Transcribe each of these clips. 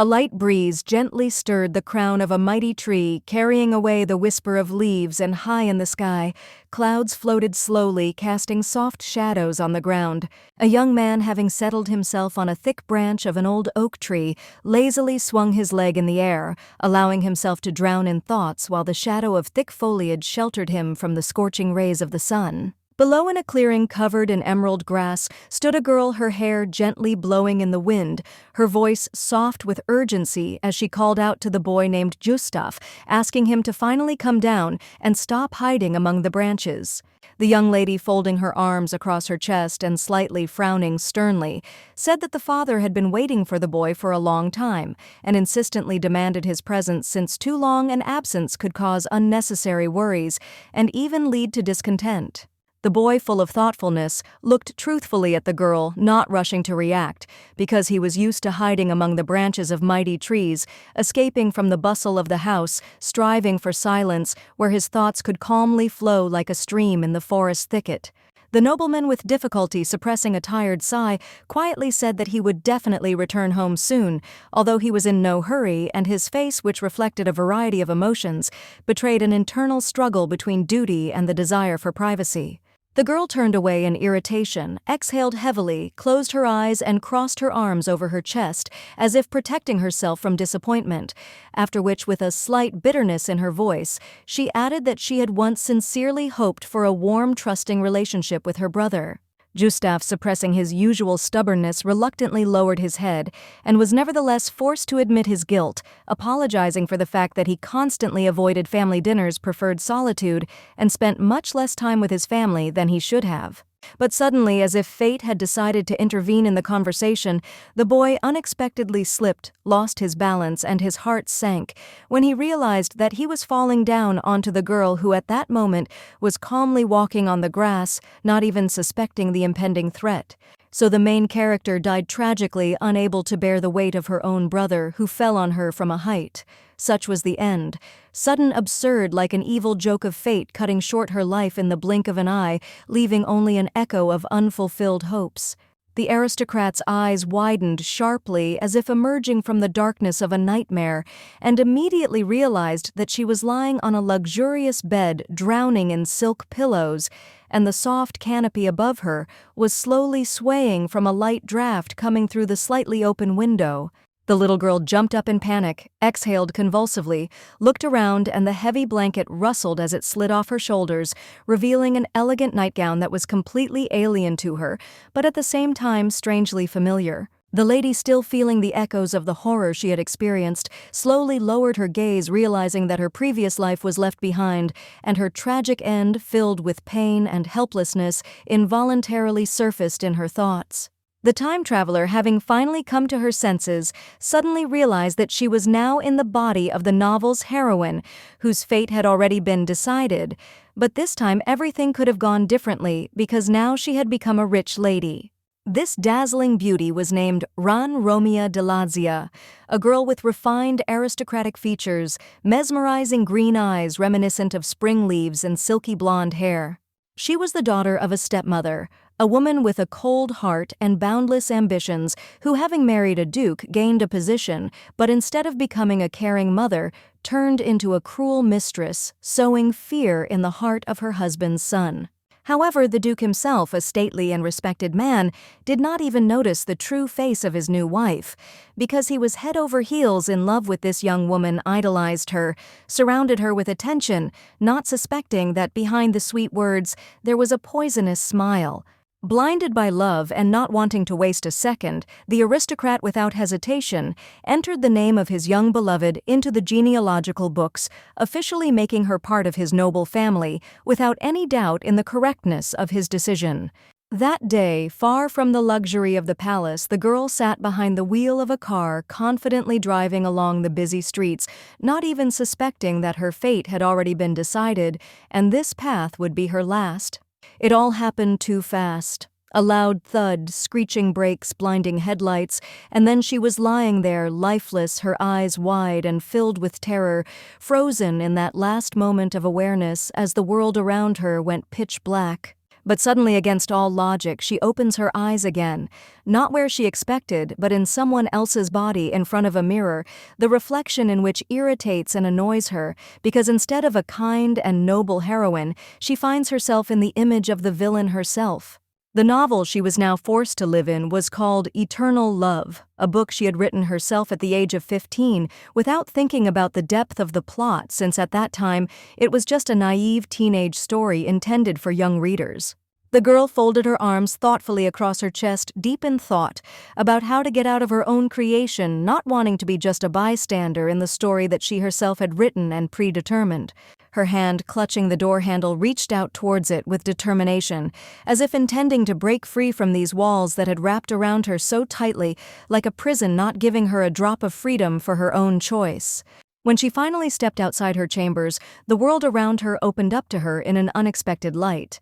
A light breeze gently stirred the crown of a mighty tree, carrying away the whisper of leaves, and high in the sky, clouds floated slowly, casting soft shadows on the ground. A young man, having settled himself on a thick branch of an old oak tree, lazily swung his leg in the air, allowing himself to drown in thoughts while the shadow of thick foliage sheltered him from the scorching rays of the sun. Below, in a clearing covered in emerald grass, stood a girl, her hair gently blowing in the wind, her voice soft with urgency as she called out to the boy named Gustaf, asking him to finally come down and stop hiding among the branches. The young lady, folding her arms across her chest and slightly frowning sternly, said that the father had been waiting for the boy for a long time and insistently demanded his presence, since too long an absence could cause unnecessary worries and even lead to discontent. The boy, full of thoughtfulness, looked truthfully at the girl, not rushing to react, because he was used to hiding among the branches of mighty trees, escaping from the bustle of the house, striving for silence where his thoughts could calmly flow like a stream in the forest thicket. The nobleman, with difficulty suppressing a tired sigh, quietly said that he would definitely return home soon, although he was in no hurry, and his face, which reflected a variety of emotions, betrayed an internal struggle between duty and the desire for privacy. The girl turned away in irritation, exhaled heavily, closed her eyes, and crossed her arms over her chest, as if protecting herself from disappointment, after which, with a slight bitterness in her voice, she added that she had once sincerely hoped for a warm, trusting relationship with her brother. Gustaf, suppressing his usual stubbornness, reluctantly lowered his head and was nevertheless forced to admit his guilt, apologizing for the fact that he constantly avoided family dinners, preferred solitude, and spent much less time with his family than he should have. But suddenly, as if fate had decided to intervene in the conversation, the boy unexpectedly slipped, lost his balance, and his heart sank when he realized that he was falling down onto the girl, who at that moment was calmly walking on the grass, not even suspecting the impending threat. So the main character died tragically, unable to bear the weight of her own brother, who fell on her from a height. Such was the end. Sudden, absurd, like an evil joke of fate, cutting short her life in the blink of an eye, leaving only an echo of unfulfilled hopes. The aristocrat's eyes widened sharply, as if emerging from the darkness of a nightmare, and immediately realized that she was lying on a luxurious bed, drowning in silk pillows, and the soft canopy above her was slowly swaying from a light draft coming through the slightly open window. The little girl jumped up in panic, exhaled convulsively, looked around, and the heavy blanket rustled as it slid off her shoulders, revealing an elegant nightgown that was completely alien to her, but at the same time strangely familiar. The lady, still feeling the echoes of the horror she had experienced, slowly lowered her gaze, realizing that her previous life was left behind, and her tragic end, filled with pain and helplessness, involuntarily surfaced in her thoughts. The time traveler, having finally come to her senses, suddenly realized that she was now in the body of the novel's heroine, whose fate had already been decided. But this time everything could have gone differently, because now she had become a rich lady. This dazzling beauty was named Ran Romea de Lazia, a girl with refined aristocratic features, mesmerizing green eyes reminiscent of spring leaves, and silky blonde hair. She was the daughter of a stepmother, a woman with a cold heart and boundless ambitions, who, having married a duke, gained a position, but instead of becoming a caring mother, turned into a cruel mistress, sowing fear in the heart of her husband's son. However, the duke himself, a stately and respected man, did not even notice the true face of his new wife, because he was head over heels in love with this young woman, idolized her, surrounded her with attention, not suspecting that behind the sweet words there was a poisonous smile. Blinded by love and not wanting to waste a second, the aristocrat, without hesitation, entered the name of his young beloved into the genealogical books, officially making her part of his noble family, without any doubt in the correctness of his decision. That day, far from the luxury of the palace, the girl sat behind the wheel of a car, confidently driving along the busy streets, not even suspecting that her fate had already been decided, and this path would be her last. It all happened too fast. A loud thud, screeching brakes, blinding headlights, and then she was lying there, lifeless, her eyes wide and filled with terror, frozen in that last moment of awareness as the world around her went pitch black. But suddenly, against all logic, she opens her eyes again, not where she expected, but in someone else's body in front of a mirror, the reflection in which irritates and annoys her, because instead of a kind and noble heroine, she finds herself in the image of the villain herself. The novel she was now forced to live in was called Eternal Love, a book she had written herself at the age of 15 without thinking about the depth of the plot, since at that time it was just a naive teenage story intended for young readers. The girl folded her arms thoughtfully across her chest, deep in thought about how to get out of her own creation, not wanting to be just a bystander in the story that she herself had written and predetermined. Her hand, clutching the door handle, reached out towards it with determination, as if intending to break free from these walls that had wrapped around her so tightly, like a prison not giving her a drop of freedom for her own choice. When she finally stepped outside her chambers, the world around her opened up to her in an unexpected light.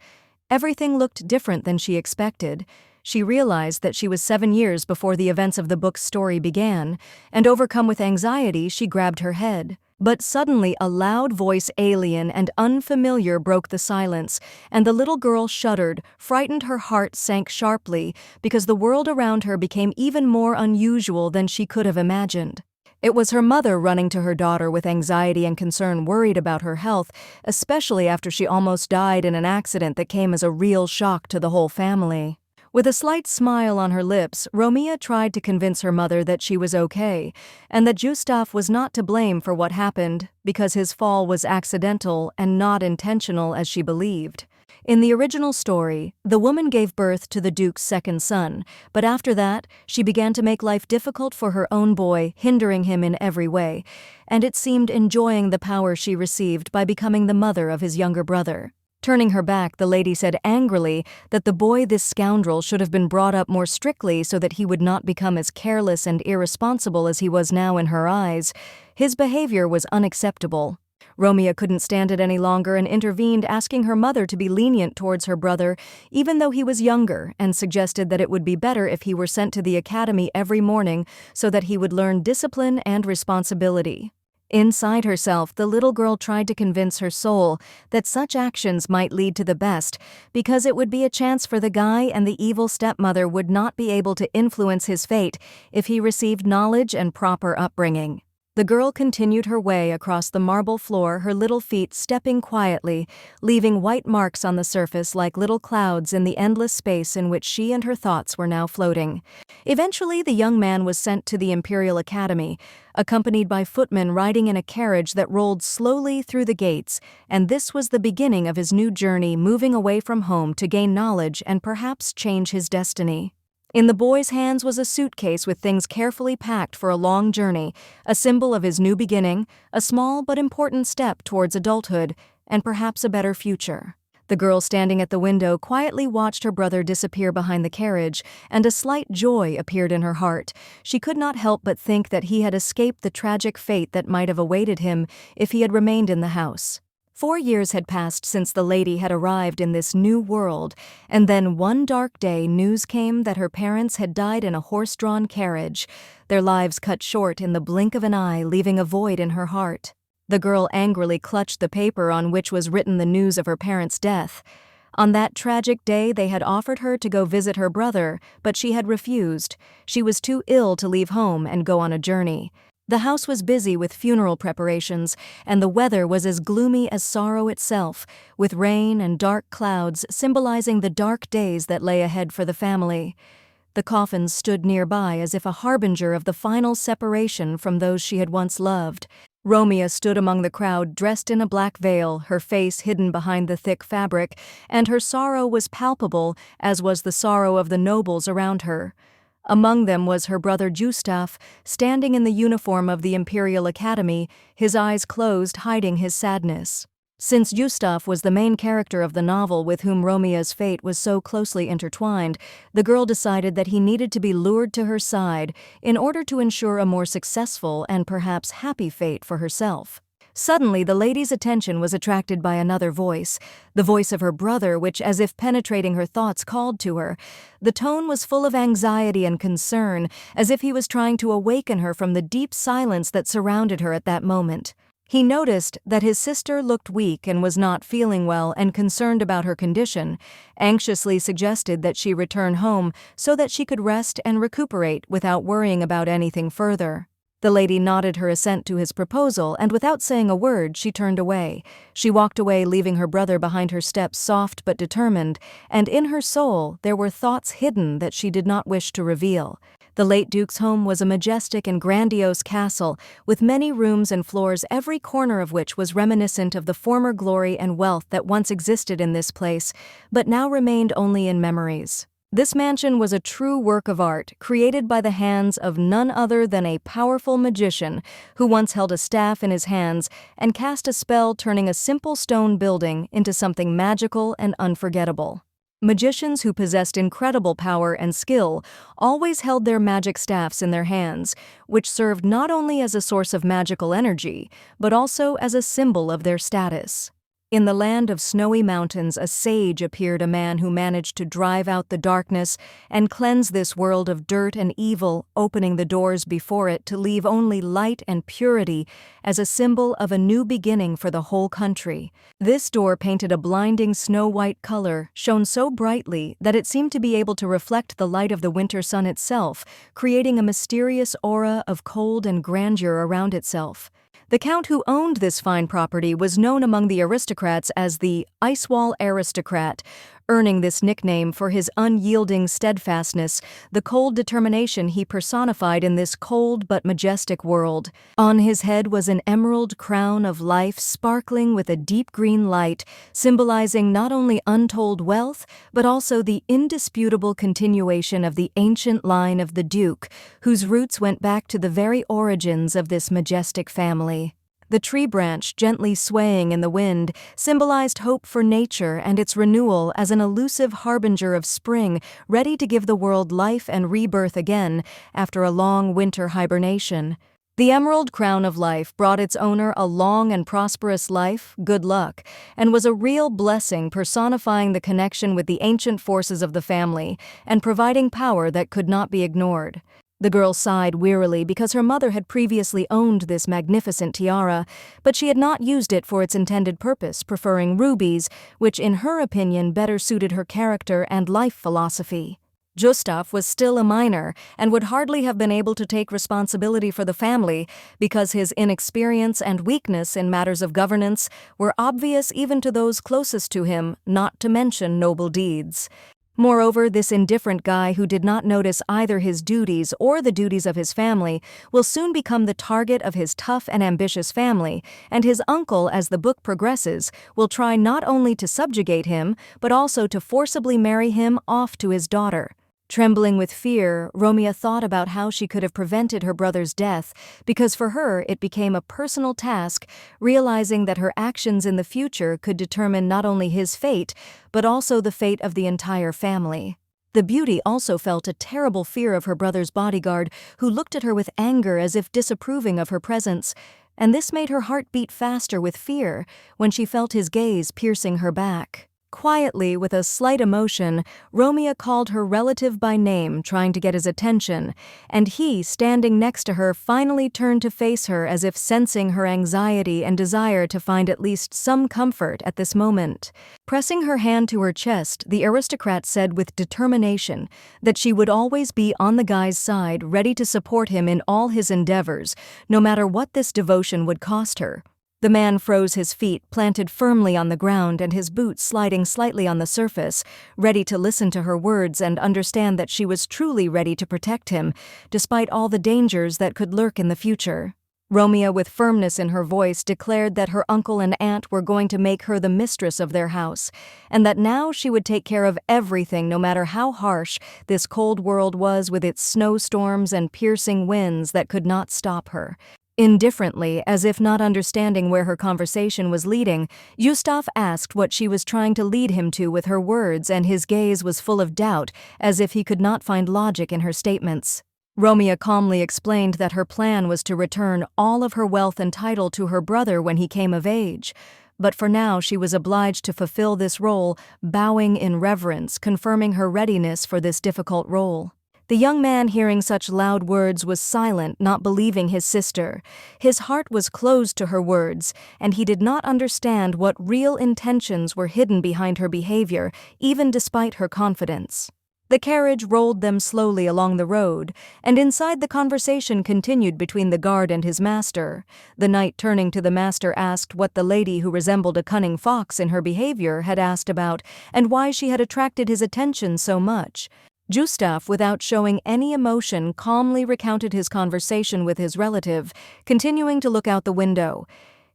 Everything looked different than she expected. She realized that she was 7 years before the events of the book's story began, and overcome with anxiety, she grabbed her head. But suddenly a loud voice, alien and unfamiliar, broke the silence, and the little girl shuddered, frightened. Her heart sank sharply, because the world around her became even more unusual than she could have imagined. It was her mother running to her daughter with anxiety and concern, worried about her health, especially after she almost died in an accident that came as a real shock to the whole family. With a slight smile on her lips, Romia tried to convince her mother that she was okay, and that Gustaf was not to blame for what happened, because his fall was accidental and not intentional as she believed. In the original story, the woman gave birth to the Duke's second son, but after that, she began to make life difficult for her own boy, hindering him in every way, and it seemed enjoying the power she received by becoming the mother of his younger brother. Turning her back, the lady said angrily that the boy, this scoundrel, should have been brought up more strictly so that he would not become as careless and irresponsible as he was now in her eyes. His behavior was unacceptable. Romia couldn't stand it any longer and intervened, asking her mother to be lenient towards her brother, even though he was younger, and suggested that it would be better if he were sent to the academy every morning so that he would learn discipline and responsibility. Inside herself, the little girl tried to convince her soul that such actions might lead to the best, because it would be a chance for the guy, and the evil stepmother would not be able to influence his fate if he received knowledge and proper upbringing. The girl continued her way across the marble floor, her little feet stepping quietly, leaving white marks on the surface like little clouds in the endless space in which she and her thoughts were now floating. Eventually, the young man was sent to the Imperial Academy, accompanied by footmen riding in a carriage that rolled slowly through the gates, and this was the beginning of his new journey, moving away from home to gain knowledge and perhaps change his destiny. In the boy's hands was a suitcase with things carefully packed for a long journey, a symbol of his new beginning, a small but important step towards adulthood, and perhaps a better future. The girl standing at the window quietly watched her brother disappear behind the carriage, and a slight joy appeared in her heart. She could not help but think that he had escaped the tragic fate that might have awaited him if he had remained in the house. 4 years had passed since the lady had arrived in this new world, and then one dark day news came that her parents had died in a horse-drawn carriage, their lives cut short in the blink of an eye, leaving a void in her heart. The girl angrily clutched the paper on which was written the news of her parents' death. On that tragic day they had offered her to go visit her brother, but she had refused. She was too ill to leave home and go on a journey. The house was busy with funeral preparations, and the weather was as gloomy as sorrow itself, with rain and dark clouds symbolizing the dark days that lay ahead for the family. The coffins stood nearby as if a harbinger of the final separation from those she had once loved. Romia stood among the crowd, dressed in a black veil, her face hidden behind the thick fabric, and her sorrow was palpable, as was the sorrow of the nobles around her. Among them was her brother Gustaf, standing in the uniform of the Imperial Academy, his eyes closed, hiding his sadness. Since Gustaf was the main character of the novel with whom Romia's fate was so closely intertwined, the girl decided that he needed to be lured to her side in order to ensure a more successful and perhaps happy fate for herself. Suddenly, the lady's attention was attracted by another voice, the voice of her brother, which, as if penetrating her thoughts, called to her. The tone was full of anxiety and concern, as if he was trying to awaken her from the deep silence that surrounded her at that moment. He noticed that his sister looked weak and was not feeling well and concerned about her condition, anxiously suggested that she return home so that she could rest and recuperate without worrying about anything further. The lady nodded her assent to his proposal, and without saying a word, she turned away. She walked away, leaving her brother behind her steps, soft but determined, and in her soul there were thoughts hidden that she did not wish to reveal. The late Duke's home was a majestic and grandiose castle, with many rooms and floors, every corner of which was reminiscent of the former glory and wealth that once existed in this place, but now remained only in memories. This mansion was a true work of art, created by the hands of none other than a powerful magician who once held a staff in his hands and cast a spell, turning a simple stone building into something magical and unforgettable. Magicians who possessed incredible power and skill always held their magic staffs in their hands, which served not only as a source of magical energy, but also as a symbol of their status. In the land of snowy mountains, a sage appeared, a man who managed to drive out the darkness and cleanse this world of dirt and evil, opening the doors before it to leave only light and purity as a symbol of a new beginning for the whole country. This door, painted a blinding snow-white color, shone so brightly that it seemed to be able to reflect the light of the winter sun itself, creating a mysterious aura of cold and grandeur around itself. The count who owned this fine property was known among the aristocrats as the Icewall Aristocrat, earning this nickname for his unyielding steadfastness, the cold determination he personified in this cold but majestic world. On his head was an emerald crown of life, sparkling with a deep green light, symbolizing not only untold wealth, but also the indisputable continuation of the ancient line of the Duke, whose roots went back to the very origins of this majestic family. The tree branch, gently swaying in the wind, symbolized hope for nature and its renewal as an elusive harbinger of spring, ready to give the world life and rebirth again after a long winter hibernation. The emerald crown of life brought its owner a long and prosperous life, good luck, and was a real blessing, personifying the connection with the ancient forces of the family and providing power that could not be ignored. The girl sighed wearily because her mother had previously owned this magnificent tiara, but she had not used it for its intended purpose, preferring rubies, which in her opinion better suited her character and life philosophy. Gustaf was still a minor and would hardly have been able to take responsibility for the family because his inexperience and weakness in matters of governance were obvious even to those closest to him, not to mention noble deeds. Moreover, this indifferent guy who did not notice either his duties or the duties of his family will soon become the target of his tough and ambitious family, and his uncle, as the book progresses, will try not only to subjugate him, but also to forcibly marry him off to his daughter. Trembling with fear, Romeo thought about how she could have prevented her brother's death, because for her it became a personal task, realizing that her actions in the future could determine not only his fate, but also the fate of the entire family. The beauty also felt a terrible fear of her brother's bodyguard, who looked at her with anger as if disapproving of her presence, and this made her heart beat faster with fear when she felt his gaze piercing her back. Quietly, with a slight emotion, Romeo called her relative by name, trying to get his attention, and he, standing next to her, finally turned to face her as if sensing her anxiety and desire to find at least some comfort at this moment. Pressing her hand to her chest, the aristocrat said with determination that she would always be on the guy's side, ready to support him in all his endeavors, no matter what this devotion would cost her. The man froze, his feet planted firmly on the ground and his boots sliding slightly on the surface, ready to listen to her words and understand that she was truly ready to protect him, despite all the dangers that could lurk in the future. Romeo, with firmness in her voice, declared that her uncle and aunt were going to make her the mistress of their house, and that now she would take care of everything, no matter how harsh this cold world was with its snowstorms and piercing winds that could not stop her. Indifferently, as if not understanding where her conversation was leading, Gustaf asked what she was trying to lead him to with her words, and his gaze was full of doubt, as if he could not find logic in her statements. Romeo calmly explained that her plan was to return all of her wealth and title to her brother when he came of age. But for now she was obliged to fulfill this role, bowing in reverence, confirming her readiness for this difficult role. The young man, hearing such loud words, was silent, not believing his sister. His heart was closed to her words, and he did not understand what real intentions were hidden behind her behavior, even despite her confidence. The carriage rolled them slowly along the road, and inside the conversation continued between the guard and his master. The knight, turning to the master, asked what the lady who resembled a cunning fox in her behavior had asked about, and why she had attracted his attention so much. Gustaf, without showing any emotion, calmly recounted his conversation with his relative, continuing to look out the window.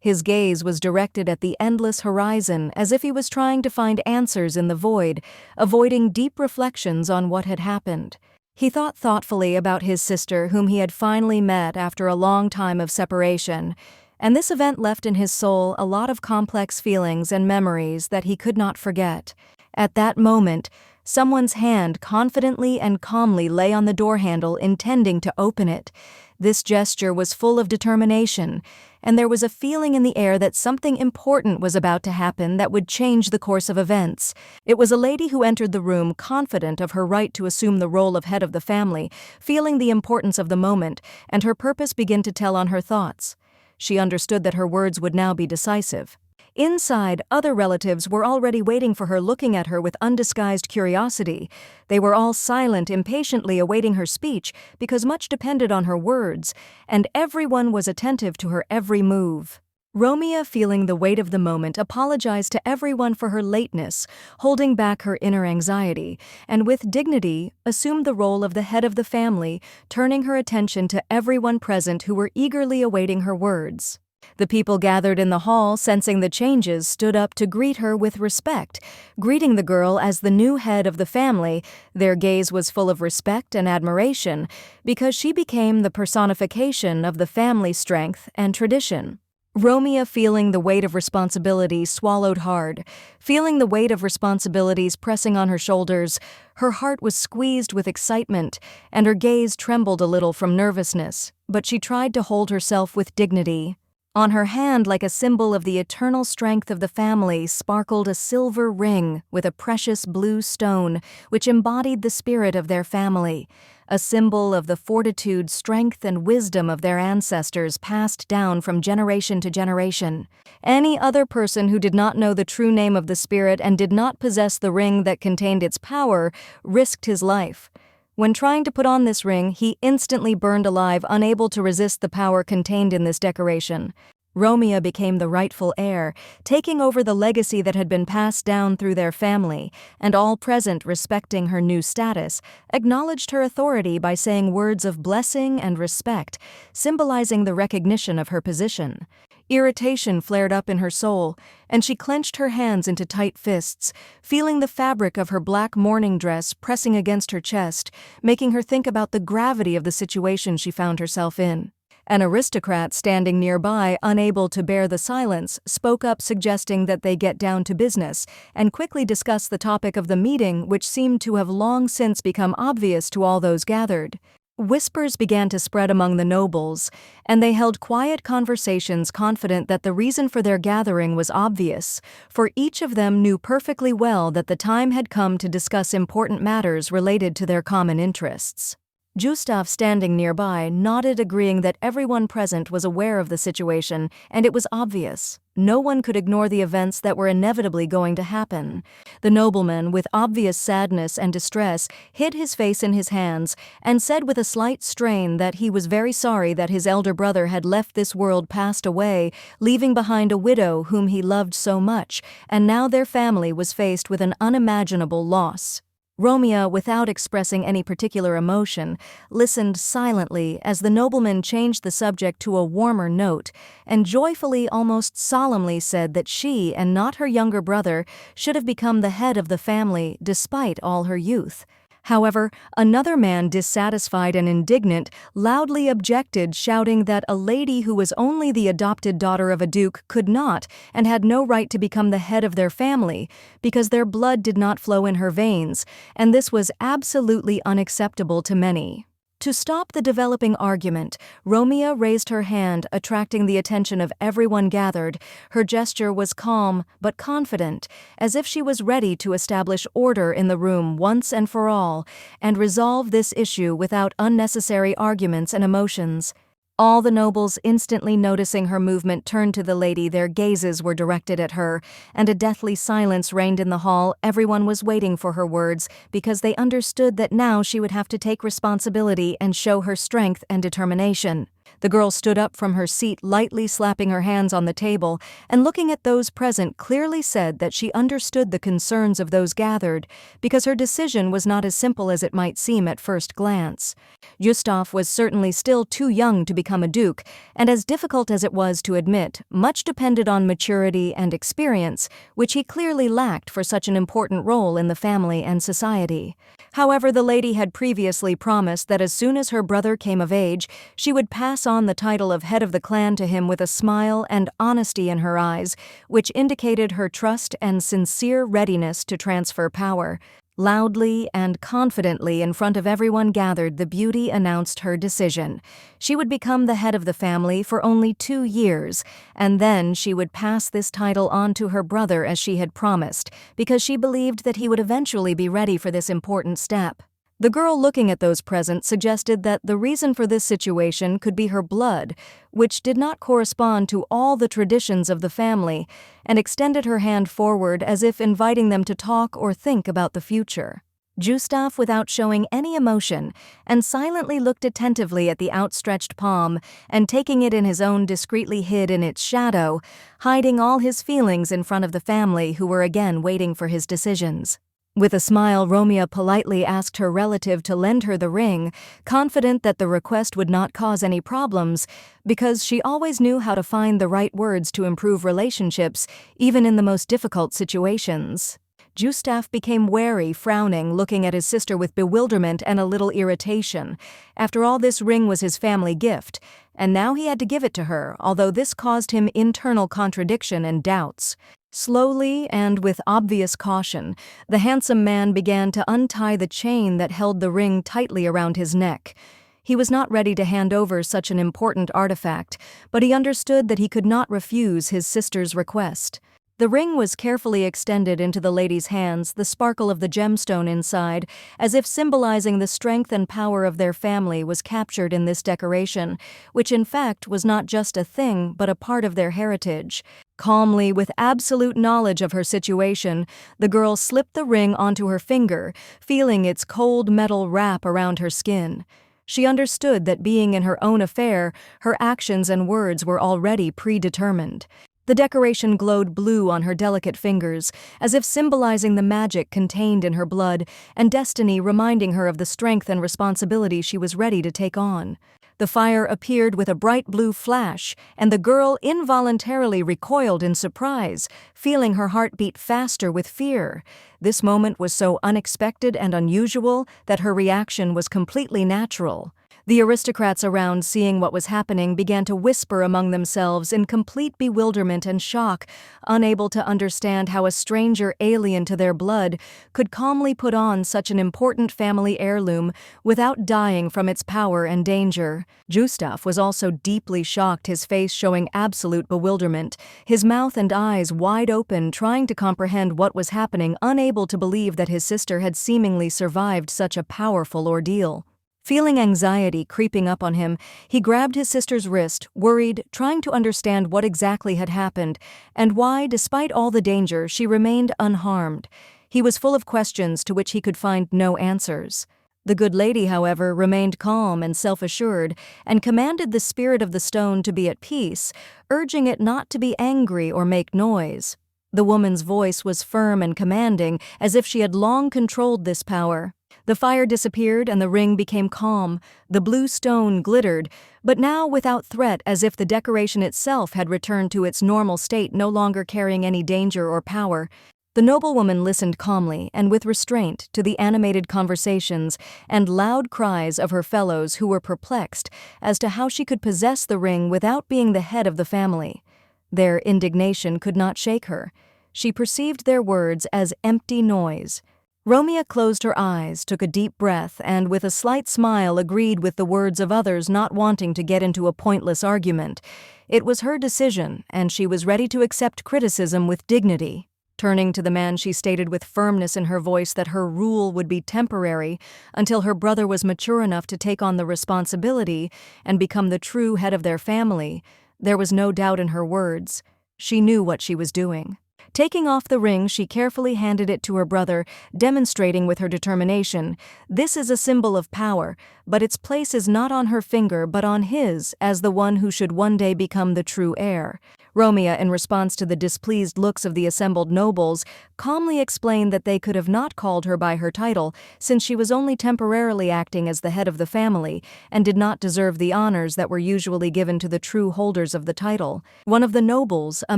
His gaze was directed at the endless horizon, as if he was trying to find answers in the void, avoiding deep reflections on what had happened. He thought thoughtfully about his sister, whom he had finally met after a long time of separation, and this event left in his soul a lot of complex feelings and memories that he could not forget. At that moment, someone's hand confidently and calmly lay on the door handle, intending to open it. This gesture was full of determination, and there was a feeling in the air that something important was about to happen that would change the course of events. It was a lady who entered the room, confident of her right to assume the role of head of the family, feeling the importance of the moment, and her purpose began to tell on her thoughts. She understood that her words would now be decisive. Inside, other relatives were already waiting for her, looking at her with undisguised curiosity. They were all silent, impatiently awaiting her speech, because much depended on her words, and everyone was attentive to her every move. Romeo, feeling the weight of the moment, apologized to everyone for her lateness, holding back her inner anxiety, and with dignity assumed the role of the head of the family, turning her attention to everyone present who were eagerly awaiting her words. The people gathered in the hall, sensing the changes, stood up to greet her with respect, greeting the girl as the new head of the family. Their gaze was full of respect and admiration, because she became the personification of the family strength and tradition. Romeo, feeling the weight of responsibility, swallowed hard. Feeling the weight of responsibilities pressing on her shoulders, her heart was squeezed with excitement, and her gaze trembled a little from nervousness, but she tried to hold herself with dignity. On her hand, like a symbol of the eternal strength of the family, sparkled a silver ring with a precious blue stone, which embodied the spirit of their family, a symbol of the fortitude, strength, and wisdom of their ancestors passed down from generation to generation. Any other person who did not know the true name of the spirit and did not possess the ring that contained its power risked his life. When trying to put on this ring, he instantly burned alive, unable to resist the power contained in this decoration. Romeo became the rightful heir, taking over the legacy that had been passed down through their family, and all present, respecting her new status, acknowledged her authority by saying words of blessing and respect, symbolizing the recognition of her position. Irritation flared up in her soul, and she clenched her hands into tight fists, feeling the fabric of her black mourning dress pressing against her chest, making her think about the gravity of the situation she found herself in. An aristocrat standing nearby, unable to bear the silence, spoke up, suggesting that they get down to business and quickly discuss the topic of the meeting, which seemed to have long since become obvious to all those gathered. Whispers began to spread among the nobles, and they held quiet conversations, confident that the reason for their gathering was obvious, for each of them knew perfectly well that the time had come to discuss important matters related to their common interests. Gustaf, standing nearby, nodded, agreeing that everyone present was aware of the situation, and it was obvious. No one could ignore the events that were inevitably going to happen. The nobleman, with obvious sadness and distress, hid his face in his hands and said with a slight strain that he was very sorry that his elder brother had left this world, passed away, leaving behind a widow whom he loved so much, and now their family was faced with an unimaginable loss. Romeo, without expressing any particular emotion, listened silently as the nobleman changed the subject to a warmer note, and joyfully, almost solemnly, said that she, and not her younger brother, should have become the head of the family despite all her youth. However, another man, dissatisfied and indignant, loudly objected, shouting that a lady who was only the adopted daughter of a duke could not and had no right to become the head of their family because their blood did not flow in her veins, and this was absolutely unacceptable to many. To stop the developing argument, Romeo raised her hand, attracting the attention of everyone gathered. Her gesture was calm but confident, as if she was ready to establish order in the room once and for all, and resolve this issue without unnecessary arguments and emotions. All the nobles, instantly noticing her movement, turned to the lady. Their gazes were directed at her, and a deathly silence reigned in the hall. Everyone was waiting for her words, because they understood that now she would have to take responsibility and show her strength and determination. The girl stood up from her seat, lightly slapping her hands on the table, and looking at those present clearly said that she understood the concerns of those gathered, because her decision was not as simple as it might seem at first glance. Gustaf was certainly still too young to become a duke, and as difficult as it was to admit, much depended on maturity and experience, which he clearly lacked for such an important role in the family and society. However, the lady had previously promised that as soon as her brother came of age, she would pass on the title of head of the clan to him with a smile and honesty in her eyes, which indicated her trust and sincere readiness to transfer power. Loudly and confidently in front of everyone gathered, the beauty announced her decision. She would become the head of the family for only 2 years, and then she would pass this title on to her brother as she had promised, because she believed that he would eventually be ready for this important step. The girl, looking at those present, suggested that the reason for this situation could be her blood, which did not correspond to all the traditions of the family, and extended her hand forward as if inviting them to talk or think about the future. Gustaf, without showing any emotion, and silently looked attentively at the outstretched palm, and taking it in his own, discreetly hid in its shadow, hiding all his feelings in front of the family, who were again waiting for his decisions. With a smile, Romeo politely asked her relative to lend her the ring, confident that the request would not cause any problems, because she always knew how to find the right words to improve relationships, even in the most difficult situations. Gustaf became wary, frowning, looking at his sister with bewilderment and a little irritation. After all, this ring was his family gift, and now he had to give it to her, although this caused him internal contradiction and doubts. Slowly and with obvious caution, the handsome man began to untie the chain that held the ring tightly around his neck. He was not ready to hand over such an important artifact, but he understood that he could not refuse his sister's request. The ring was carefully extended into the lady's hands, the sparkle of the gemstone inside, as if symbolizing the strength and power of their family, was captured in this decoration, which in fact was not just a thing but a part of their heritage. Calmly, with absolute knowledge of her situation, the girl slipped the ring onto her finger, feeling its cold metal wrap around her skin. She understood that, being in her own affair, her actions and words were already predetermined. The decoration glowed blue on her delicate fingers, as if symbolizing the magic contained in her blood, and destiny, reminding her of the strength and responsibility she was ready to take on. The fire appeared with a bright blue flash, and the girl involuntarily recoiled in surprise, feeling her heart beat faster with fear. This moment was so unexpected and unusual that her reaction was completely natural. The aristocrats around, seeing what was happening, began to whisper among themselves in complete bewilderment and shock, unable to understand how a stranger alien to their blood could calmly put on such an important family heirloom without dying from its power and danger. Gustaf was also deeply shocked, his face showing absolute bewilderment, his mouth and eyes wide open, trying to comprehend what was happening, unable to believe that his sister had seemingly survived such a powerful ordeal. Feeling anxiety creeping up on him, he grabbed his sister's wrist, worried, trying to understand what exactly had happened, and why, despite all the danger, she remained unharmed. He was full of questions to which he could find no answers. The good lady, however, remained calm and self-assured, and commanded the spirit of the stone to be at peace, urging it not to be angry or make noise. The woman's voice was firm and commanding, as if she had long controlled this power. The fire disappeared and the ring became calm. The blue stone glittered, but now without threat, as if the decoration itself had returned to its normal state, no longer carrying any danger or power. The noblewoman listened calmly and with restraint to the animated conversations and loud cries of her fellows, who were perplexed as to how she could possess the ring without being the head of the family. Their indignation could not shake her. She perceived their words as empty noise. Romeo closed her eyes, took a deep breath, and with a slight smile agreed with the words of others, not wanting to get into a pointless argument. It was her decision, and she was ready to accept criticism with dignity. Turning to the man, she stated with firmness in her voice that her rule would be temporary until her brother was mature enough to take on the responsibility and become the true head of their family. There was no doubt in her words. She knew what she was doing. Taking off the ring, she carefully handed it to her brother, demonstrating with her determination, "This is a symbol of power, but its place is not on her finger but on his, as the one who should one day become the true heir." Romeo, in response to the displeased looks of the assembled nobles, calmly explained that they could have not called her by her title, since she was only temporarily acting as the head of the family, and did not deserve the honors that were usually given to the true holders of the title. One of the nobles, a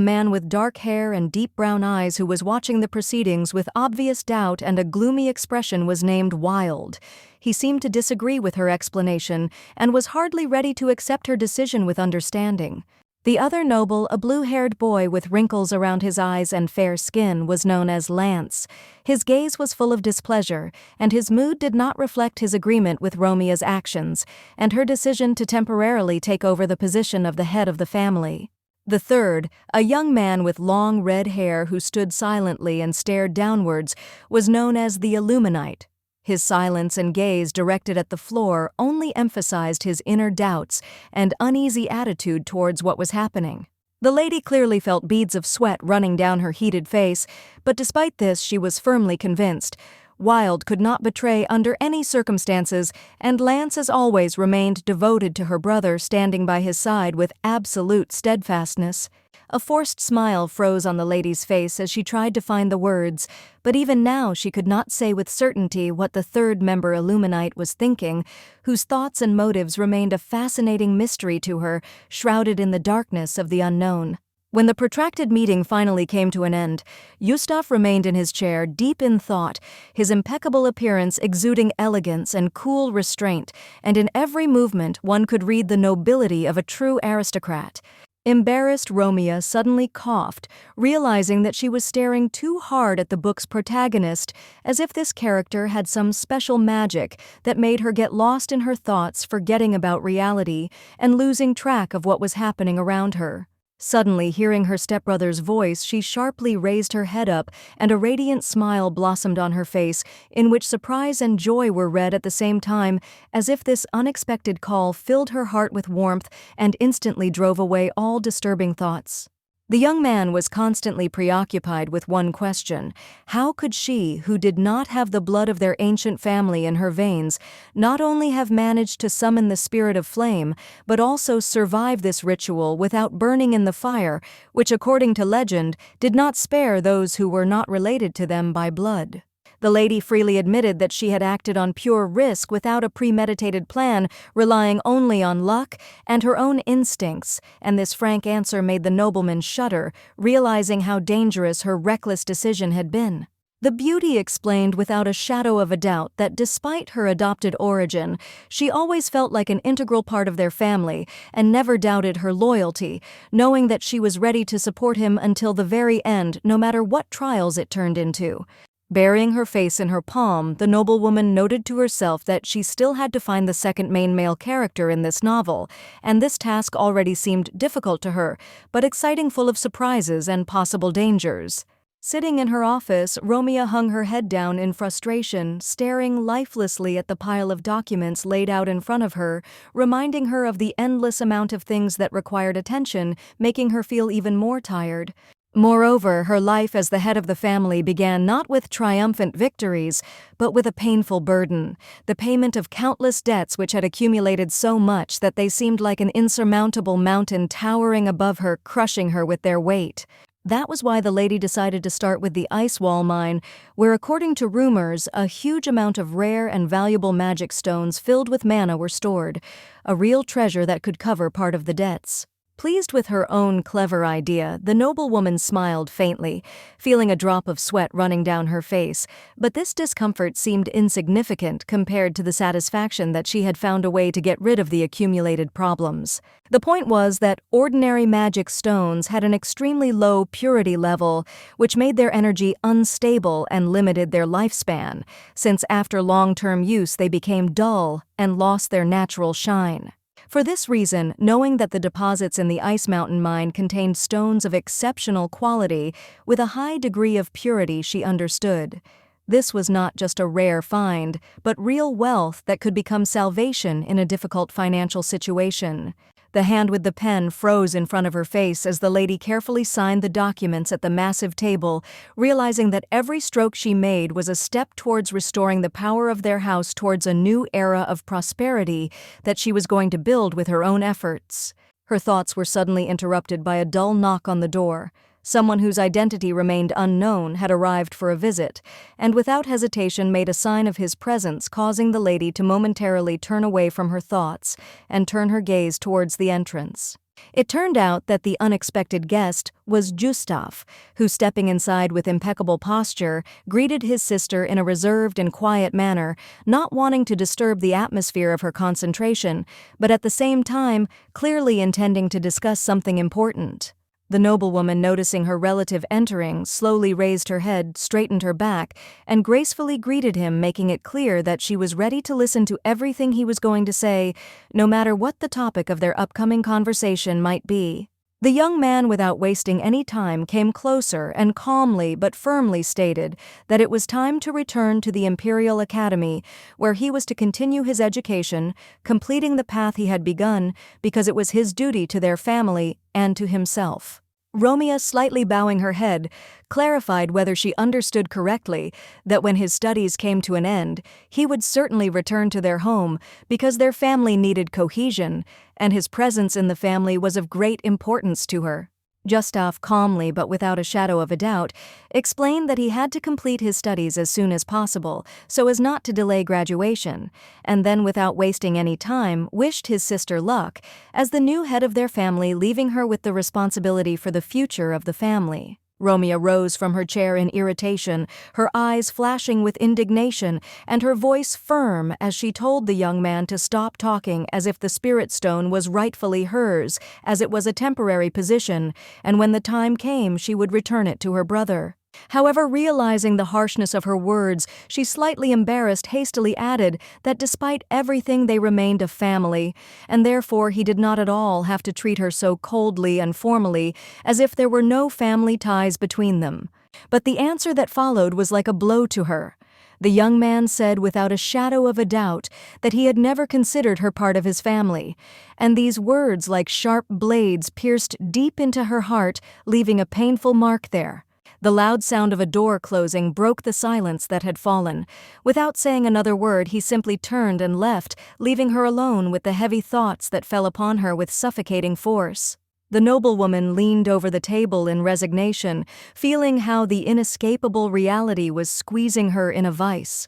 man with dark hair and deep brown eyes who was watching the proceedings with obvious doubt and a gloomy expression, was named Wild. He seemed to disagree with her explanation, and was hardly ready to accept her decision with understanding. The other noble, a blue-haired boy with wrinkles around his eyes and fair skin, was known as Lance. His gaze was full of displeasure, and his mood did not reflect his agreement with Romeo's actions, and her decision to temporarily take over the position of the head of the family. The third, a young man with long red hair who stood silently and stared downwards, was known as the Illuminite. His silence and gaze directed at the floor only emphasized his inner doubts and uneasy attitude towards what was happening. The lady clearly felt beads of sweat running down her heated face, but despite this she was firmly convinced. Wild could not betray under any circumstances, and Lance as always remained devoted to her brother, standing by his side with absolute steadfastness. A forced smile froze on the lady's face as she tried to find the words, but even now she could not say with certainty what the third member Illuminite was thinking, whose thoughts and motives remained a fascinating mystery to her, shrouded in the darkness of the unknown. When the protracted meeting finally came to an end, Gustaf remained in his chair, deep in thought, his impeccable appearance exuding elegance and cool restraint, and in every movement one could read the nobility of a true aristocrat. Embarrassed, Romeo suddenly coughed, realizing that she was staring too hard at the book's protagonist, as if this character had some special magic that made her get lost in her thoughts, forgetting about reality and losing track of what was happening around her. Suddenly, hearing her stepbrother's voice, she sharply raised her head up, and a radiant smile blossomed on her face, in which surprise and joy were read at the same time, as if this unexpected call filled her heart with warmth and instantly drove away all disturbing thoughts. The young man was constantly preoccupied with one question: how could she, who did not have the blood of their ancient family in her veins, not only have managed to summon the spirit of flame, but also survive this ritual without burning in the fire, which, according to legend, did not spare those who were not related to them by blood? The lady freely admitted that she had acted on pure risk without a premeditated plan, relying only on luck and her own instincts, and this frank answer made the nobleman shudder, realizing how dangerous her reckless decision had been. The beauty explained without a shadow of a doubt that despite her adopted origin, she always felt like an integral part of their family and never doubted her loyalty, knowing that she was ready to support him until the very end, no matter what trials it turned into. Burying her face in her palm, the noblewoman noted to herself that she still had to find the second main male character in this novel, and this task already seemed difficult to her, but exciting, full of surprises and possible dangers. Sitting in her office, Romeo hung her head down in frustration, staring lifelessly at the pile of documents laid out in front of her, reminding her of the endless amount of things that required attention, making her feel even more tired. Moreover, her life as the head of the family began not with triumphant victories, but with a painful burden, the payment of countless debts which had accumulated so much that they seemed like an insurmountable mountain towering above her, crushing her with their weight. That was why the lady decided to start with the Ice Wall mine, where, according to rumors, a huge amount of rare and valuable magic stones filled with mana were stored, a real treasure that could cover part of the debts. Pleased with her own clever idea, the noblewoman smiled faintly, feeling a drop of sweat running down her face, but this discomfort seemed insignificant compared to the satisfaction that she had found a way to get rid of the accumulated problems. The point was that ordinary magic stones had an extremely low purity level, which made their energy unstable and limited their lifespan, since after long-term use they became dull and lost their natural shine. For this reason, knowing that the deposits in the Ice Mountain mine contained stones of exceptional quality with a high degree of purity, she understood. This was not just a rare find, but real wealth that could become salvation in a difficult financial situation. The hand with the pen froze in front of her face as the lady carefully signed the documents at the massive table, realizing that every stroke she made was a step towards restoring the power of their house towards a new era of prosperity that she was going to build with her own efforts. Her thoughts were suddenly interrupted by a dull knock on the door. Someone whose identity remained unknown had arrived for a visit, and without hesitation made a sign of his presence, causing the lady to momentarily turn away from her thoughts and turn her gaze towards the entrance. It turned out that the unexpected guest was Gustaf, who, stepping inside with impeccable posture, greeted his sister in a reserved and quiet manner, not wanting to disturb the atmosphere of her concentration, but at the same time clearly intending to discuss something important. The noblewoman, noticing her relative entering, slowly raised her head, straightened her back, and gracefully greeted him, making it clear that she was ready to listen to everything he was going to say, no matter what the topic of their upcoming conversation might be. The young man, without wasting any time, came closer and calmly but firmly stated that it was time to return to the Imperial Academy, where he was to continue his education, completing the path he had begun, because it was his duty to their family and to himself. Romeo, slightly bowing her head, clarified whether she understood correctly that when his studies came to an end, he would certainly return to their home because their family needed cohesion, and his presence in the family was of great importance to her. Gustaf, calmly but without a shadow of a doubt, explained that he had to complete his studies as soon as possible so as not to delay graduation, and then, without wasting any time, wished his sister luck as the new head of their family, leaving her with the responsibility for the future of the family. Romeo rose from her chair in irritation, her eyes flashing with indignation and her voice firm as she told the young man to stop talking as if the spirit stone was rightfully hers, as it was a temporary position, and when the time came she would return it to her brother. However, realizing the harshness of her words, she, slightly embarrassed, hastily added that despite everything they remained a family, and therefore he did not at all have to treat her so coldly and formally, as if there were no family ties between them. But the answer that followed was like a blow to her. The young man said without a shadow of a doubt that he had never considered her part of his family, and these words, like sharp blades, pierced deep into her heart, leaving a painful mark there. The loud sound of a door closing broke the silence that had fallen. Without saying another word, he simply turned and left, leaving her alone with the heavy thoughts that fell upon her with suffocating force. The noblewoman leaned over the table in resignation, feeling how the inescapable reality was squeezing her in a vice.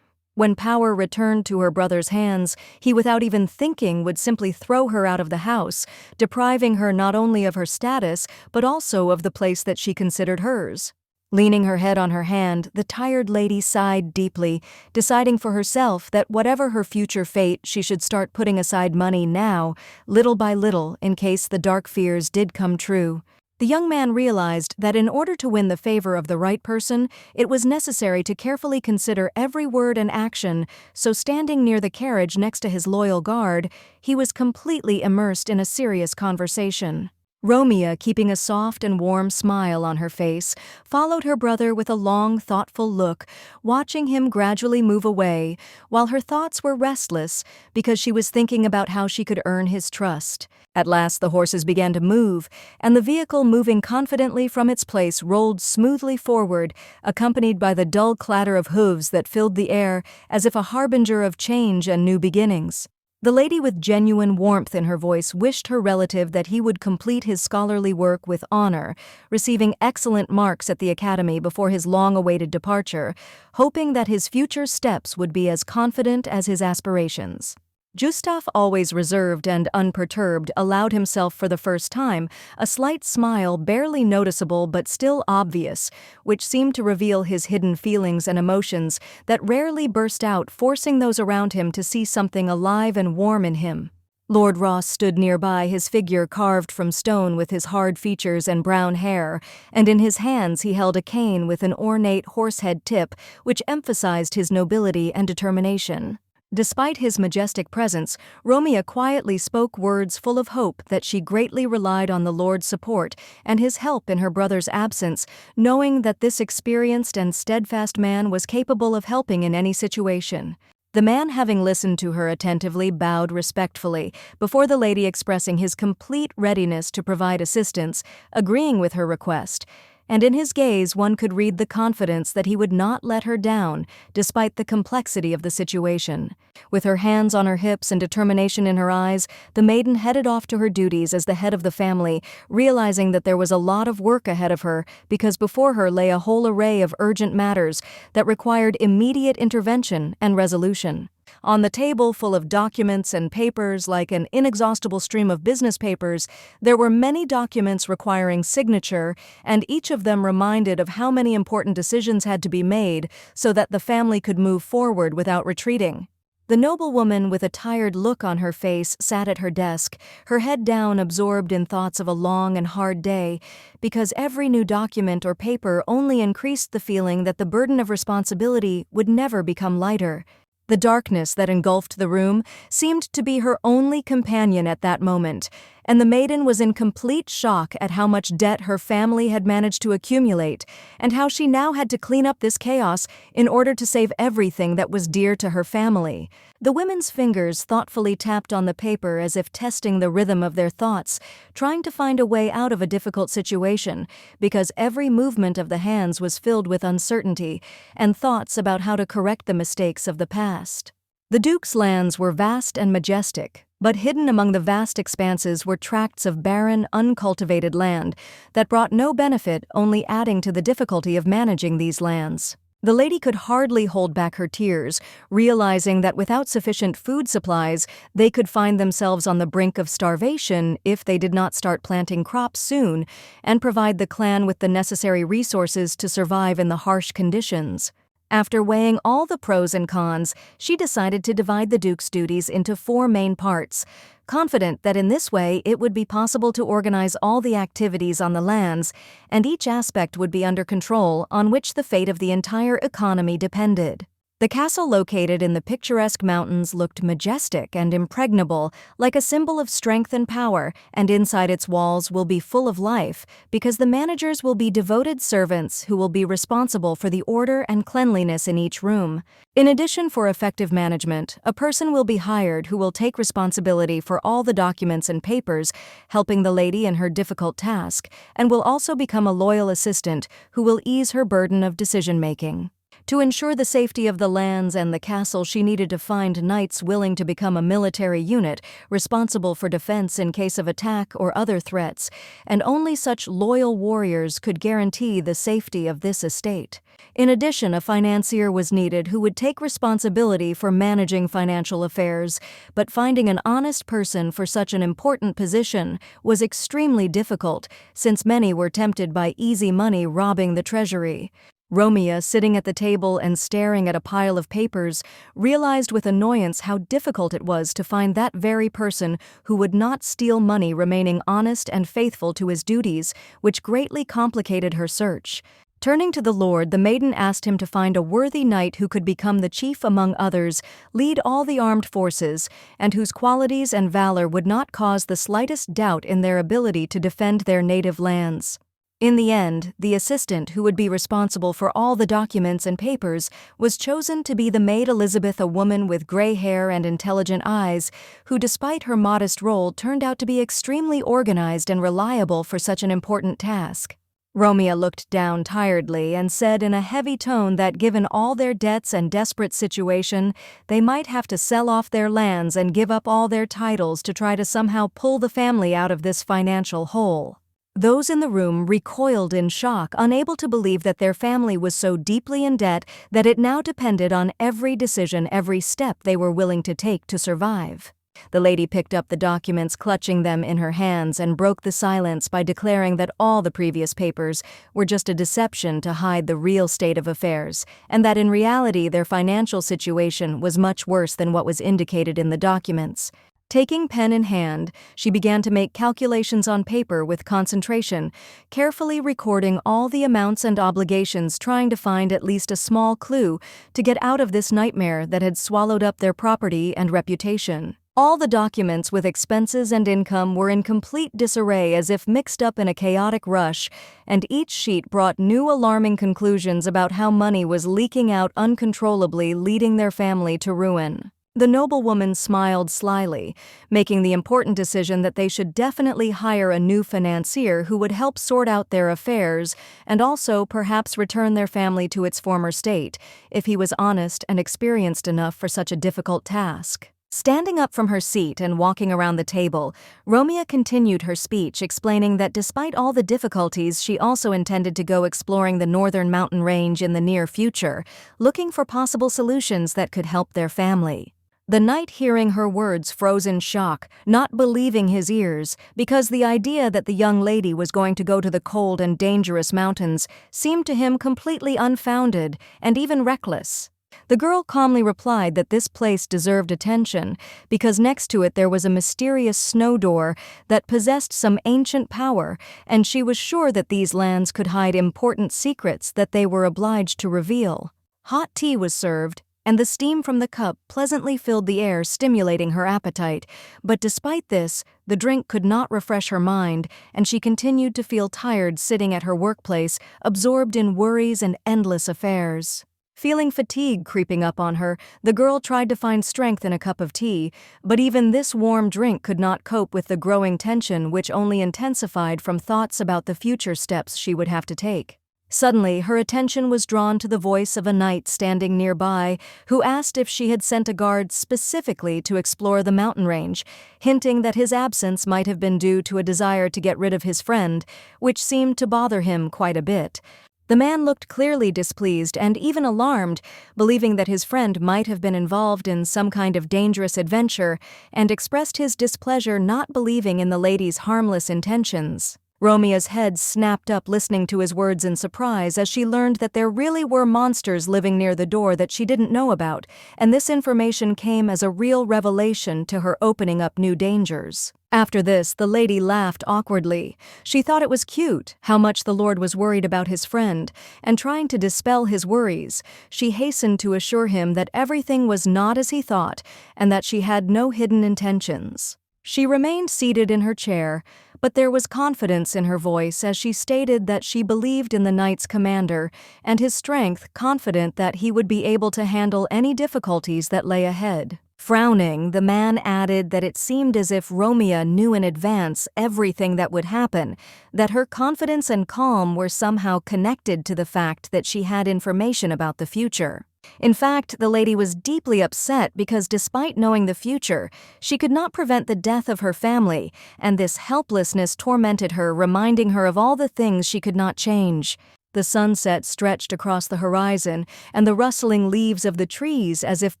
When power returned to her brother's hands, he, without even thinking, would simply throw her out of the house, depriving her not only of her status, but also of the place that she considered hers. Leaning her head on her hand, the tired lady sighed deeply, deciding for herself that whatever her future fate, she should start putting aside money now, little by little, in case the dark fears did come true. The young man realized that in order to win the favor of the right person, it was necessary to carefully consider every word and action, so standing near the carriage next to his loyal guard, he was completely immersed in a serious conversation. Romeo, keeping a soft and warm smile on her face, followed her brother with a long, thoughtful look, watching him gradually move away, while her thoughts were restless because she was thinking about how she could earn his trust. At last the horses began to move, and the vehicle, moving confidently from its place, rolled smoothly forward, accompanied by the dull clatter of hooves that filled the air as if a harbinger of change and new beginnings. The lady, with genuine warmth in her voice, wished her relative that he would complete his scholarly work with honor, receiving excellent marks at the academy before his long-awaited departure, hoping that his future steps would be as confident as his aspirations. Gustaf, always reserved and unperturbed, allowed himself for the first time a slight smile, barely noticeable but still obvious, which seemed to reveal his hidden feelings and emotions that rarely burst out, forcing those around him to see something alive and warm in him. Lord Ross stood nearby, his figure carved from stone with his hard features and brown hair, and in his hands he held a cane with an ornate horsehead tip which emphasized his nobility and determination. Despite his majestic presence, Romeo quietly spoke words full of hope that she greatly relied on the Lord's support and his help in her brother's absence, knowing that this experienced and steadfast man was capable of helping in any situation. The man, having listened to her attentively, bowed respectfully, before the lady expressing his complete readiness to provide assistance, agreeing with her request. And in his gaze one could read the confidence that he would not let her down, despite the complexity of the situation. With her hands on her hips and determination in her eyes, the maiden headed off to her duties as the head of the family, realizing that there was a lot of work ahead of her, because before her lay a whole array of urgent matters that required immediate intervention and resolution. On the table, full of documents and papers like an inexhaustible stream of business papers, there were many documents requiring signature, and each of them reminded of how many important decisions had to be made so that the family could move forward without retreating. The noblewoman, with a tired look on her face, sat at her desk, her head down, absorbed in thoughts of a long and hard day, because every new document or paper only increased the feeling that the burden of responsibility would never become lighter. The darkness that engulfed the room seemed to be her only companion at that moment, and the maiden was in complete shock at how much debt her family had managed to accumulate, and how she now had to clean up this chaos in order to save everything that was dear to her family. The women's fingers thoughtfully tapped on the paper as if testing the rhythm of their thoughts, trying to find a way out of a difficult situation, because every movement of the hands was filled with uncertainty and thoughts about how to correct the mistakes of the past. The Duke's lands were vast and majestic, but hidden among the vast expanses were tracts of barren, uncultivated land that brought no benefit, only adding to the difficulty of managing these lands. The lady could hardly hold back her tears, realizing that without sufficient food supplies, they could find themselves on the brink of starvation if they did not start planting crops soon and provide the clan with the necessary resources to survive in the harsh conditions. After weighing all the pros and cons, she decided to divide the Duke's duties into 4 main parts, confident that in this way it would be possible to organize all the activities on the lands, and each aspect would be under control, on which the fate of the entire economy depended. The castle, located in the picturesque mountains, looked majestic and impregnable, like a symbol of strength and power, and inside its walls will be full of life, because the managers will be devoted servants who will be responsible for the order and cleanliness in each room. In addition, for effective management, a person will be hired who will take responsibility for all the documents and papers, helping the lady in her difficult task, and will also become a loyal assistant who will ease her burden of decision-making. To ensure the safety of the lands and the castle, she needed to find knights willing to become a military unit responsible for defense in case of attack or other threats, and only such loyal warriors could guarantee the safety of this estate. In addition, a financier was needed who would take responsibility for managing financial affairs, but finding an honest person for such an important position was extremely difficult, since many were tempted by easy money robbing the treasury. Romeo, sitting at the table and staring at a pile of papers, realized with annoyance how difficult it was to find that very person who would not steal money, remaining honest and faithful to his duties, which greatly complicated her search. Turning to the Lord, the maiden asked him to find a worthy knight who could become the chief among others, lead all the armed forces, and whose qualities and valor would not cause the slightest doubt in their ability to defend their native lands. In the end, the assistant who would be responsible for all the documents and papers was chosen to be the maid Elizabeth, a woman with gray hair and intelligent eyes, who, despite her modest role, turned out to be extremely organized and reliable for such an important task. Romeo looked down tiredly and said in a heavy tone that given all their debts and desperate situation, they might have to sell off their lands and give up all their titles to try to somehow pull the family out of this financial hole. Those in the room recoiled in shock, unable to believe that their family was so deeply in debt that it now depended on every decision, every step they were willing to take to survive. The lady picked up the documents, clutching them in her hands, and broke the silence by declaring that all the previous papers were just a deception to hide the real state of affairs, and that in reality their financial situation was much worse than what was indicated in the documents. Taking pen in hand, she began to make calculations on paper with concentration, carefully recording all the amounts and obligations, trying to find at least a small clue to get out of this nightmare that had swallowed up their property and reputation. All the documents with expenses and income were in complete disarray, as if mixed up in a chaotic rush, and each sheet brought new alarming conclusions about how money was leaking out uncontrollably, leading their family to ruin. The noblewoman smiled slyly, making the important decision that they should definitely hire a new financier who would help sort out their affairs and also perhaps return their family to its former state, if he was honest and experienced enough for such a difficult task. Standing up from her seat and walking around the table, Romeo continued her speech, explaining that despite all the difficulties, she also intended to go exploring the northern mountain range in the near future, looking for possible solutions that could help their family. The knight, hearing her words, froze in shock, not believing his ears, because the idea that the young lady was going to go to the cold and dangerous mountains seemed to him completely unfounded and even reckless. The girl calmly replied that this place deserved attention because next to it there was a mysterious snow door that possessed some ancient power, and she was sure that these lands could hide important secrets that they were obliged to reveal. Hot tea was served, and the steam from the cup pleasantly filled the air, stimulating her appetite. But despite this, the drink could not refresh her mind, and she continued to feel tired sitting at her workplace, absorbed in worries and endless affairs. Feeling fatigue creeping up on her, the girl tried to find strength in a cup of tea, but even this warm drink could not cope with the growing tension, which only intensified from thoughts about the future steps she would have to take. Suddenly, her attention was drawn to the voice of a knight standing nearby, who asked if she had sent a guard specifically to explore the mountain range, hinting that his absence might have been due to a desire to get rid of his friend, which seemed to bother him quite a bit. The man looked clearly displeased and even alarmed, believing that his friend might have been involved in some kind of dangerous adventure, and expressed his displeasure, not believing in the lady's harmless intentions. Romeo's head snapped up, listening to his words in surprise, as she learned that there really were monsters living near the door that she didn't know about, and this information came as a real revelation to her, opening up new dangers. After this, the lady laughed awkwardly. She thought it was cute how much the Lord was worried about his friend, and trying to dispel his worries, she hastened to assure him that everything was not as he thought, and that she had no hidden intentions. She remained seated in her chair, but there was confidence in her voice as she stated that she believed in the knight's commander and his strength, confident that he would be able to handle any difficulties that lay ahead. Frowning, the man added that it seemed as if Romeo knew in advance everything that would happen, that her confidence and calm were somehow connected to the fact that she had information about the future. In fact, the lady was deeply upset because despite knowing the future, she could not prevent the death of her family, and this helplessness tormented her, reminding her of all the things she could not change. The sunset stretched across the horizon, and the rustling leaves of the trees, as if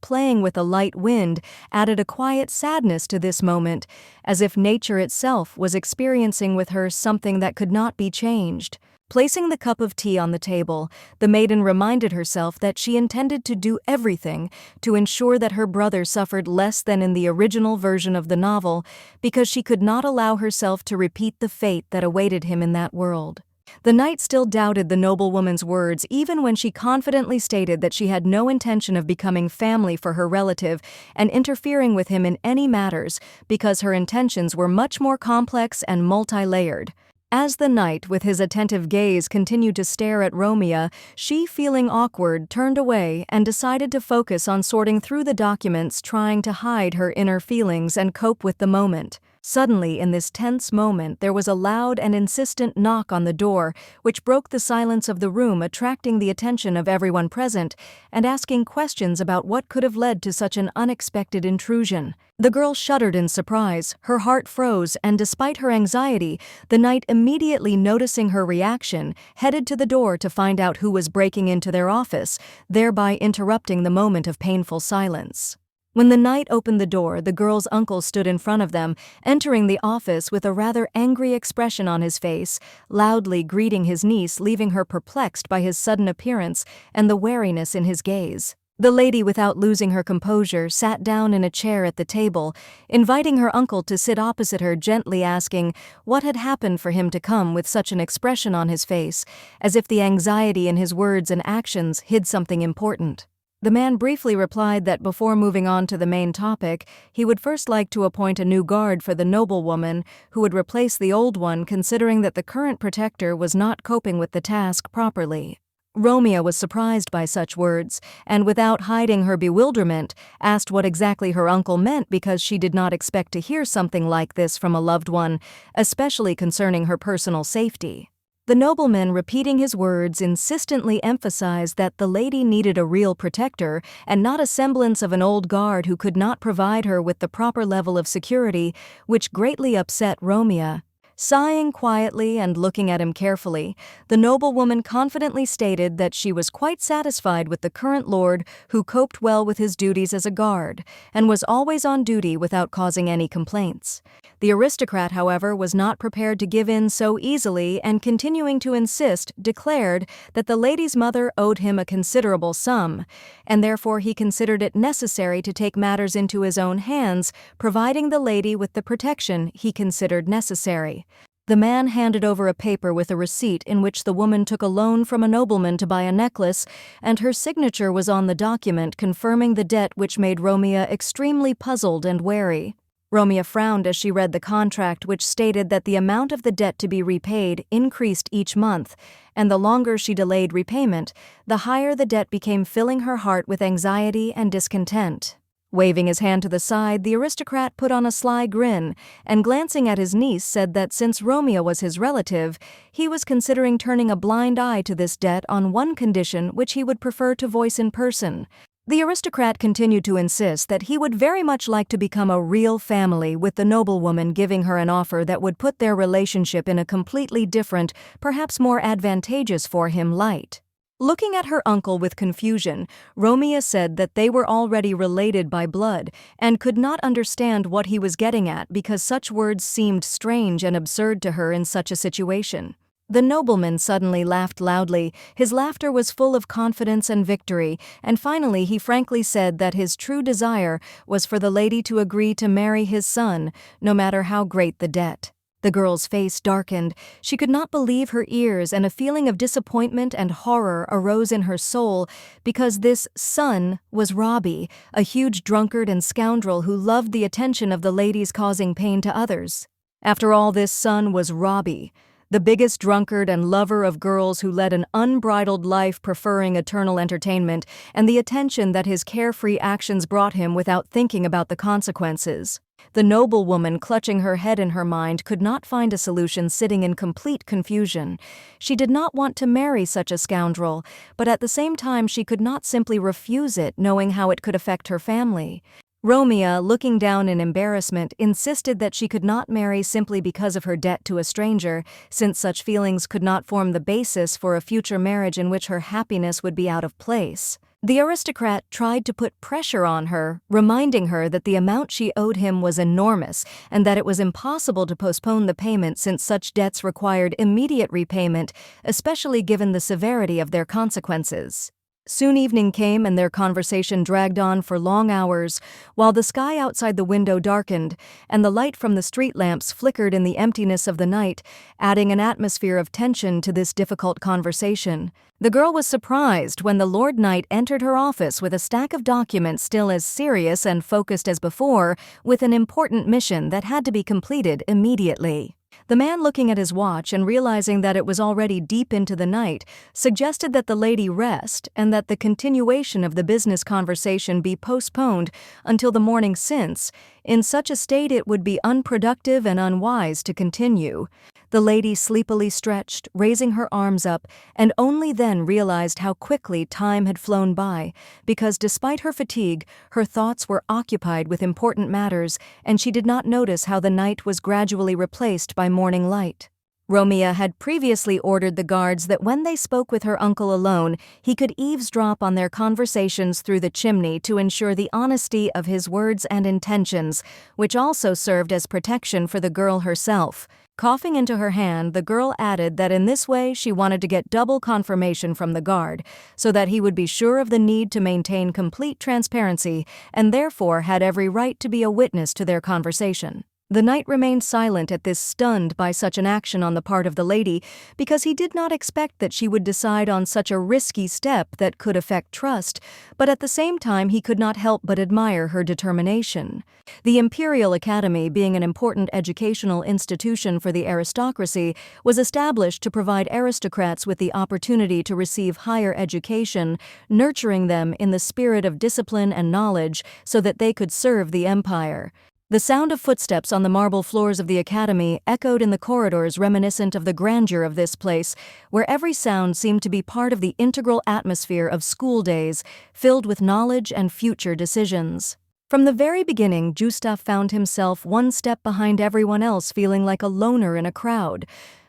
playing with a light wind, added a quiet sadness to this moment, as if nature itself was experiencing with her something that could not be changed. Placing the cup of tea on the table, the maiden reminded herself that she intended to do everything to ensure that her brother suffered less than in the original version of the novel, because she could not allow herself to repeat the fate that awaited him in that world. The knight still doubted the noblewoman's words, even when she confidently stated that she had no intention of becoming family for her relative and interfering with him in any matters, because her intentions were much more complex and multi-layered. As the knight, with his attentive gaze, continued to stare at Romeo, she, feeling awkward, turned away and decided to focus on sorting through the documents, trying to hide her inner feelings and cope with the moment. Suddenly, in this tense moment, there was a loud and insistent knock on the door, which broke the silence of the room, attracting the attention of everyone present and asking questions about what could have led to such an unexpected intrusion. The girl shuddered in surprise, her heart froze, and despite her anxiety, the knight, immediately noticing her reaction, headed to the door to find out who was breaking into their office, thereby interrupting the moment of painful silence. When the knight opened the door, the girl's uncle stood in front of them, entering the office with a rather angry expression on his face, loudly greeting his niece, leaving her perplexed by his sudden appearance and the wariness in his gaze. The lady, without losing her composure, sat down in a chair at the table, inviting her uncle to sit opposite her, gently asking what had happened for him to come with such an expression on his face, as if the anxiety in his words and actions hid something important. The man briefly replied that before moving on to the main topic, he would first like to appoint a new guard for the noblewoman who would replace the old one, considering that the current protector was not coping with the task properly. Romeo was surprised by such words, and without hiding her bewilderment, asked what exactly her uncle meant, because she did not expect to hear something like this from a loved one, especially concerning her personal safety. The nobleman, repeating his words, insistently emphasized that the lady needed a real protector and not a semblance of an old guard who could not provide her with the proper level of security, which greatly upset Romeo. Sighing quietly and looking at him carefully, the noblewoman confidently stated that she was quite satisfied with the current lord, who coped well with his duties as a guard and was always on duty without causing any complaints. The aristocrat, however, was not prepared to give in so easily, and continuing to insist, declared that the lady's mother owed him a considerable sum, and therefore he considered it necessary to take matters into his own hands, providing the lady with the protection he considered necessary. The man handed over a paper with a receipt in which the woman took a loan from a nobleman to buy a necklace, and her signature was on the document confirming the debt, which made Romeo extremely puzzled and wary. Romeo frowned as she read the contract, which stated that the amount of the debt to be repaid increased each month, and the longer she delayed repayment, the higher the debt became, filling her heart with anxiety and discontent. Waving his hand to the side, the aristocrat put on a sly grin and, glancing at his niece, said that since Romeo was his relative, he was considering turning a blind eye to this debt on one condition, which he would prefer to voice in person. The aristocrat continued to insist that he would very much like to become a real family, with the noblewoman giving her an offer that would put their relationship in a completely different, perhaps more advantageous for him, light. Looking at her uncle with confusion, Romeo said that they were already related by blood and could not understand what he was getting at, because such words seemed strange and absurd to her in such a situation. The nobleman suddenly laughed loudly. His laughter was full of confidence and victory, and finally he frankly said that his true desire was for the lady to agree to marry his son, no matter how great the debt. The girl's face darkened. She could not believe her ears, and a feeling of disappointment and horror arose in her soul, because this son was Robbie, a huge drunkard and scoundrel who loved the attention of the ladies, causing pain to others. After all, this son was Robbie, the biggest drunkard and lover of girls who led an unbridled life, preferring eternal entertainment and the attention that his carefree actions brought him without thinking about the consequences. The noblewoman, clutching her head in her mind, could not find a solution, sitting in complete confusion. She did not want to marry such a scoundrel, but at the same time she could not simply refuse it, knowing how it could affect her family. Romeo, looking down in embarrassment, insisted that she could not marry simply because of her debt to a stranger, since such feelings could not form the basis for a future marriage in which her happiness would be out of place. The aristocrat tried to put pressure on her, reminding her that the amount she owed him was enormous and that it was impossible to postpone the payment, since such debts required immediate repayment, especially given the severity of their consequences. Soon evening came, and their conversation dragged on for long hours, while the sky outside the window darkened and the light from the street lamps flickered in the emptiness of the night, adding an atmosphere of tension to this difficult conversation. The girl was surprised when the Lord Knight entered her office with a stack of documents, still as serious and focused as before, with an important mission that had to be completed immediately. The man, looking at his watch and realizing that it was already deep into the night, suggested that the lady rest and that the continuation of the business conversation be postponed until the morning, since, in such a state, it would be unproductive and unwise to continue. The lady sleepily stretched, raising her arms up, and only then realized how quickly time had flown by, because despite her fatigue, her thoughts were occupied with important matters, and she did not notice how the night was gradually replaced by morning light. Romeo had previously ordered the guards that when they spoke with her uncle alone, he could eavesdrop on their conversations through the chimney to ensure the honesty of his words and intentions, which also served as protection for the girl herself. Coughing into her hand, the girl added that in this way she wanted to get double confirmation from the guard, so that he would be sure of the need to maintain complete transparency and therefore had every right to be a witness to their conversation. The knight remained silent at this, stunned by such an action on the part of the lady, because he did not expect that she would decide on such a risky step that could affect trust, but at the same time he could not help but admire her determination. The Imperial Academy, being an important educational institution for the aristocracy, was established to provide aristocrats with the opportunity to receive higher education, nurturing them in the spirit of discipline and knowledge so that they could serve the empire. The sound of footsteps on the marble floors of the academy echoed in the corridors, reminiscent of the grandeur of this place, where every sound seemed to be part of the integral atmosphere of school days, filled with knowledge and future decisions. From the very beginning, Gustaf found himself one step behind everyone else, feeling like a loner in a crowd.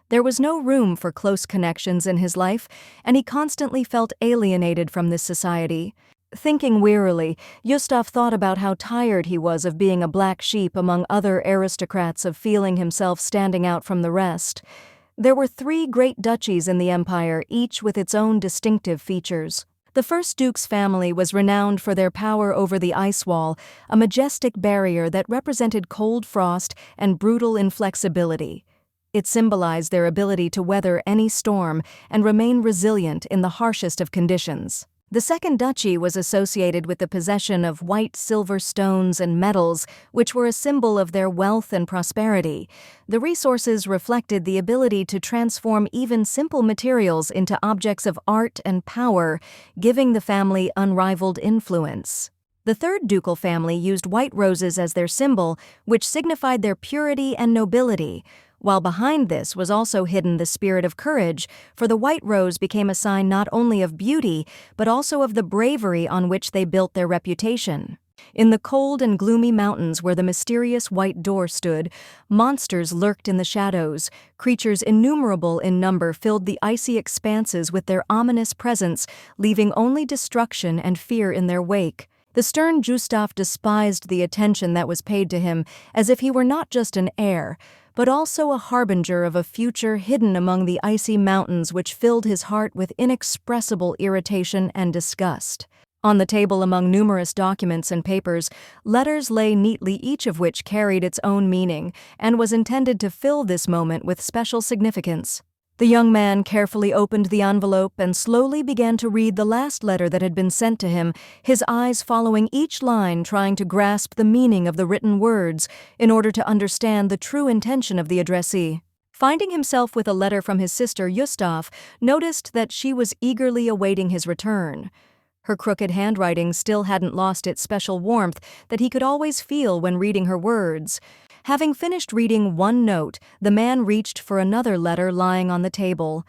There was no room for close connections in his life, and he constantly felt alienated from this society. Thinking wearily, Gustaf thought about how tired he was of being a black sheep among other aristocrats, of feeling himself standing out from the rest. There were 3 great duchies in the empire, each with its own distinctive features. The first duke's family was renowned for their power over the ice wall, a majestic barrier that represented cold frost and brutal inflexibility. It symbolized their ability to weather any storm and remain resilient in the harshest of conditions. The second duchy was associated with the possession of white silver stones and metals, which were a symbol of their wealth and prosperity. The resources reflected the ability to transform even simple materials into objects of art and power, giving the family unrivaled influence. The third ducal family used white roses as their symbol, which signified their purity and nobility, while behind this was also hidden the spirit of courage, for the white rose became a sign not only of beauty, but also of the bravery on which they built their reputation. In the cold and gloomy mountains where the mysterious white door stood, monsters lurked in the shadows. Creatures innumerable in number filled the icy expanses with their ominous presence, leaving only destruction and fear in their wake. The stern Gustaf despised the attention that was paid to him, as if he were not just an heir, but also a harbinger of a future hidden among the icy mountains, which filled his heart with inexpressible irritation and disgust. On the table, among numerous documents and papers, letters lay neatly, each of which carried its own meaning, and was intended to fill this moment with special significance. The young man carefully opened the envelope and slowly began to read the last letter that had been sent to him, his eyes following each line, trying to grasp the meaning of the written words in order to understand the true intention of the addressee. Finding himself with a letter from his sister, Gustaf noticed that she was eagerly awaiting his return. Her crooked handwriting still hadn't lost its special warmth that he could always feel when reading her words. Having finished reading one note, the man reached for another letter lying on the table.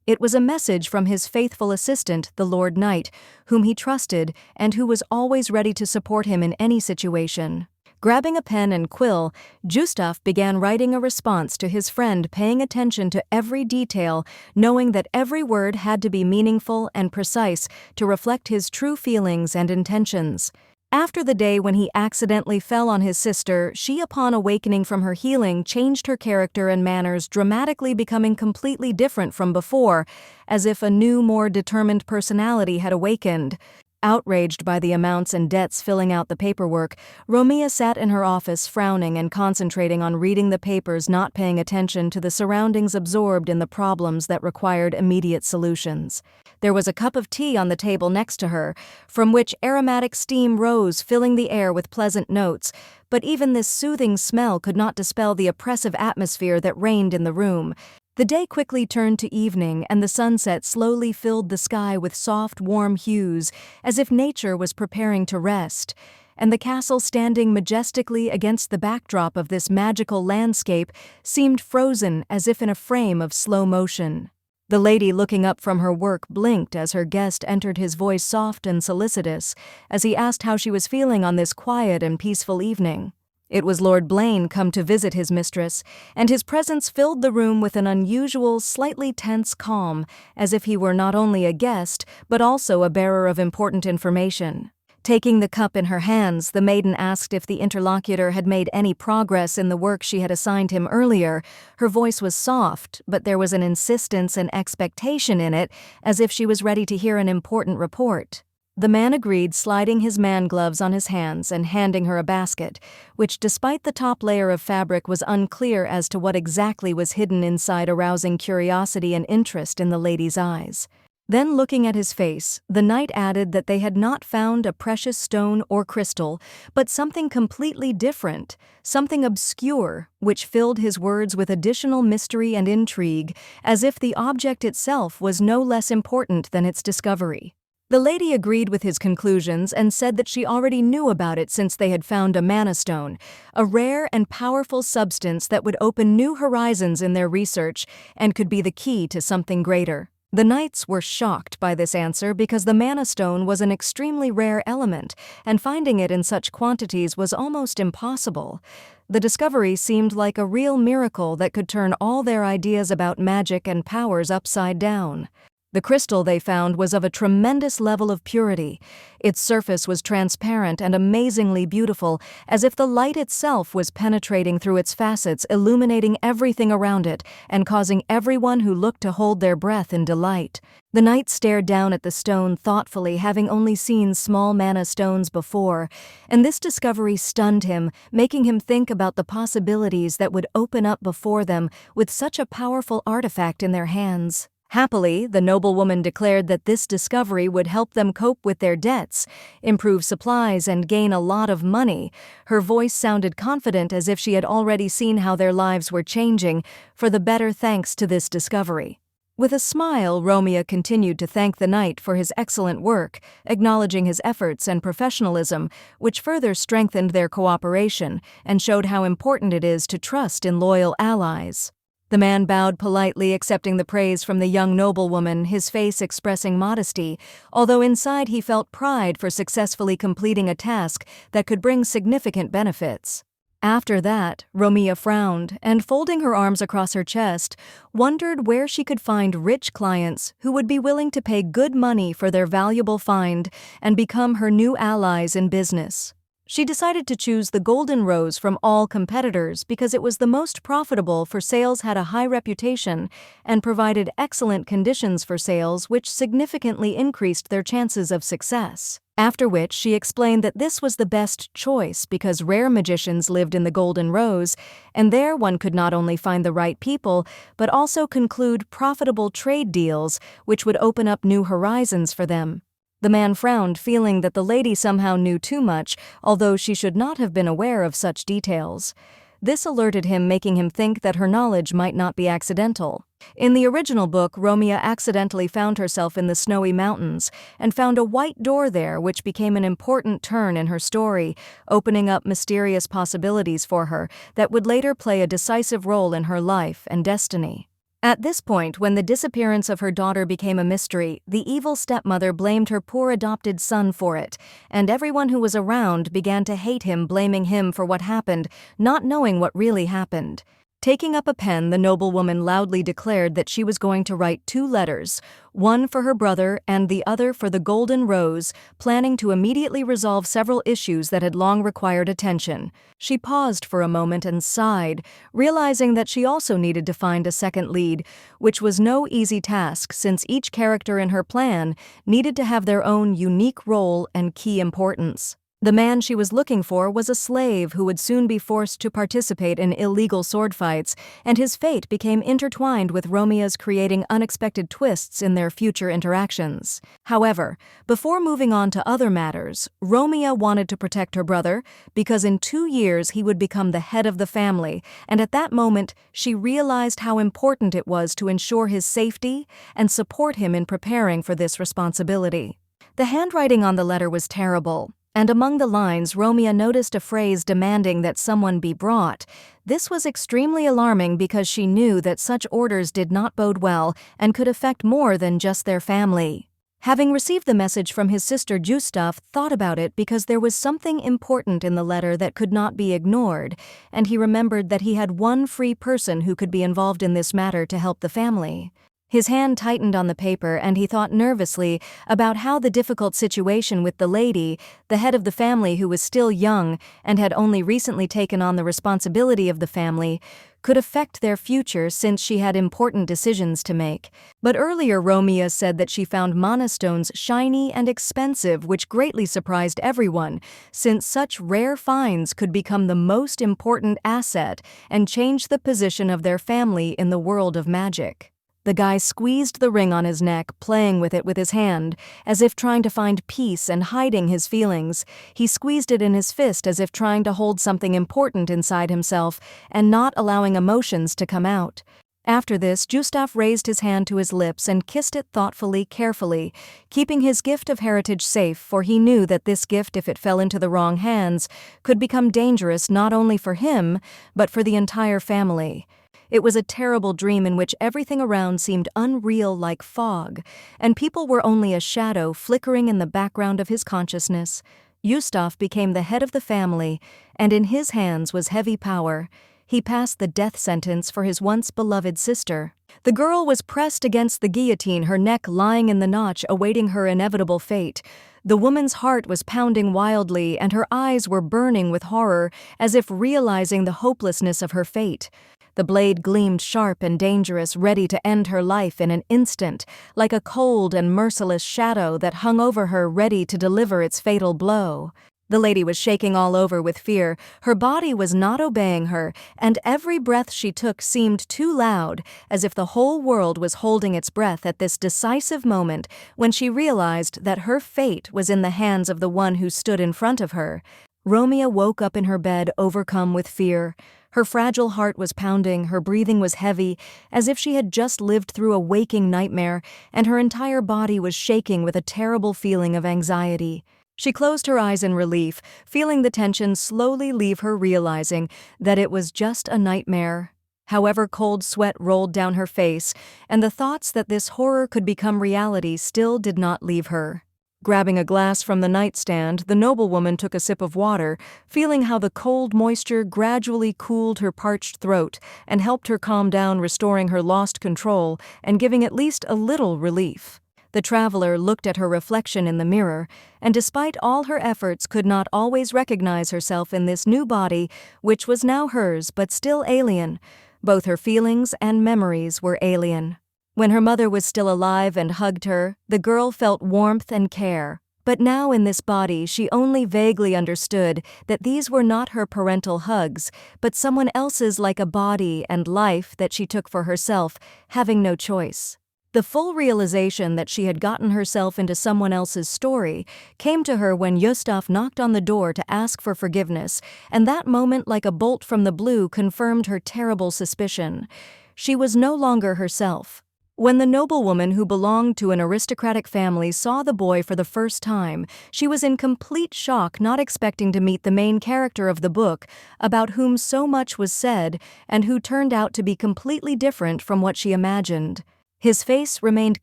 It was a message from his faithful assistant, the Lord Knight, whom he trusted and who was always ready to support him in any situation. Grabbing a pen and quill, Gustaf began writing a response to his friend, paying attention to every detail, knowing that every word had to be meaningful and precise to reflect his true feelings and intentions. After the day when he accidentally fell on his sister, she, upon awakening from her healing, changed her character and manners, dramatically becoming completely different from before, as if a new, more determined personality had awakened. Outraged by the amounts and debts filling out the paperwork, Romeo sat in her office, frowning and concentrating on reading the papers, not paying attention to the surroundings, absorbed in the problems that required immediate solutions. There was a cup of tea on the table next to her, from which aromatic steam rose, filling the air with pleasant notes, but even this soothing smell could not dispel the oppressive atmosphere that reigned in the room. The day quickly turned to evening, and the sunset slowly filled the sky with soft, warm hues, as if nature was preparing to rest. And the castle, standing majestically against the backdrop of this magical landscape, seemed frozen as if in a frame of slow motion. The lady, looking up from her work, blinked as her guest entered, his voice soft and solicitous, as he asked how she was feeling on this quiet and peaceful evening. It was Lord Blaine come to visit his mistress, and his presence filled the room with an unusual, slightly tense calm, as if he were not only a guest, but also a bearer of important information. Taking the cup in her hands, the maiden asked if the interlocutor had made any progress in the work she had assigned him earlier. Her voice was soft, but there was an insistence and expectation in it, as if she was ready to hear an important report. The man agreed, sliding his man gloves on his hands and handing her a basket, which, despite the top layer of fabric, was unclear as to what exactly was hidden inside, arousing curiosity and interest in the lady's eyes. Then, looking at his face, the knight added that they had not found a precious stone or crystal, but something completely different, something obscure, which filled his words with additional mystery and intrigue, as if the object itself was no less important than its discovery. The lady agreed with his conclusions and said that she already knew about it since they had found a mana stone, a rare and powerful substance that would open new horizons in their research and could be the key to something greater. The knights were shocked by this answer because the mana stone was an extremely rare element, and finding it in such quantities was almost impossible. The discovery seemed like a real miracle that could turn all their ideas about magic and powers upside down. The crystal they found was of a tremendous level of purity. Its surface was transparent and amazingly beautiful, as if the light itself was penetrating through its facets, illuminating everything around it, and causing everyone who looked to hold their breath in delight. The knight stared down at the stone thoughtfully, having only seen small mana stones before, and this discovery stunned him, making him think about the possibilities that would open up before them with such a powerful artifact in their hands. Happily, the noblewoman declared that this discovery would help them cope with their debts, improve supplies, and gain a lot of money. Her voice sounded confident, as if she had already seen how their lives were changing for the better thanks to this discovery. With a smile, Romeo continued to thank the knight for his excellent work, acknowledging his efforts and professionalism, which further strengthened their cooperation and showed how important it is to trust in loyal allies. The man bowed politely, accepting the praise from the young noblewoman, his face expressing modesty, although inside he felt pride for successfully completing a task that could bring significant benefits. After that, Romeo frowned and, folding her arms across her chest, wondered where she could find rich clients who would be willing to pay good money for their valuable find and become her new allies in business. She decided to choose the Golden Rose from all competitors because it was the most profitable for sales, had a high reputation, and provided excellent conditions for sales, which significantly increased their chances of success. After which she explained that this was the best choice because rare magicians lived in the Golden Rose, and there one could not only find the right people, but also conclude profitable trade deals, which would open up new horizons for them. The man frowned, feeling that the lady somehow knew too much, although she should not have been aware of such details. This alerted him, making him think that her knowledge might not be accidental. In the original book, Romeo accidentally found herself in the snowy mountains and found a white door there, which became an important turn in her story, opening up mysterious possibilities for her that would later play a decisive role in her life and destiny. At this point, when the disappearance of her daughter became a mystery, the evil stepmother blamed her poor adopted son for it, and everyone who was around began to hate him, blaming him for what happened, not knowing what really happened. Taking up a pen, the noblewoman loudly declared that she was going to write 2 letters, one for her brother and the other for the Golden Rose, planning to immediately resolve several issues that had long required attention. She paused for a moment and sighed, realizing that she also needed to find a second lead, which was no easy task since each character in her plan needed to have their own unique role and key importance. The man she was looking for was a slave who would soon be forced to participate in illegal sword fights, and his fate became intertwined with Romeo's, creating unexpected twists in their future interactions. However, before moving on to other matters, Romeo wanted to protect her brother because in 2 years he would become the head of the family, and at that moment she realized how important it was to ensure his safety and support him in preparing for this responsibility. The handwriting on the letter was terrible, and among the lines Romeo noticed a phrase demanding that someone be brought. This was extremely alarming because she knew that such orders did not bode well and could affect more than just their family. Having received the message from his sister, Gustaf thought about it because there was something important in the letter that could not be ignored, and he remembered that he had one free person who could be involved in this matter to help the family. His hand tightened on the paper and he thought nervously about how the difficult situation with the lady, the head of the family who was still young and had only recently taken on the responsibility of the family, could affect their future since she had important decisions to make. But earlier Romeo said that she found mana stones shiny and expensive, which greatly surprised everyone, since such rare finds could become the most important asset and change the position of their family in the world of magic. The guy squeezed the ring on his neck, playing with it with his hand, as if trying to find peace and hiding his feelings. He squeezed it in his fist as if trying to hold something important inside himself and not allowing emotions to come out. After this, Gustaf raised his hand to his lips and kissed it thoughtfully, carefully, keeping his gift of heritage safe, for he knew that this gift, if it fell into the wrong hands, could become dangerous not only for him, but for the entire family. It was a terrible dream in which everything around seemed unreal like fog, and people were only a shadow flickering in the background of his consciousness. Gustaf became the head of the family, and in his hands was heavy power. He passed the death sentence for his once beloved sister. The girl was pressed against the guillotine, her neck lying in the notch, awaiting her inevitable fate. The woman's heart was pounding wildly, and her eyes were burning with horror, as if realizing the hopelessness of her fate. The blade gleamed sharp and dangerous, ready to end her life in an instant, like a cold and merciless shadow that hung over her, ready to deliver its fatal blow. The lady was shaking all over with fear. Her body was not obeying her, and every breath she took seemed too loud, as if the whole world was holding its breath at this decisive moment when she realized that her fate was in the hands of the one who stood in front of her. Romeo woke up in her bed, overcome with fear. Her fragile heart was pounding, her breathing was heavy, as if she had just lived through a waking nightmare, and her entire body was shaking with a terrible feeling of anxiety. She closed her eyes in relief, feeling the tension slowly leave her, realizing that it was just a nightmare. However, cold sweat rolled down her face, and the thoughts that this horror could become reality still did not leave her. Grabbing a glass from the nightstand, the noblewoman took a sip of water, feeling how the cold moisture gradually cooled her parched throat and helped her calm down, restoring her lost control and giving at least a little relief. The traveler looked at her reflection in the mirror, and despite all her efforts could not always recognize herself in this new body, which was now hers but still alien. Both her feelings and memories were alien. When her mother was still alive and hugged her, the girl felt warmth and care. But now in this body she only vaguely understood that these were not her parental hugs, but someone else's, like a body and life that she took for herself, having no choice. The full realization that she had gotten herself into someone else's story came to her when Gustaf knocked on the door to ask for forgiveness, and that moment, like a bolt from the blue, confirmed her terrible suspicion. She was no longer herself. When the noblewoman who belonged to an aristocratic family saw the boy for the first time, she was in complete shock, not expecting to meet the main character of the book, about whom so much was said and who turned out to be completely different from what she imagined. His face remained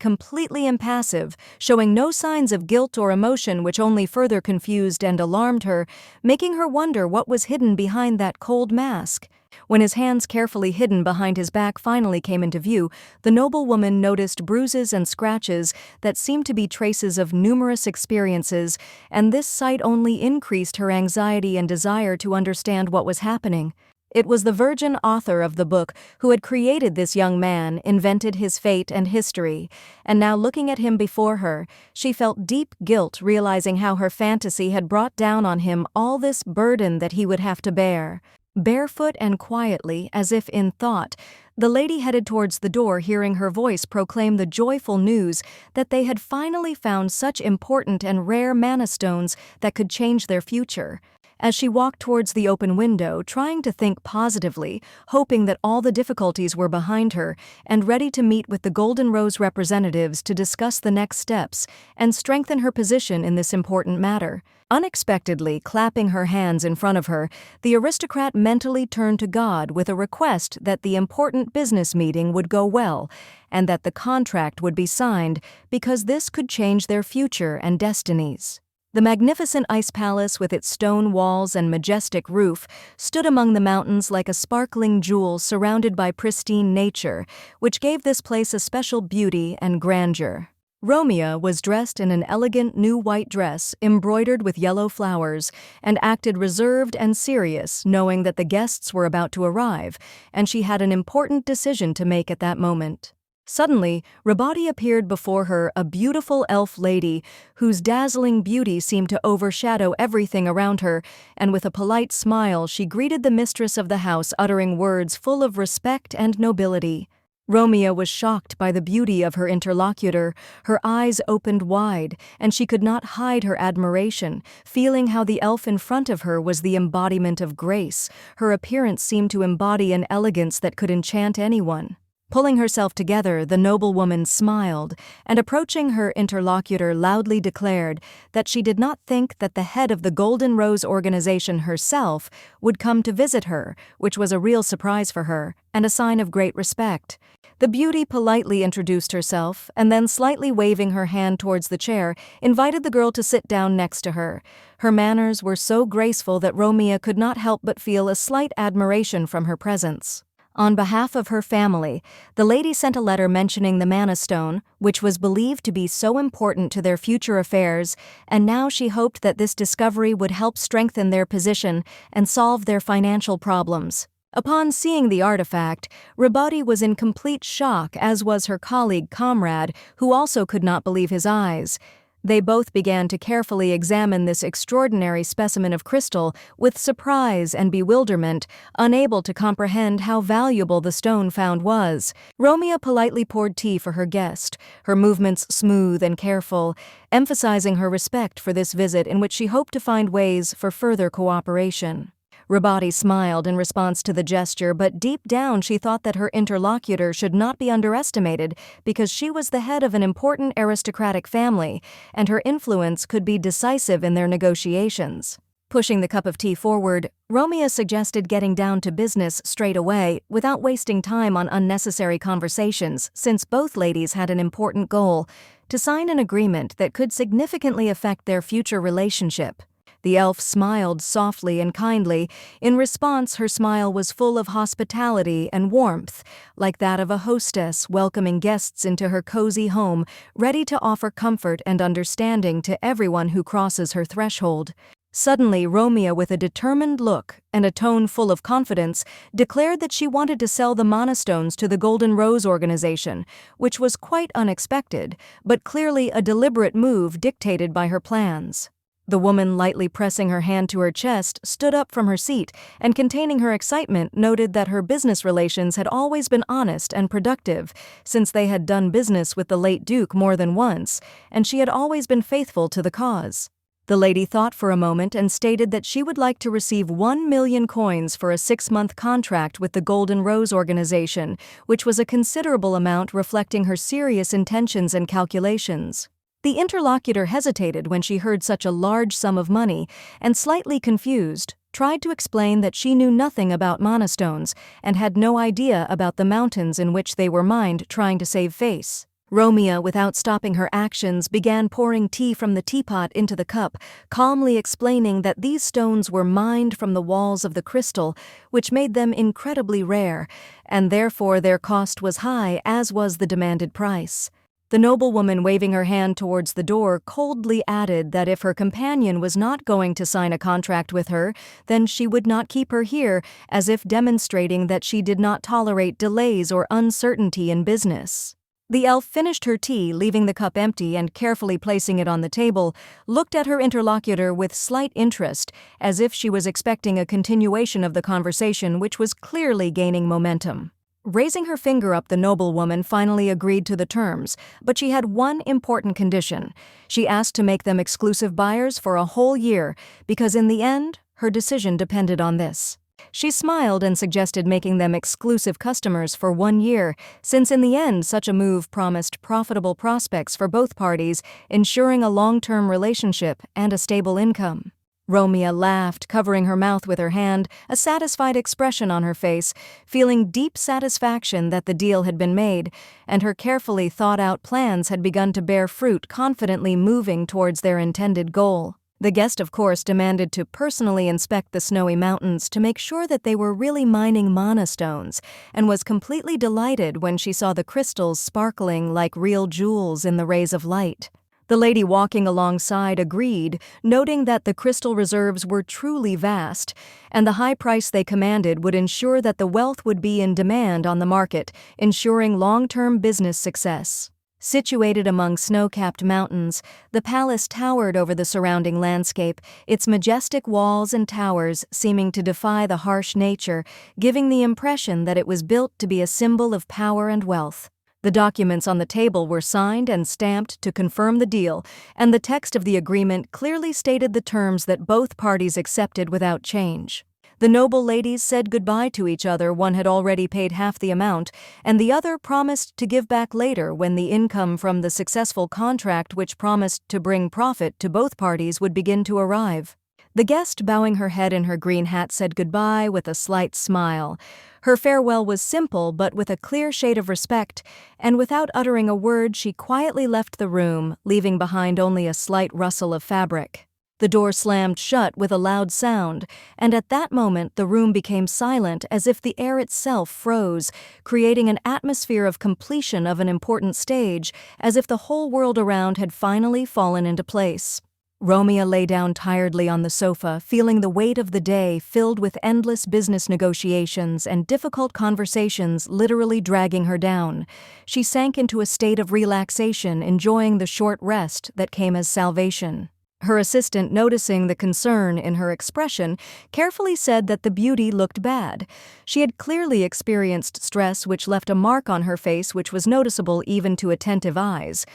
completely impassive, showing no signs of guilt or emotion, which only further confused and alarmed her, making her wonder what was hidden behind that cold mask. When his hands carefully hidden behind his back finally came into view, the noblewoman noticed bruises and scratches that seemed to be traces of numerous experiences, and this sight only increased her anxiety and desire to understand what was happening. It was the virgin author of the book who had created this young man, invented his fate and history, and now looking at him before her, she felt deep guilt realizing how her fantasy had brought down on him all this burden that he would have to bear. Barefoot and quietly, as if in thought, the lady headed towards the door, hearing her voice proclaim the joyful news that they had finally found such important and rare mana stones that could change their future. As she walked towards the open window, trying to think positively, hoping that all the difficulties were behind her, and ready to meet with the Golden Rose representatives to discuss the next steps and strengthen her position in this important matter. Unexpectedly, clapping her hands in front of her, the aristocrat mentally turned to God with a request that the important business meeting would go well and that the contract would be signed because this could change their future and destinies. The magnificent ice palace with its stone walls and majestic roof stood among the mountains like a sparkling jewel surrounded by pristine nature, which gave this place a special beauty and grandeur. Romeo was dressed in an elegant new white dress embroidered with yellow flowers and acted reserved and serious, knowing that the guests were about to arrive, and she had an important decision to make at that moment. Suddenly, Rabati appeared before her, a beautiful elf lady whose dazzling beauty seemed to overshadow everything around her, and with a polite smile she greeted the mistress of the house, uttering words full of respect and nobility. Romeo was shocked by the beauty of her interlocutor. Her eyes opened wide, and she could not hide her admiration, feeling how the elf in front of her was the embodiment of grace. Her appearance seemed to embody an elegance that could enchant anyone. Pulling herself together, the noblewoman smiled, and approaching her interlocutor loudly declared that she did not think that the head of the Golden Rose organization herself would come to visit her, which was a real surprise for her, and a sign of great respect. The beauty politely introduced herself, and then slightly waving her hand towards the chair, invited the girl to sit down next to her. Her manners were so graceful that Romeo could not help but feel a slight admiration from her presence. On behalf of her family, the lady sent a letter mentioning the Mana Stone, which was believed to be so important to their future affairs, and now she hoped that this discovery would help strengthen their position and solve their financial problems. Upon seeing the artifact, Rabati was in complete shock, as was her colleague Comrade, who also could not believe his eyes. They both began to carefully examine this extraordinary specimen of crystal with surprise and bewilderment, unable to comprehend how valuable the stone found was. Romeo politely poured tea for her guest, her movements smooth and careful, emphasizing her respect for this visit in which she hoped to find ways for further cooperation. Rabati smiled in response to the gesture, but deep down she thought that her interlocutor should not be underestimated because she was the head of an important aristocratic family, and her influence could be decisive in their negotiations. Pushing the cup of tea forward, Romeo suggested getting down to business straight away without wasting time on unnecessary conversations, since both ladies had an important goal: to sign an agreement that could significantly affect their future relationship. The elf smiled softly and kindly. In response, her smile was full of hospitality and warmth, like that of a hostess welcoming guests into her cozy home, ready to offer comfort and understanding to everyone who crosses her threshold. Suddenly, Romeo, with a determined look and a tone full of confidence, declared that she wanted to sell the Mana Stones to the Golden Rose organization, which was quite unexpected, but clearly a deliberate move dictated by her plans. The woman, lightly pressing her hand to her chest, stood up from her seat and, containing her excitement, noted that her business relations had always been honest and productive, since they had done business with the late Duke more than once, and she had always been faithful to the cause. The lady thought for a moment and stated that she would like to receive 1 million coins for a 6-month contract with the Golden Rose organization, which was a considerable amount reflecting her serious intentions and calculations. The interlocutor hesitated when she heard such a large sum of money and, slightly confused, tried to explain that she knew nothing about Mana Stones and had no idea about the mountains in which they were mined, trying to save face. Romeo, without stopping her actions, began pouring tea from the teapot into the cup, calmly explaining that these stones were mined from the walls of the crystal, which made them incredibly rare, and therefore their cost was high, as was the demanded price. The noblewoman, waving her hand towards the door, coldly added that if her companion was not going to sign a contract with her, then she would not keep her here, as if demonstrating that she did not tolerate delays or uncertainty in business. The elf finished her tea, leaving the cup empty and carefully placing it on the table, looked at her interlocutor with slight interest, as if she was expecting a continuation of the conversation, which was clearly gaining momentum. Raising her finger up, the noblewoman finally agreed to the terms, but she had one important condition. She asked to make them exclusive buyers for a whole year, because in the end, her decision depended on this. She smiled and suggested making them exclusive customers for 1 year, since in the end such a move promised profitable prospects for both parties, ensuring a long-term relationship and a stable income. Romeo laughed, covering her mouth with her hand, a satisfied expression on her face, feeling deep satisfaction that the deal had been made, and her carefully thought-out plans had begun to bear fruit, confidently moving towards their intended goal. The guest, of course, demanded to personally inspect the snowy mountains to make sure that they were really mining mana stones, and was completely delighted when she saw the crystals sparkling like real jewels in the rays of light. The lady walking alongside agreed, noting that the crystal reserves were truly vast, and the high price they commanded would ensure that the wealth would be in demand on the market, ensuring long-term business success. Situated among snow-capped mountains, the palace towered over the surrounding landscape, its majestic walls and towers seeming to defy the harsh nature, giving the impression that it was built to be a symbol of power and wealth. The documents on the table were signed and stamped to confirm the deal, and the text of the agreement clearly stated the terms that both parties accepted without change. The noble ladies said goodbye to each other. One had already paid half the amount, and the other promised to give back later when the income from the successful contract, which promised to bring profit to both parties, would begin to arrive. The guest, bowing her head in her green hat, said goodbye with a slight smile. Her farewell was simple but with a clear shade of respect, and without uttering a word she quietly left the room, leaving behind only a slight rustle of fabric. The door slammed shut with a loud sound, and at that moment the room became silent, as if the air itself froze, creating an atmosphere of completion of an important stage, as if the whole world around had finally fallen into place. Romeo lay down tiredly on the sofa, feeling the weight of the day filled with endless business negotiations and difficult conversations literally dragging her down. She sank into a state of relaxation, enjoying the short rest that came as salvation. Her assistant, noticing the concern in her expression, carefully said that the beauty looked bad. She had clearly experienced stress, which left a mark on her face which was noticeable even to attentive eyes.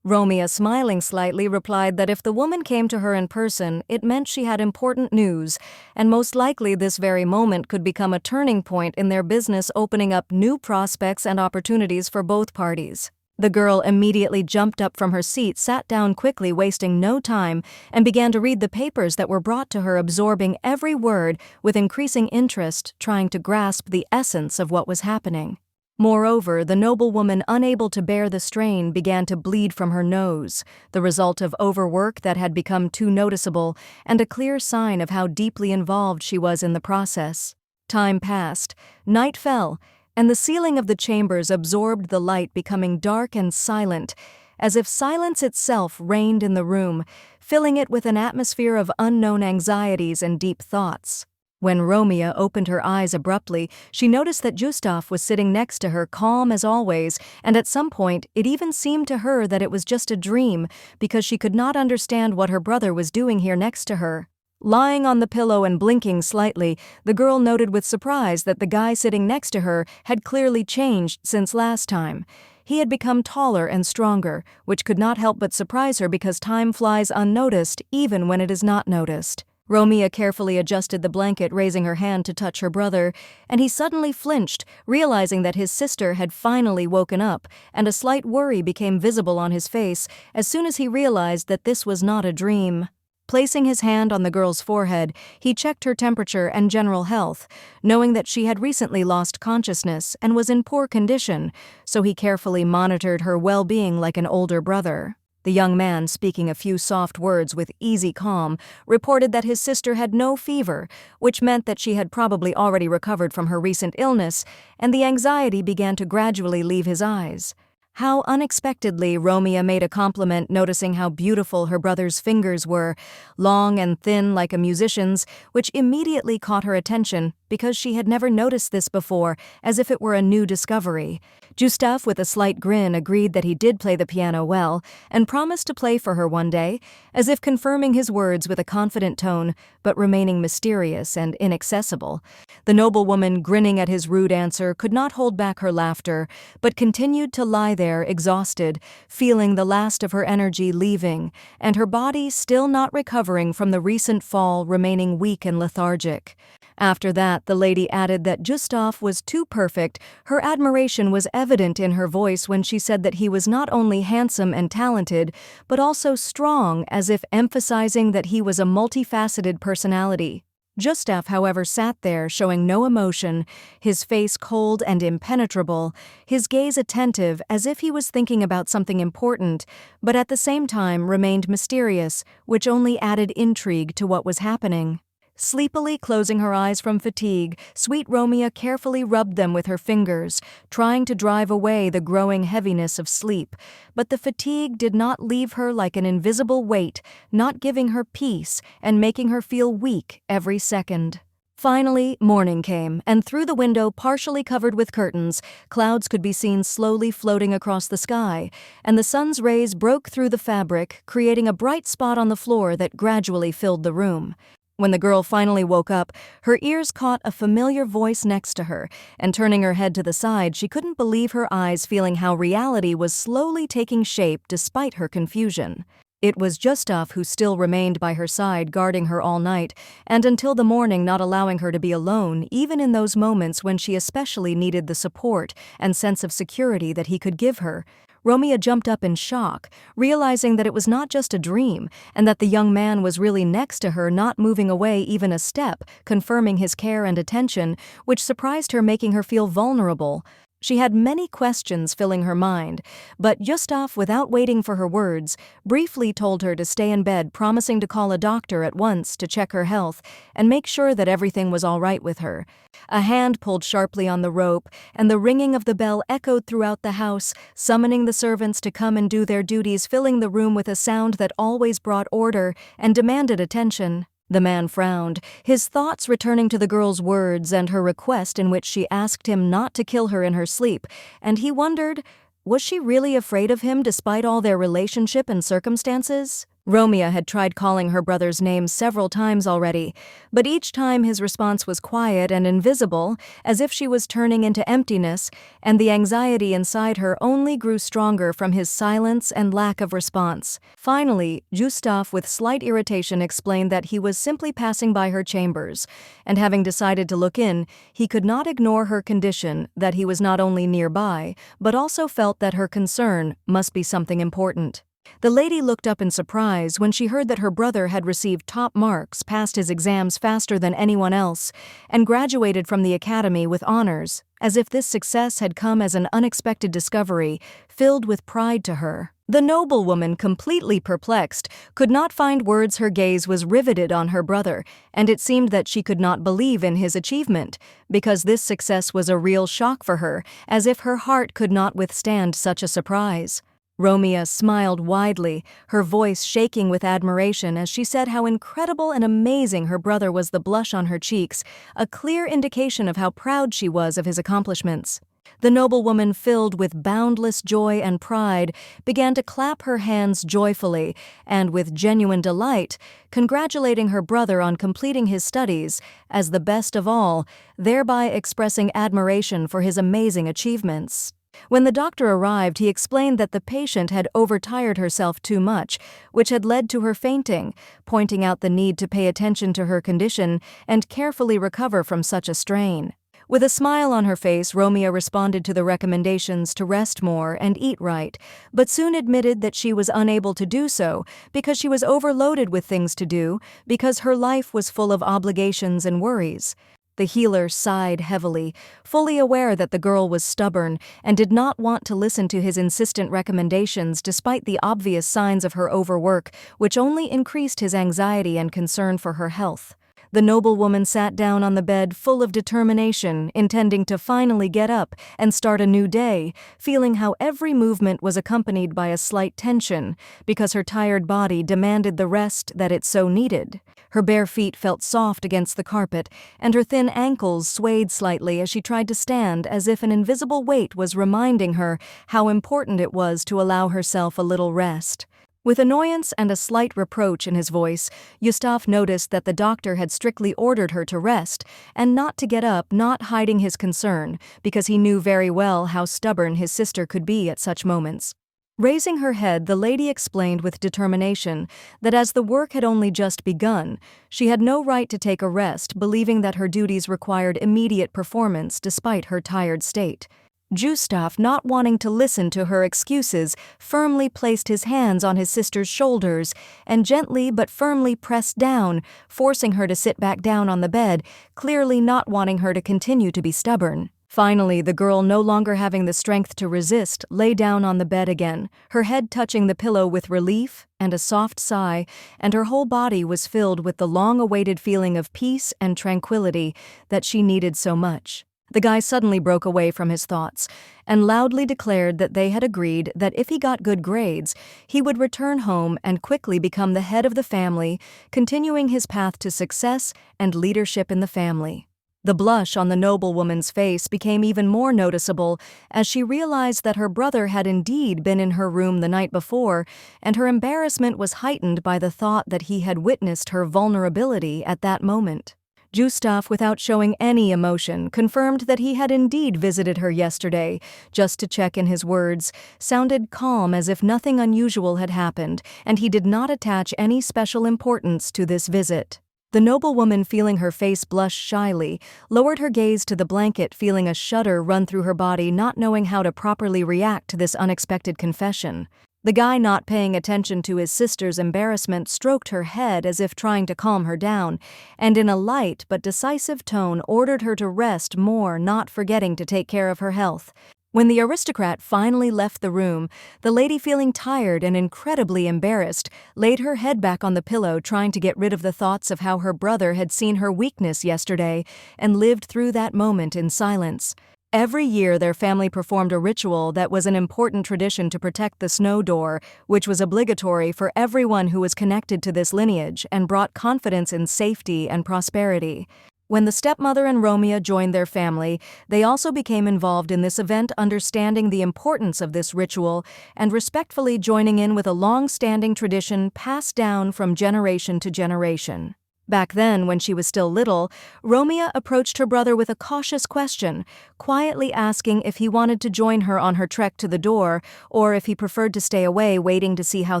Romeo, smiling slightly, replied that if the woman came to her in person, it meant she had important news, and most likely this very moment could become a turning point in their business, opening up new prospects and opportunities for both parties. The girl immediately jumped up from her seat, sat down quickly, wasting no time, and began to read the papers that were brought to her, absorbing every word with increasing interest, trying to grasp the essence of what was happening. Moreover, the noblewoman, unable to bear the strain, began to bleed from her nose, the result of overwork that had become too noticeable, and a clear sign of how deeply involved she was in the process. Time passed, night fell, and the ceiling of the chambers absorbed the light, becoming dark and silent, as if silence itself reigned in the room, filling it with an atmosphere of unknown anxieties and deep thoughts. When Romeo opened her eyes abruptly, she noticed that Gustaf was sitting next to her, calm as always, and at some point it even seemed to her that it was just a dream, because she could not understand what her brother was doing here next to her. Lying on the pillow and blinking slightly, the girl noted with surprise that the guy sitting next to her had clearly changed since last time. He had become taller and stronger, which could not help but surprise her because time flies unnoticed even when it is not noticed. Romeo carefully adjusted the blanket, raising her hand to touch her brother, and he suddenly flinched, realizing that his sister had finally woken up, and a slight worry became visible on his face as soon as he realized that this was not a dream. Placing his hand on the girl's forehead, he checked her temperature and general health, knowing that she had recently lost consciousness and was in poor condition, so he carefully monitored her well-being like an older brother. The young man, speaking a few soft words with easy calm, reported that his sister had no fever, which meant that she had probably already recovered from her recent illness, and the anxiety began to gradually leave his eyes. How unexpectedly Romeo made a compliment, noticing how beautiful her brother's fingers were, long and thin like a musician's, which immediately caught her attention because she had never noticed this before, as if it were a new discovery. Gustaf, with a slight grin, agreed that he did play the piano well and promised to play for her one day, as if confirming his words with a confident tone, but remaining mysterious and inaccessible. The noblewoman, grinning at his rude answer, could not hold back her laughter, but continued to lie there exhausted, feeling the last of her energy leaving, and her body, still not recovering from the recent fall, remaining weak and lethargic. After that, the lady added that Gustaf was too perfect. Her admiration was evident in her voice when she said that he was not only handsome and talented, but also strong, as if emphasizing that he was a multifaceted personality. Gustaf, however, sat there, showing no emotion, his face cold and impenetrable, his gaze attentive as if he was thinking about something important, but at the same time remained mysterious, which only added intrigue to what was happening. Sleepily closing her eyes from fatigue, sweet Romeo carefully rubbed them with her fingers, trying to drive away the growing heaviness of sleep. But the fatigue did not leave her, like an invisible weight, not giving her peace and making her feel weak every second. Finally, morning came, and through the window, partially covered with curtains, clouds could be seen slowly floating across the sky, and the sun's rays broke through the fabric, creating a bright spot on the floor that gradually filled the room. When the girl finally woke up, her ears caught a familiar voice next to her, and turning her head to the side, she couldn't believe her eyes, feeling how reality was slowly taking shape despite her confusion. It was Gustaf who still remained by her side, guarding her all night, and until the morning, not allowing her to be alone, even in those moments when she especially needed the support and sense of security that he could give her. Romeo jumped up in shock, realizing that it was not just a dream, and that the young man was really next to her, not moving away even a step, confirming his care and attention, which surprised her, making her feel vulnerable. She had many questions filling her mind, but Gustaf, without waiting for her words, briefly told her to stay in bed, promising to call a doctor at once to check her health and make sure that everything was all right with her. A hand pulled sharply on the rope, and the ringing of the bell echoed throughout the house, summoning the servants to come and do their duties, filling the room with a sound that always brought order and demanded attention. The man frowned, his thoughts returning to the girl's words and her request in which she asked him not to kill her in her sleep, and he wondered, was she really afraid of him despite all their relationship and circumstances? Romeo had tried calling her brother's name several times already, but each time his response was quiet and invisible, as if she was turning into emptiness, and the anxiety inside her only grew stronger from his silence and lack of response. Finally, Gustaf, with slight irritation, explained that he was simply passing by her chambers, and having decided to look in, he could not ignore her condition, that he was not only nearby, but also felt that her concern must be something important. The lady looked up in surprise when she heard that her brother had received top marks, passed his exams faster than anyone else, and graduated from the academy with honors, as if this success had come as an unexpected discovery, filled with pride to her. The noblewoman, completely perplexed, could not find words. Her gaze was riveted on her brother, and it seemed that she could not believe in his achievement, because this success was a real shock for her, as if her heart could not withstand such a surprise. Romeo smiled widely, her voice shaking with admiration as she said how incredible and amazing her brother was. The blush on her cheeks, a clear indication of how proud she was of his accomplishments. The noblewoman, filled with boundless joy and pride, began to clap her hands joyfully and with genuine delight, congratulating her brother on completing his studies as the best of all, thereby expressing admiration for his amazing achievements. When the doctor arrived, he explained that the patient had overtired herself too much, which had led to her fainting, pointing out the need to pay attention to her condition and carefully recover from such a strain. With a smile on her face, Romeo responded to the recommendations to rest more and eat right, but soon admitted that she was unable to do so because she was overloaded with things to do, because her life was full of obligations and worries. The healer sighed heavily, fully aware that the girl was stubborn and did not want to listen to his insistent recommendations despite the obvious signs of her overwork, which only increased his anxiety and concern for her health. The noblewoman sat down on the bed full of determination, intending to finally get up and start a new day, feeling how every movement was accompanied by a slight tension, because her tired body demanded the rest that it so needed. Her bare feet felt soft against the carpet, and her thin ankles swayed slightly as she tried to stand, as if an invisible weight was reminding her how important it was to allow herself a little rest. With annoyance and a slight reproach in his voice, Gustaf noticed that the doctor had strictly ordered her to rest and not to get up, not hiding his concern, because he knew very well how stubborn his sister could be at such moments. Raising her head, the lady explained with determination that as the work had only just begun, she had no right to take a rest, believing that her duties required immediate performance despite her tired state. Gustaf, not wanting to listen to her excuses, firmly placed his hands on his sister's shoulders and gently but firmly pressed down, forcing her to sit back down on the bed, clearly not wanting her to continue to be stubborn. Finally, the girl, no longer having the strength to resist, lay down on the bed again, her head touching the pillow with relief and a soft sigh, and her whole body was filled with the long-awaited feeling of peace and tranquility that she needed so much. The guy suddenly broke away from his thoughts and loudly declared that they had agreed that if he got good grades, he would return home and quickly become the head of the family, continuing his path to success and leadership in the family. The blush on the noblewoman's face became even more noticeable as she realized that her brother had indeed been in her room the night before, and her embarrassment was heightened by the thought that he had witnessed her vulnerability at that moment. Gustaf, without showing any emotion, confirmed that he had indeed visited her yesterday, just to check in his words, sounded calm as if nothing unusual had happened, and he did not attach any special importance to this visit. The noblewoman, feeling her face blush shyly, lowered her gaze to the blanket, feeling a shudder run through her body, not knowing how to properly react to this unexpected confession. The guy, not paying attention to his sister's embarrassment, stroked her head as if trying to calm her down, and in a light but decisive tone ordered her to rest more, not forgetting to take care of her health. When the aristocrat finally left the room, the lady, feeling tired and incredibly embarrassed, laid her head back on the pillow, trying to get rid of the thoughts of how her brother had seen her weakness yesterday and lived through that moment in silence. Every year their family performed a ritual that was an important tradition to protect the snow door, which was obligatory for everyone who was connected to this lineage and brought confidence in safety and prosperity. When the stepmother and Romeo joined their family, they also became involved in this event, understanding the importance of this ritual and respectfully joining in with a long-standing tradition passed down from generation to generation. Back then, when she was still little, Romeo approached her brother with a cautious question, quietly asking if he wanted to join her on her trek to the door, or if he preferred to stay away, waiting to see how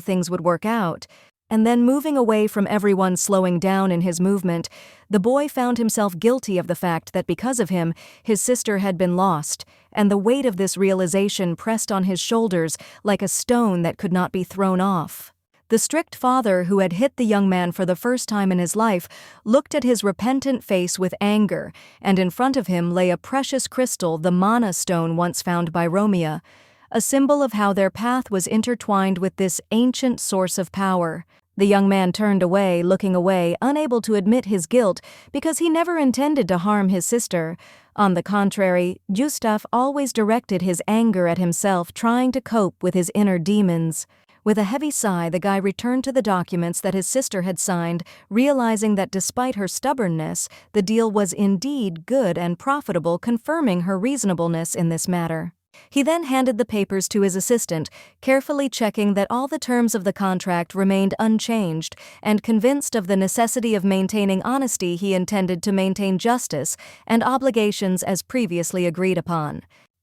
things would work out. And then, moving away from everyone, slowing down in his movement, the boy found himself guilty of the fact that because of him, his sister had been lost, and the weight of this realization pressed on his shoulders like a stone that could not be thrown off. The strict father, who had hit the young man for the first time in his life, looked at his repentant face with anger, and in front of him lay a precious crystal, the mana stone once found by Romeo, a symbol of how their path was intertwined with this ancient source of power. The young man turned away, looking away, unable to admit his guilt because he never intended to harm his sister. On the contrary, Gustaf always directed his anger at himself, trying to cope with his inner demons. With a heavy sigh, the guy returned to the documents that his sister had signed, realizing that despite her stubbornness, the deal was indeed good and profitable, confirming her reasonableness in this matter. He then handed the papers to his assistant, carefully checking that all the terms of the contract remained unchanged, and convinced of the necessity of maintaining honesty, he intended to maintain justice and obligations as previously agreed upon.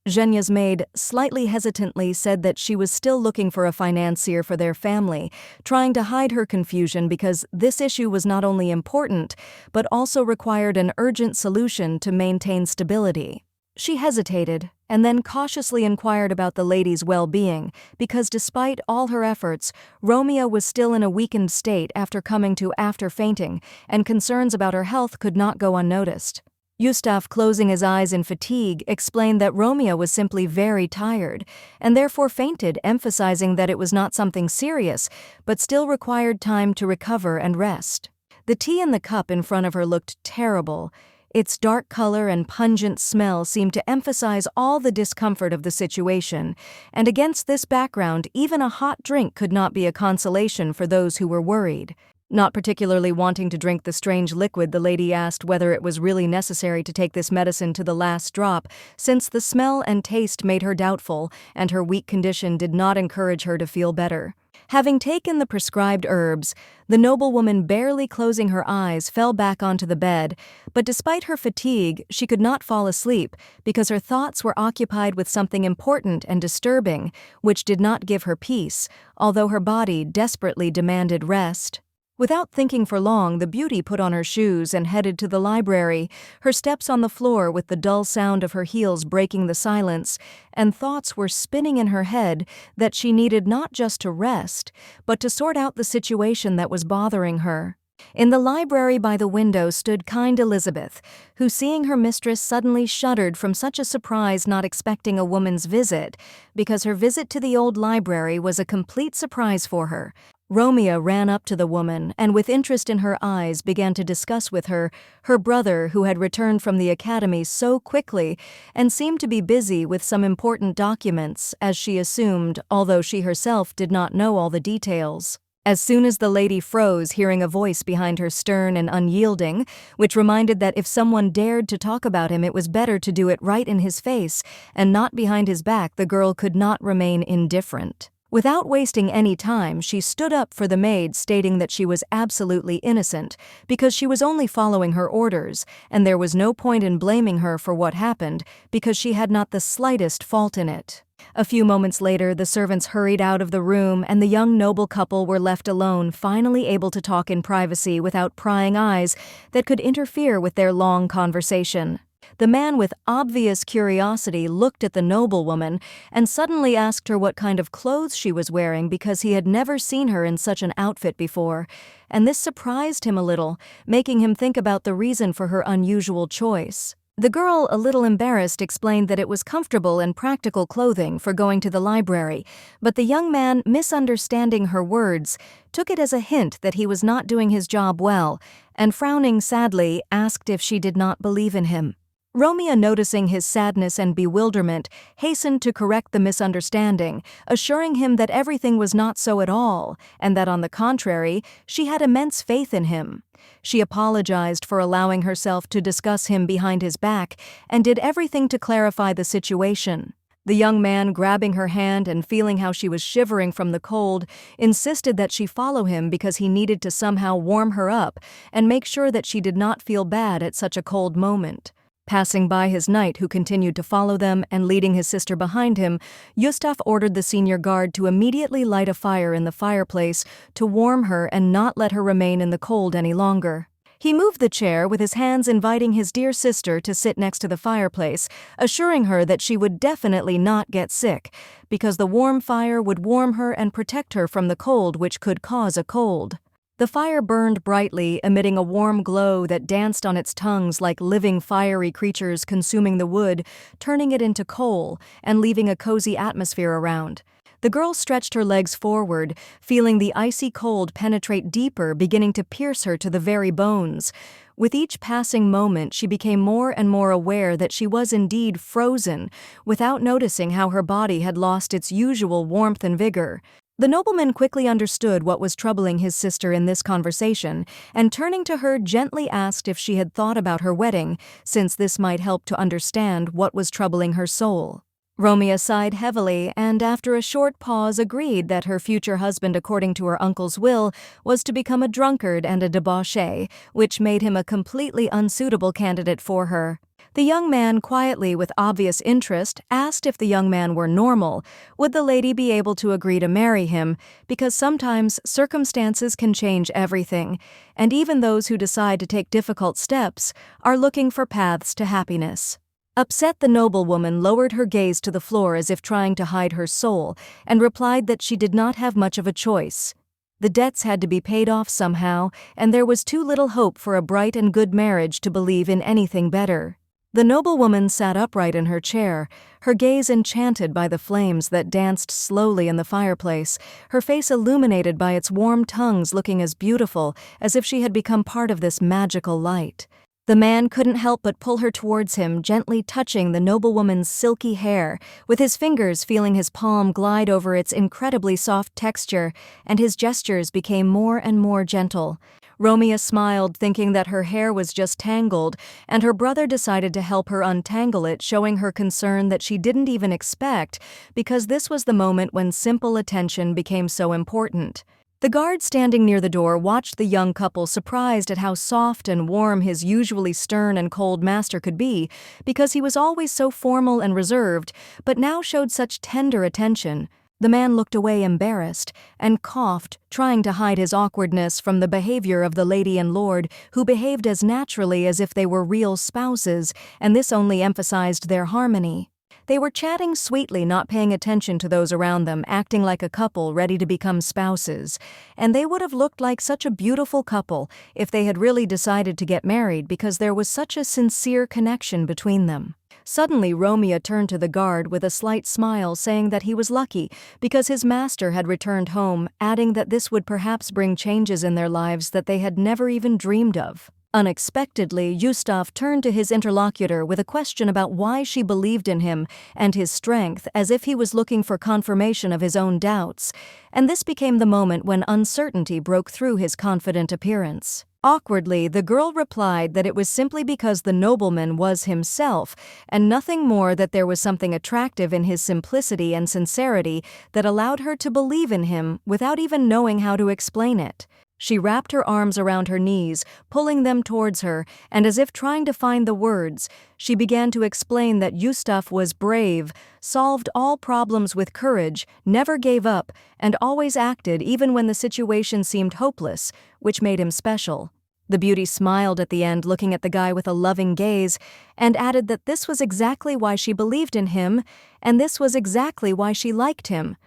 Zhenya's maid slightly hesitantly said that she was still looking for a financier for their family, trying to hide her confusion because this issue was not only important, but also required an urgent solution to maintain stability. She hesitated, and then cautiously inquired about the lady's well-being, because despite all her efforts, Romeo was still in a weakened state after coming to after fainting, and concerns about her health could not go unnoticed. Gustaf, closing his eyes in fatigue, explained that Romeo was simply very tired, and therefore fainted, emphasizing that it was not something serious, but still required time to recover and rest. The tea in the cup in front of her looked terrible. Its dark color and pungent smell seemed to emphasize all the discomfort of the situation, and against this background, even a hot drink could not be a consolation for those who were worried. Not particularly wanting to drink the strange liquid, the lady asked whether it was really necessary to take this medicine to the last drop, since the smell and taste made her doubtful, and her weak condition did not encourage her to feel better. Having taken the prescribed herbs, the noblewoman, barely closing her eyes, fell back onto the bed, but despite her fatigue, she could not fall asleep because her thoughts were occupied with something important and disturbing, which did not give her peace, although her body desperately demanded rest. Without thinking for long, the beauty put on her shoes and headed to the library, her steps on the floor with the dull sound of her heels breaking the silence, and thoughts were spinning in her head that she needed not just to rest, but to sort out the situation that was bothering her. In the library by the window stood kind Elizabeth, who, seeing her mistress, suddenly shuddered from such a surprise, not expecting a woman's visit, because her visit to the old library was a complete surprise for her. Romeo ran up to the woman and, with interest in her eyes, began to discuss with her her brother, who had returned from the academy so quickly and seemed to be busy with some important documents, as she assumed, although she herself did not know all the details. As soon as the lady froze, hearing a voice behind her, stern and unyielding, which reminded that if someone dared to talk about him, it was better to do it right in his face and not behind his back, the girl could not remain indifferent. Without wasting any time, she stood up for the maid, stating that she was absolutely innocent because she was only following her orders, and there was no point in blaming her for what happened because she had not the slightest fault in it. A few moments later, the servants hurried out of the room and the young noble couple were left alone, finally able to talk in privacy without prying eyes that could interfere with their long conversation. The man, with obvious curiosity, looked at the noblewoman and suddenly asked her what kind of clothes she was wearing because he had never seen her in such an outfit before, and this surprised him a little, making him think about the reason for her unusual choice. The girl, a little embarrassed, explained that it was comfortable and practical clothing for going to the library, but the young man, misunderstanding her words, took it as a hint that he was not doing his job well, and frowning sadly, asked if she did not believe in him. Romeo, noticing his sadness and bewilderment, hastened to correct the misunderstanding, assuring him that everything was not so at all, and that on the contrary, she had immense faith in him. She apologized for allowing herself to discuss him behind his back and did everything to clarify the situation. The young man, grabbing her hand and feeling how she was shivering from the cold, insisted that she follow him because he needed to somehow warm her up and make sure that she did not feel bad at such a cold moment. Passing by his knight, who continued to follow them, and leading his sister behind him, Gustaf ordered the senior guard to immediately light a fire in the fireplace to warm her and not let her remain in the cold any longer. He moved the chair with his hands, inviting his dear sister to sit next to the fireplace, assuring her that she would definitely not get sick, because the warm fire would warm her and protect her from the cold, which could cause a cold. The fire burned brightly, emitting a warm glow that danced on its tongues like living fiery creatures consuming the wood, turning it into coal, and leaving a cozy atmosphere around. The girl stretched her legs forward, feeling the icy cold penetrate deeper, beginning to pierce her to the very bones. With each passing moment, she became more and more aware that she was indeed frozen, without noticing how her body had lost its usual warmth and vigor. The nobleman quickly understood what was troubling his sister in this conversation, and turning to her, gently asked if she had thought about her wedding, since this might help to understand what was troubling her soul. Romeo sighed heavily and, after a short pause, agreed that her future husband, according to her uncle's will, was to become a drunkard and a debauchee, which made him a completely unsuitable candidate for her. The young man, quietly with obvious interest, asked if the young man were normal, would the lady be able to agree to marry him, because sometimes circumstances can change everything, and even those who decide to take difficult steps are looking for paths to happiness. Upset, the noblewoman lowered her gaze to the floor as if trying to hide her soul, and replied that she did not have much of a choice. The debts had to be paid off somehow, and there was too little hope for a bright and good marriage to believe in anything better. The noblewoman sat upright in her chair, her gaze enchanted by the flames that danced slowly in the fireplace, her face illuminated by its warm tongues looking as beautiful as if she had become part of this magical light. The man couldn't help but pull her towards him, gently touching the noblewoman's silky hair, with his fingers feeling his palm glide over its incredibly soft texture, and his gestures became more and more gentle. Romeo smiled, thinking that her hair was just tangled, and her brother decided to help her untangle it, showing her concern that she didn't even expect, because this was the moment when simple attention became so important. The guard standing near the door watched the young couple, surprised at how soft and warm his usually stern and cold master could be, because he was always so formal and reserved, but now showed such tender attention. The man looked away embarrassed and coughed, trying to hide his awkwardness from the behavior of the lady and lord, who behaved as naturally as if they were real spouses, and this only emphasized their harmony. They were chatting sweetly, not paying attention to those around them, acting like a couple ready to become spouses. And they would have looked like such a beautiful couple if they had really decided to get married, because there was such a sincere connection between them. Suddenly, Romeo turned to the guard with a slight smile, saying that he was lucky because his master had returned home, adding that this would perhaps bring changes in their lives that they had never even dreamed of. Unexpectedly, Gustaf turned to his interlocutor with a question about why she believed in him and his strength, as if he was looking for confirmation of his own doubts, and this became the moment when uncertainty broke through his confident appearance. Awkwardly, the girl replied that it was simply because the nobleman was himself, and nothing more, that there was something attractive in his simplicity and sincerity that allowed her to believe in him without even knowing how to explain it. She wrapped her arms around her knees, pulling them towards her, and as if trying to find the words, she began to explain that Gustaf was brave, solved all problems with courage, never gave up, and always acted even when the situation seemed hopeless, which made him special. The beauty smiled at the end, looking at the guy with a loving gaze, and added that this was exactly why she believed in him, and this was exactly why she liked him.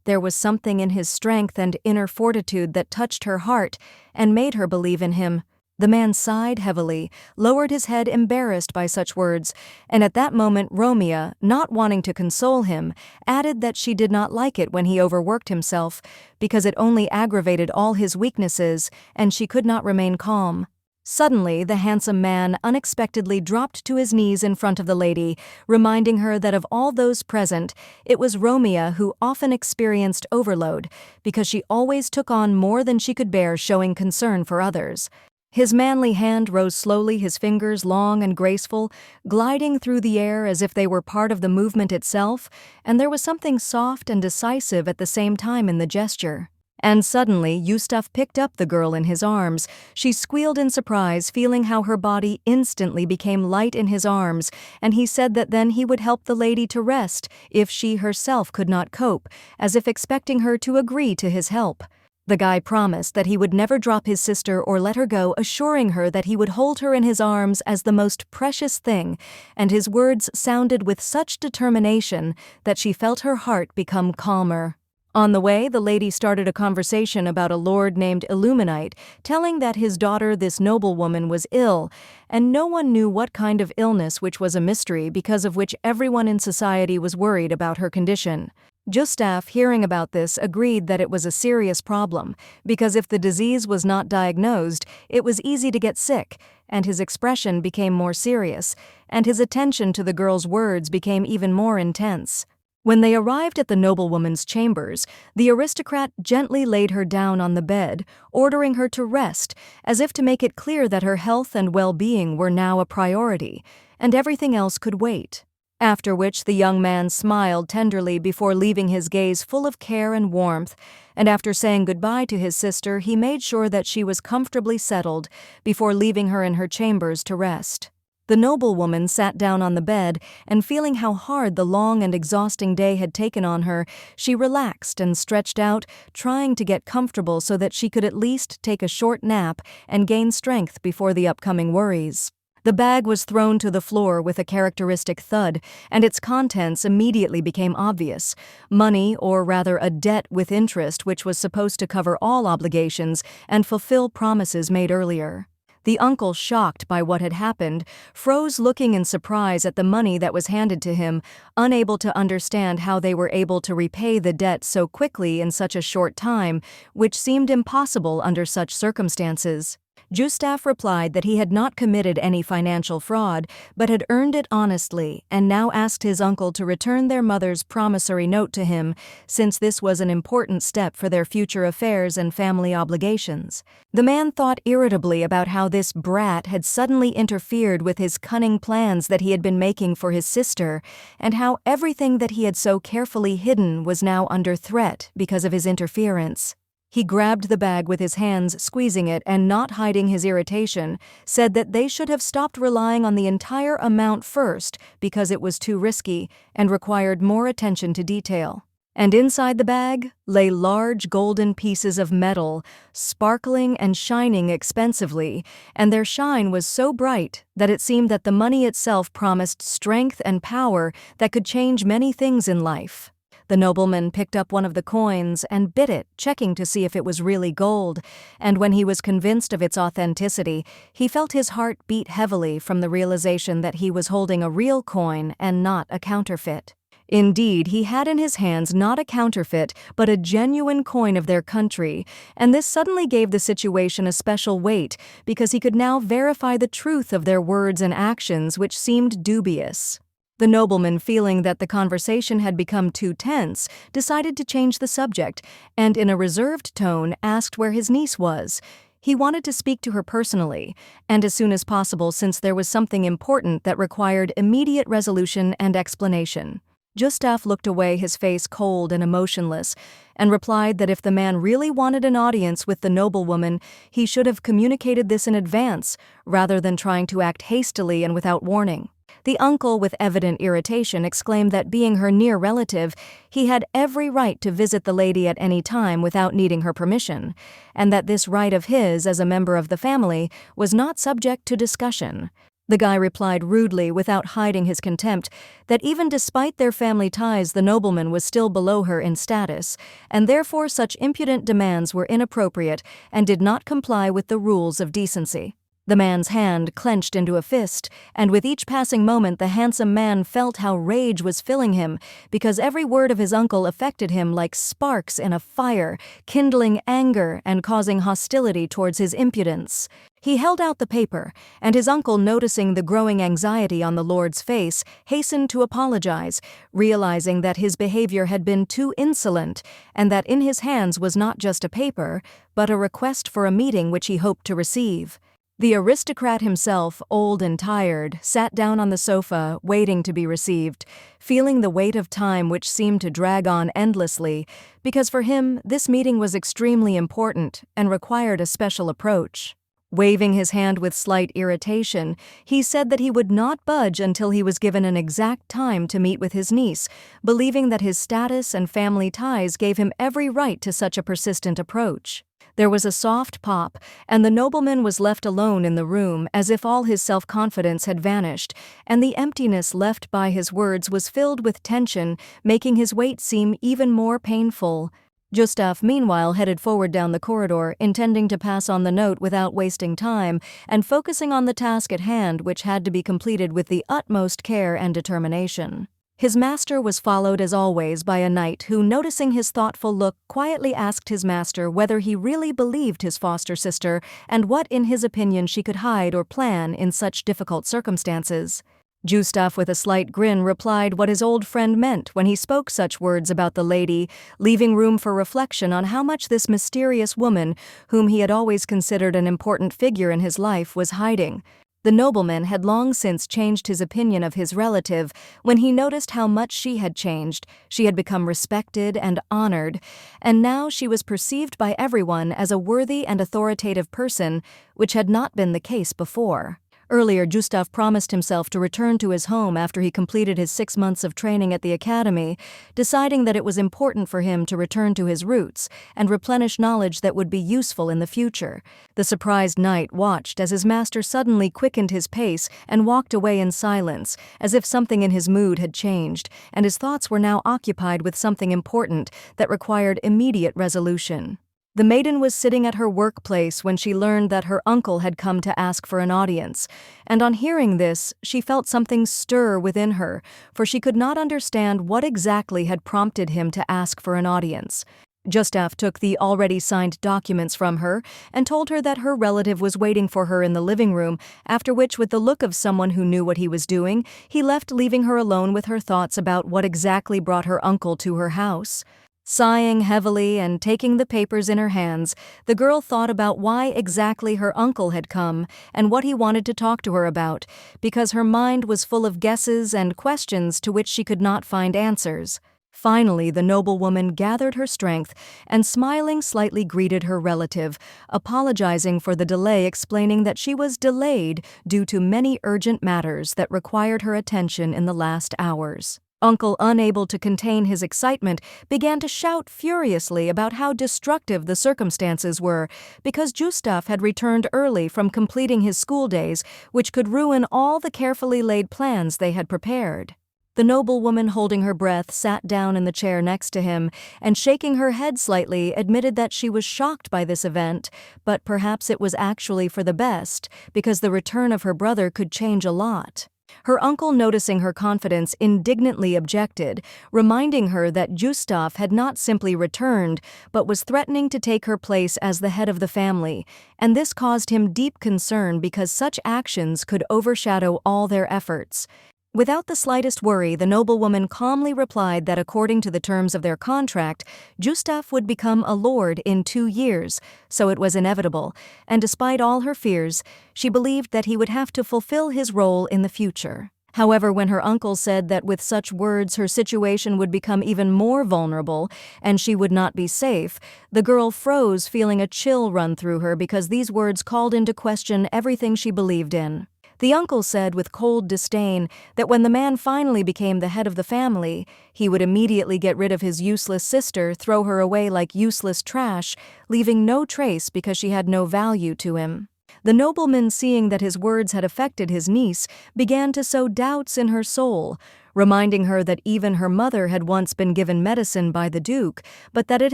There was something in his strength and inner fortitude that touched her heart and made her believe in him. The man sighed heavily, lowered his head embarrassed by such words, and at that moment Romeo, not wanting to console him, added that she did not like it when he overworked himself, because it only aggravated all his weaknesses, and she could not remain calm. Suddenly, the handsome man unexpectedly dropped to his knees in front of the lady, reminding her that of all those present, it was Romeo who often experienced overload, because she always took on more than she could bear, showing concern for others. His manly hand rose slowly, his fingers long and graceful, gliding through the air as if they were part of the movement itself, and there was something soft and decisive at the same time in the gesture. And suddenly, Gustaf picked up the girl in his arms. She squealed in surprise, feeling how her body instantly became light in his arms, and he said that then he would help the lady to rest if she herself could not cope, as if expecting her to agree to his help. The guy promised that he would never drop his sister or let her go, assuring her that he would hold her in his arms as the most precious thing, and his words sounded with such determination that she felt her heart become calmer. On the way, the lady started a conversation about a lord named Illuminate, telling that his daughter, this noblewoman, was ill, and no one knew what kind of illness, which was a mystery, because of which everyone in society was worried about her condition. Gustaf, hearing about this, agreed that it was a serious problem, because if the disease was not diagnosed, it was easy to get sick, and his expression became more serious, and his attention to the girl's words became even more intense. When they arrived at the noblewoman's chambers, the aristocrat gently laid her down on the bed, ordering her to rest, as if to make it clear that her health and well-being were now a priority, and everything else could wait. After which the young man smiled tenderly before leaving his gaze full of care and warmth, and after saying goodbye to his sister, he made sure that she was comfortably settled before leaving her in her chambers to rest. The noblewoman sat down on the bed, and feeling how hard the long and exhausting day had taken on her, she relaxed and stretched out, trying to get comfortable so that she could at least take a short nap and gain strength before the upcoming worries. The bag was thrown to the floor with a characteristic thud, and its contents immediately became obvious. Money, or rather a debt with interest, which was supposed to cover all obligations and fulfill promises made earlier. The uncle, shocked by what had happened, froze, looking in surprise at the money that was handed to him, unable to understand how they were able to repay the debt so quickly in such a short time, which seemed impossible under such circumstances. Gustaf replied that he had not committed any financial fraud, but had earned it honestly, and now asked his uncle to return their mother's promissory note to him, since this was an important step for their future affairs and family obligations. The man thought irritably about how this brat had suddenly interfered with his cunning plans that he had been making for his sister, and how everything that he had so carefully hidden was now under threat because of his interference. He grabbed the bag with his hands, squeezing it, and not hiding his irritation, said that they should have stopped relying on the entire amount first because it was too risky and required more attention to detail. And inside the bag lay large golden pieces of metal, sparkling and shining expensively, and their shine was so bright that it seemed that the money itself promised strength and power that could change many things in life. The nobleman picked up one of the coins and bit it, checking to see if it was really gold, and when he was convinced of its authenticity, he felt his heart beat heavily from the realization that he was holding a real coin and not a counterfeit. Indeed, he had in his hands not a counterfeit, but a genuine coin of their country, and this suddenly gave the situation a special weight because he could now verify the truth of their words and actions, which seemed dubious. The nobleman, feeling that the conversation had become too tense, decided to change the subject, and in a reserved tone asked where his niece was. He wanted to speak to her personally, and as soon as possible, since there was something important that required immediate resolution and explanation. Gustaf looked away, his face cold and emotionless, and replied that if the man really wanted an audience with the noblewoman, he should have communicated this in advance, rather than trying to act hastily and without warning. The uncle, with evident irritation, exclaimed that being her near relative, he had every right to visit the lady at any time without needing her permission, and that this right of his as a member of the family was not subject to discussion. The guy replied rudely, without hiding his contempt, that even despite their family ties, the nobleman was still below her in status, and therefore such impudent demands were inappropriate and did not comply with the rules of decency. The man's hand clenched into a fist, and with each passing moment the handsome man felt how rage was filling him, because every word of his uncle affected him like sparks in a fire, kindling anger and causing hostility towards his impudence. He held out the paper, and his uncle, noticing the growing anxiety on the lord's face, hastened to apologize, realizing that his behavior had been too insolent, and that in his hands was not just a paper, but a request for a meeting which he hoped to receive. The aristocrat himself, old and tired, sat down on the sofa, waiting to be received, feeling the weight of time which seemed to drag on endlessly, because for him this meeting was extremely important and required a special approach. Waving his hand with slight irritation, he said that he would not budge until he was given an exact time to meet with his niece, believing that his status and family ties gave him every right to such a persistent approach. There was a soft pop, and the nobleman was left alone in the room, as if all his self-confidence had vanished, and the emptiness left by his words was filled with tension, making his wait seem even more painful. Gustaf, meanwhile, headed forward down the corridor, intending to pass on the note without wasting time, and focusing on the task at hand, which had to be completed with the utmost care and determination. His master was followed as always by a knight who, noticing his thoughtful look, quietly asked his master whether he really believed his foster sister and what, in his opinion, she could hide or plan in such difficult circumstances. Gustaf, with a slight grin, replied what his old friend meant when he spoke such words about the lady, leaving room for reflection on how much this mysterious woman, whom he had always considered an important figure in his life, was hiding. The nobleman had long since changed his opinion of his relative when he noticed how much she had changed. She had become respected and honored, and now she was perceived by everyone as a worthy and authoritative person, which had not been the case before. Earlier, Gustaf promised himself to return to his home after he completed his 6 months of training at the academy, deciding that it was important for him to return to his roots and replenish knowledge that would be useful in the future. The surprised knight watched as his master suddenly quickened his pace and walked away in silence, as if something in his mood had changed, and his thoughts were now occupied with something important that required immediate resolution. The maiden was sitting at her workplace when she learned that her uncle had come to ask for an audience, and on hearing this, she felt something stir within her, for she could not understand what exactly had prompted him to ask for an audience. Gustaf took the already signed documents from her and told her that her relative was waiting for her in the living room, after which, with the look of someone who knew what he was doing, he left, leaving her alone with her thoughts about what exactly brought her uncle to her house. Sighing heavily and taking the papers in her hands, the girl thought about why exactly her uncle had come and what he wanted to talk to her about, because her mind was full of guesses and questions to which she could not find answers. Finally, the noblewoman gathered her strength and, smiling, slightly greeted her relative, apologizing for the delay, explaining that she was delayed due to many urgent matters that required her attention in the last hours. Uncle, unable to contain his excitement, began to shout furiously about how destructive the circumstances were, because Gustaf had returned early from completing his school days, which could ruin all the carefully laid plans they had prepared. The noblewoman, holding her breath, sat down in the chair next to him and, shaking her head slightly, admitted that she was shocked by this event, but perhaps it was actually for the best, because the return of her brother could change a lot. Her uncle, noticing her confidence, indignantly objected, reminding her that Gustaf had not simply returned, but was threatening to take her place as the head of the family, and this caused him deep concern because such actions could overshadow all their efforts. Without the slightest worry, the noblewoman calmly replied that according to the terms of their contract, Gustaf would become a lord in 2 years, so it was inevitable, and despite all her fears, she believed that he would have to fulfill his role in the future. However, when her uncle said that with such words her situation would become even more vulnerable and she would not be safe, the girl froze, feeling a chill run through her because these words called into question everything she believed in. The uncle said with cold disdain that when the man finally became the head of the family, he would immediately get rid of his useless sister, throw her away like useless trash, leaving no trace because she had no value to him. The nobleman, seeing that his words had affected his niece, began to sow doubts in her soul, reminding her that even her mother had once been given medicine by the Duke, but that it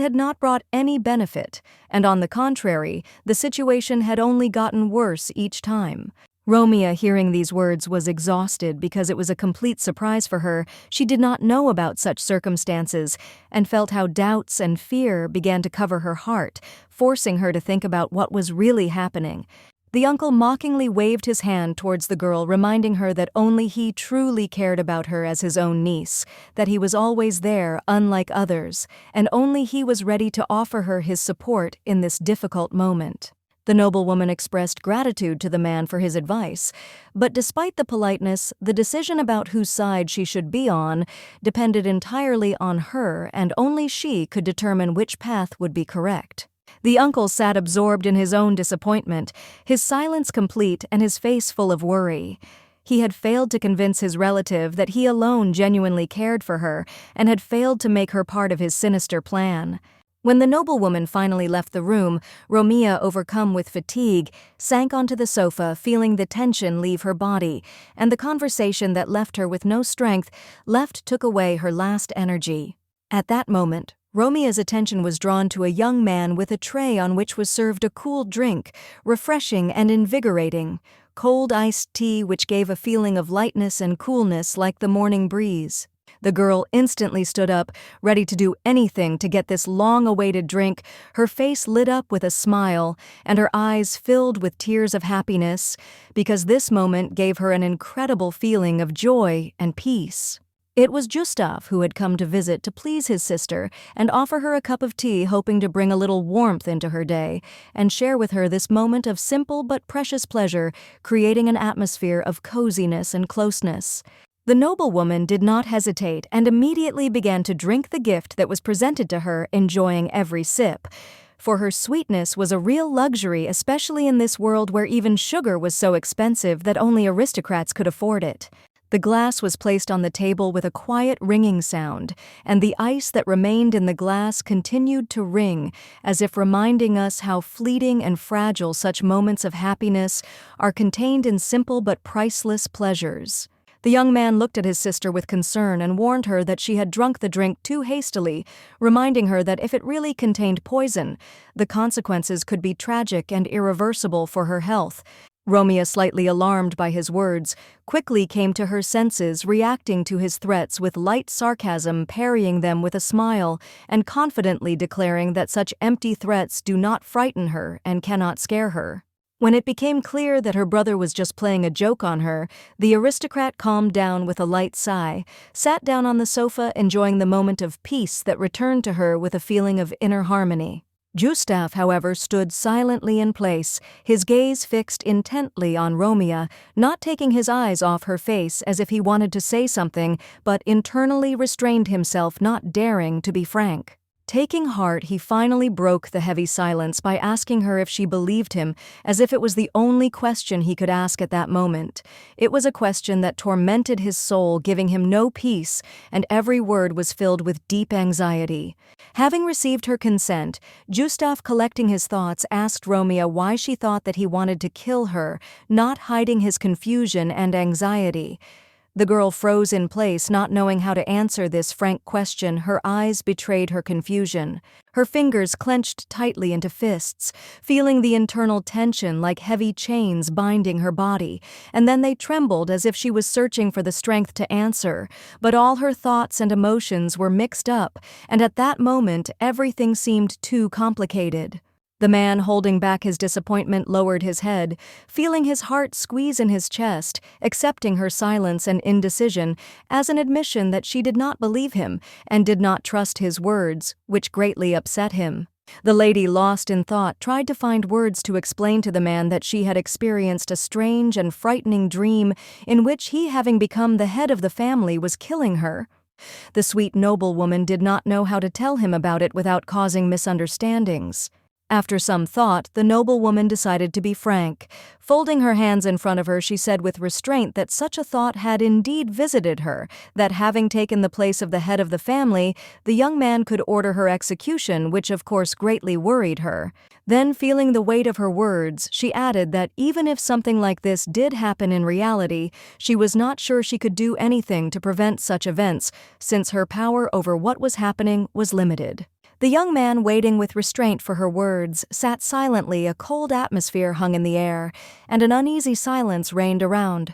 had not brought any benefit, and on the contrary, the situation had only gotten worse each time. Romeo, hearing these words, was exhausted because it was a complete surprise for her. She did not know about such circumstances and felt how doubts and fear began to cover her heart, forcing her to think about what was really happening. The uncle mockingly waved his hand towards the girl, reminding her that only he truly cared about her as his own niece, that he was always there, unlike others, and only he was ready to offer her his support in this difficult moment. The noblewoman expressed gratitude to the man for his advice, but despite the politeness, the decision about whose side she should be on depended entirely on her, and only she could determine which path would be correct. The uncle sat absorbed in his own disappointment, his silence complete and his face full of worry. He had failed to convince his relative that he alone genuinely cared for her and had failed to make her part of his sinister plan. When the noblewoman finally left the room, Romeo, overcome with fatigue, sank onto the sofa, feeling the tension leave her body, and the conversation that left her with no strength took away her last energy. At that moment, Romeo's attention was drawn to a young man with a tray on which was served a cool drink, refreshing and invigorating, cold iced tea which gave a feeling of lightness and coolness like the morning breeze. The girl instantly stood up, ready to do anything to get this long-awaited drink, her face lit up with a smile and her eyes filled with tears of happiness, because this moment gave her an incredible feeling of joy and peace. It was Gustaf who had come to visit to please his sister and offer her a cup of tea, hoping to bring a little warmth into her day and share with her this moment of simple but precious pleasure, creating an atmosphere of coziness and closeness. The noblewoman did not hesitate and immediately began to drink the gift that was presented to her, enjoying every sip. For her sweetness was a real luxury, especially in this world where even sugar was so expensive that only aristocrats could afford it. The glass was placed on the table with a quiet ringing sound, and the ice that remained in the glass continued to ring, as if reminding us how fleeting and fragile such moments of happiness are, contained in simple but priceless pleasures. The young man looked at his sister with concern and warned her that she had drunk the drink too hastily, reminding her that if it really contained poison, the consequences could be tragic and irreversible for her health. Romeo, slightly alarmed by his words, quickly came to her senses, reacting to his threats with light sarcasm, parrying them with a smile, and confidently declaring that such empty threats do not frighten her and cannot scare her. When it became clear that her brother was just playing a joke on her, the aristocrat calmed down with a light sigh, sat down on the sofa, enjoying the moment of peace that returned to her with a feeling of inner harmony. Gustaf, however, stood silently in place, his gaze fixed intently on Romeo, not taking his eyes off her face as if he wanted to say something, but internally restrained himself, not daring to be frank. Taking heart, he finally broke the heavy silence by asking her if she believed him, as if it was the only question he could ask at that moment. It was a question that tormented his soul, giving him no peace, and every word was filled with deep anxiety. Having received her consent, Gustaf, collecting his thoughts, asked Romeo why she thought that he wanted to kill her, not hiding his confusion and anxiety. The girl froze in place, not knowing how to answer this frank question. Her eyes betrayed her confusion. Her fingers clenched tightly into fists, feeling the internal tension like heavy chains binding her body, and then they trembled as if she was searching for the strength to answer. But all her thoughts and emotions were mixed up, and at that moment everything seemed too complicated. The man, holding back his disappointment, lowered his head, feeling his heart squeeze in his chest, accepting her silence and indecision as an admission that she did not believe him and did not trust his words, which greatly upset him. The lady, lost in thought, tried to find words to explain to the man that she had experienced a strange and frightening dream in which he, having become the head of the family, was killing her. The sweet noblewoman did not know how to tell him about it without causing misunderstandings. After some thought, the noblewoman decided to be frank. Folding her hands in front of her, she said with restraint that such a thought had indeed visited her, that having taken the place of the head of the family, the young man could order her execution, which of course greatly worried her. Then, feeling the weight of her words, she added that even if something like this did happen in reality, she was not sure she could do anything to prevent such events, since her power over what was happening was limited. The young man, waiting with restraint for her words, sat silently. A cold atmosphere hung in the air, and an uneasy silence reigned around.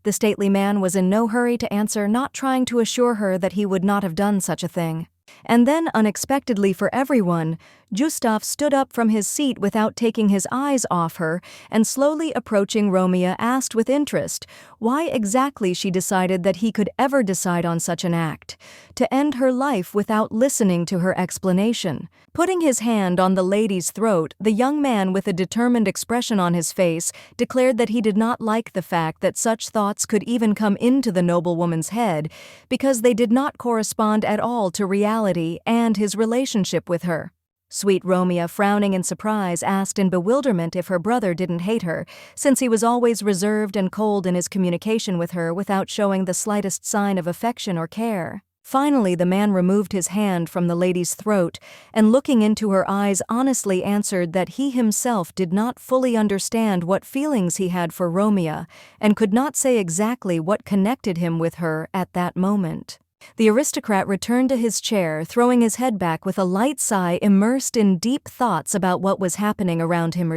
The stately man was in no hurry to answer, not trying to assure her that he would not have done such a thing. And then, unexpectedly for everyone, Gustaf stood up from his seat without taking his eyes off her, and slowly approaching Romeo, asked with interest why exactly she decided that he could ever decide on such an act, to end her life without listening to her explanation. Putting his hand on the lady's throat, the young man, with a determined expression on his face, declared that he did not like the fact that such thoughts could even come into the noblewoman's head, because they did not correspond at all to reality and his relationship with her. Sweet Romeo, frowning in surprise, asked in bewilderment if her brother didn't hate her, since he was always reserved and cold in his communication with her without showing the slightest sign of affection or care. Finally, the man removed his hand from the lady's throat and, looking into her eyes, honestly answered that he himself did not fully understand what feelings he had for Romeo and could not say exactly what connected him with her at that moment. The aristocrat returned to his chair, throwing his head back with a light sigh, immersed in deep thoughts about what was happening around him.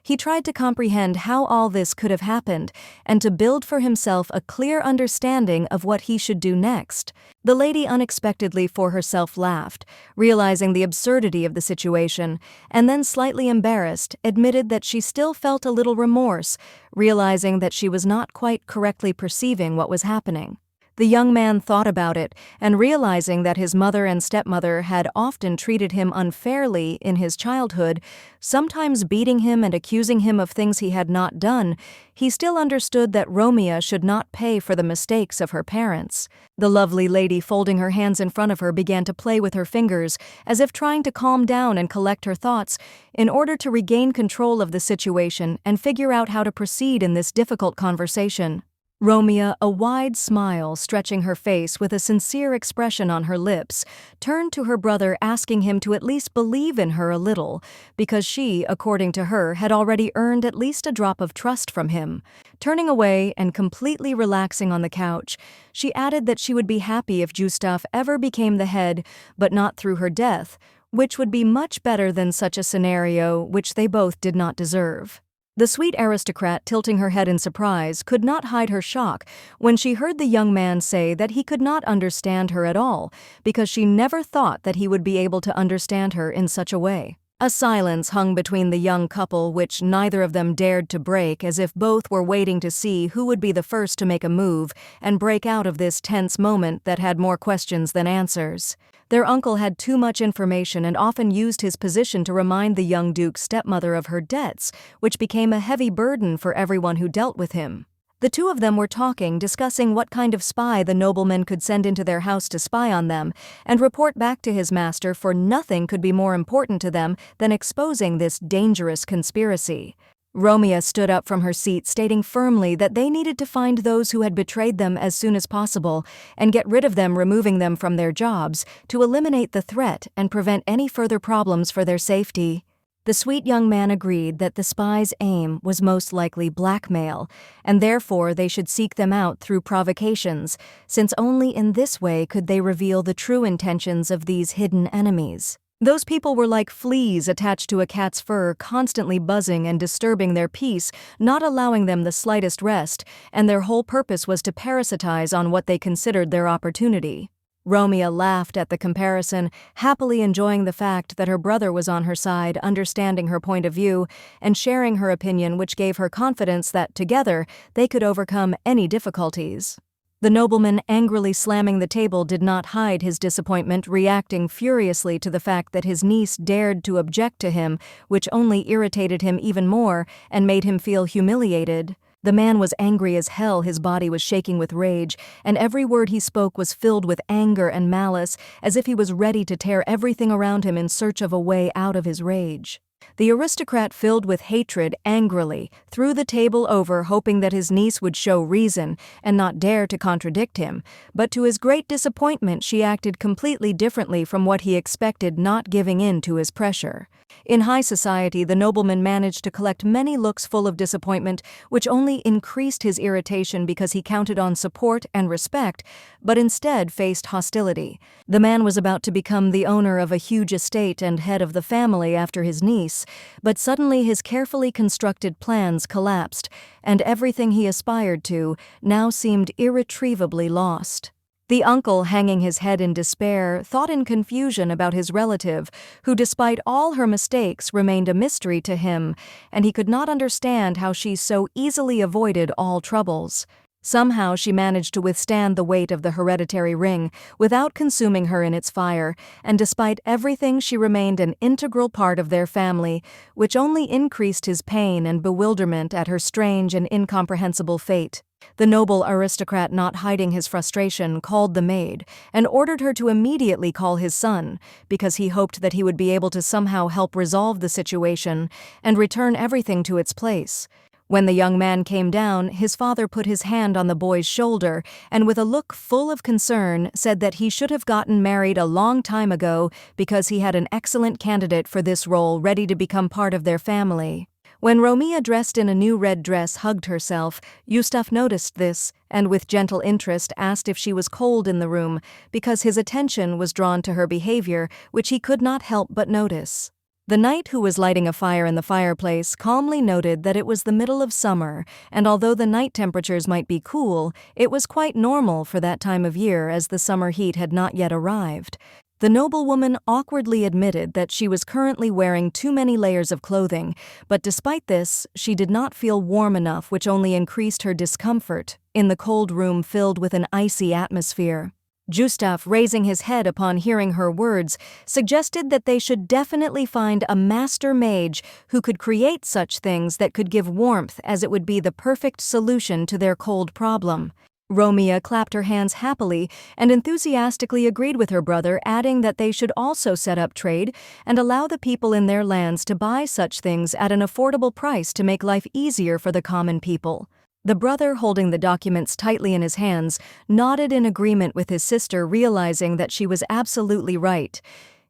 He tried to comprehend how all this could have happened and to build for himself a clear understanding of what he should do next. The lady unexpectedly for herself laughed, realizing the absurdity of the situation, and then, slightly embarrassed, admitted that she still felt a little remorse, realizing that she was not quite correctly perceiving what was happening. The young man thought about it, and realizing that his mother and stepmother had often treated him unfairly in his childhood, sometimes beating him and accusing him of things he had not done, he still understood that Romeo should not pay for the mistakes of her parents. The lovely lady, folding her hands in front of her, began to play with her fingers, as if trying to calm down and collect her thoughts in order to regain control of the situation and figure out how to proceed in this difficult conversation. Romeo, a wide smile stretching her face with a sincere expression on her lips, turned to her brother asking him to at least believe in her a little, because she, according to her, had already earned at least a drop of trust from him. Turning away and completely relaxing on the couch, she added that she would be happy if Gustaf ever became the head, but not through her death, which would be much better than such a scenario which they both did not deserve. The sweet aristocrat, tilting her head in surprise, could not hide her shock when she heard the young man say that he could not understand her at all, because she never thought that he would be able to understand her in such a way. A silence hung between the young couple which neither of them dared to break, as if both were waiting to see who would be the first to make a move and break out of this tense moment that had more questions than answers. Their uncle had too much information and often used his position to remind the young duke's stepmother of her debts, which became a heavy burden for everyone who dealt with him. The two of them were talking, discussing what kind of spy the nobleman could send into their house to spy on them and report back to his master, for nothing could be more important to them than exposing this dangerous conspiracy. Romeo stood up from her seat, stating firmly that they needed to find those who had betrayed them as soon as possible and get rid of them, removing them from their jobs to eliminate the threat and prevent any further problems for their safety. The sweet young man agreed that the spies' aim was most likely blackmail, and therefore they should seek them out through provocations, since only in this way could they reveal the true intentions of these hidden enemies. Those people were like fleas attached to a cat's fur, constantly buzzing and disturbing their peace, not allowing them the slightest rest, and their whole purpose was to parasitize on what they considered their opportunity. Romeo laughed at the comparison, happily enjoying the fact that her brother was on her side, understanding her point of view, and sharing her opinion, which gave her confidence that, together, they could overcome any difficulties. The nobleman, angrily slamming the table, did not hide his disappointment, reacting furiously to the fact that his niece dared to object to him, which only irritated him even more and made him feel humiliated. The man was angry as hell, his body was shaking with rage, and every word he spoke was filled with anger and malice, as if he was ready to tear everything around him in search of a way out of his rage. The aristocrat, filled with hatred, angrily threw the table over, hoping that his niece would show reason and not dare to contradict him, but to his great disappointment she acted completely differently from what he expected, not giving in to his pressure. In high society, the nobleman managed to collect many looks full of disappointment, which only increased his irritation because he counted on support and respect, but instead faced hostility. The man was about to become the owner of a huge estate and head of the family after his niece, but suddenly his carefully constructed plans collapsed, and everything he aspired to now seemed irretrievably lost. The uncle, hanging his head in despair, thought in confusion about his relative, who despite all her mistakes remained a mystery to him, and he could not understand how she so easily avoided all troubles. Somehow she managed to withstand the weight of the hereditary ring without consuming her in its fire, and despite everything she remained an integral part of their family, which only increased his pain and bewilderment at her strange and incomprehensible fate. The noble aristocrat, not hiding his frustration, called the maid and ordered her to immediately call his son, because he hoped that he would be able to somehow help resolve the situation and return everything to its place. When the young man came down, his father put his hand on the boy's shoulder and, with a look full of concern, said that he should have gotten married a long time ago because he had an excellent candidate for this role ready to become part of their family. When Romeo, dressed in a new red dress, hugged herself, Gustaf noticed this and with gentle interest asked if she was cold in the room, because his attention was drawn to her behavior, which he could not help but notice. The knight, who was lighting a fire in the fireplace, calmly noted that it was the middle of summer, and although the night temperatures might be cool, it was quite normal for that time of year, as the summer heat had not yet arrived. The noblewoman awkwardly admitted that she was currently wearing too many layers of clothing, but despite this, she did not feel warm enough, which only increased her discomfort in the cold room filled with an icy atmosphere. Gustaf, raising his head upon hearing her words, suggested that they should definitely find a master mage who could create such things that could give warmth, as it would be the perfect solution to their cold problem. Romeo clapped her hands happily and enthusiastically agreed with her brother, adding that they should also set up trade and allow the people in their lands to buy such things at an affordable price to make life easier for the common people. The brother, holding the documents tightly in his hands, nodded in agreement with his sister, realizing that she was absolutely right.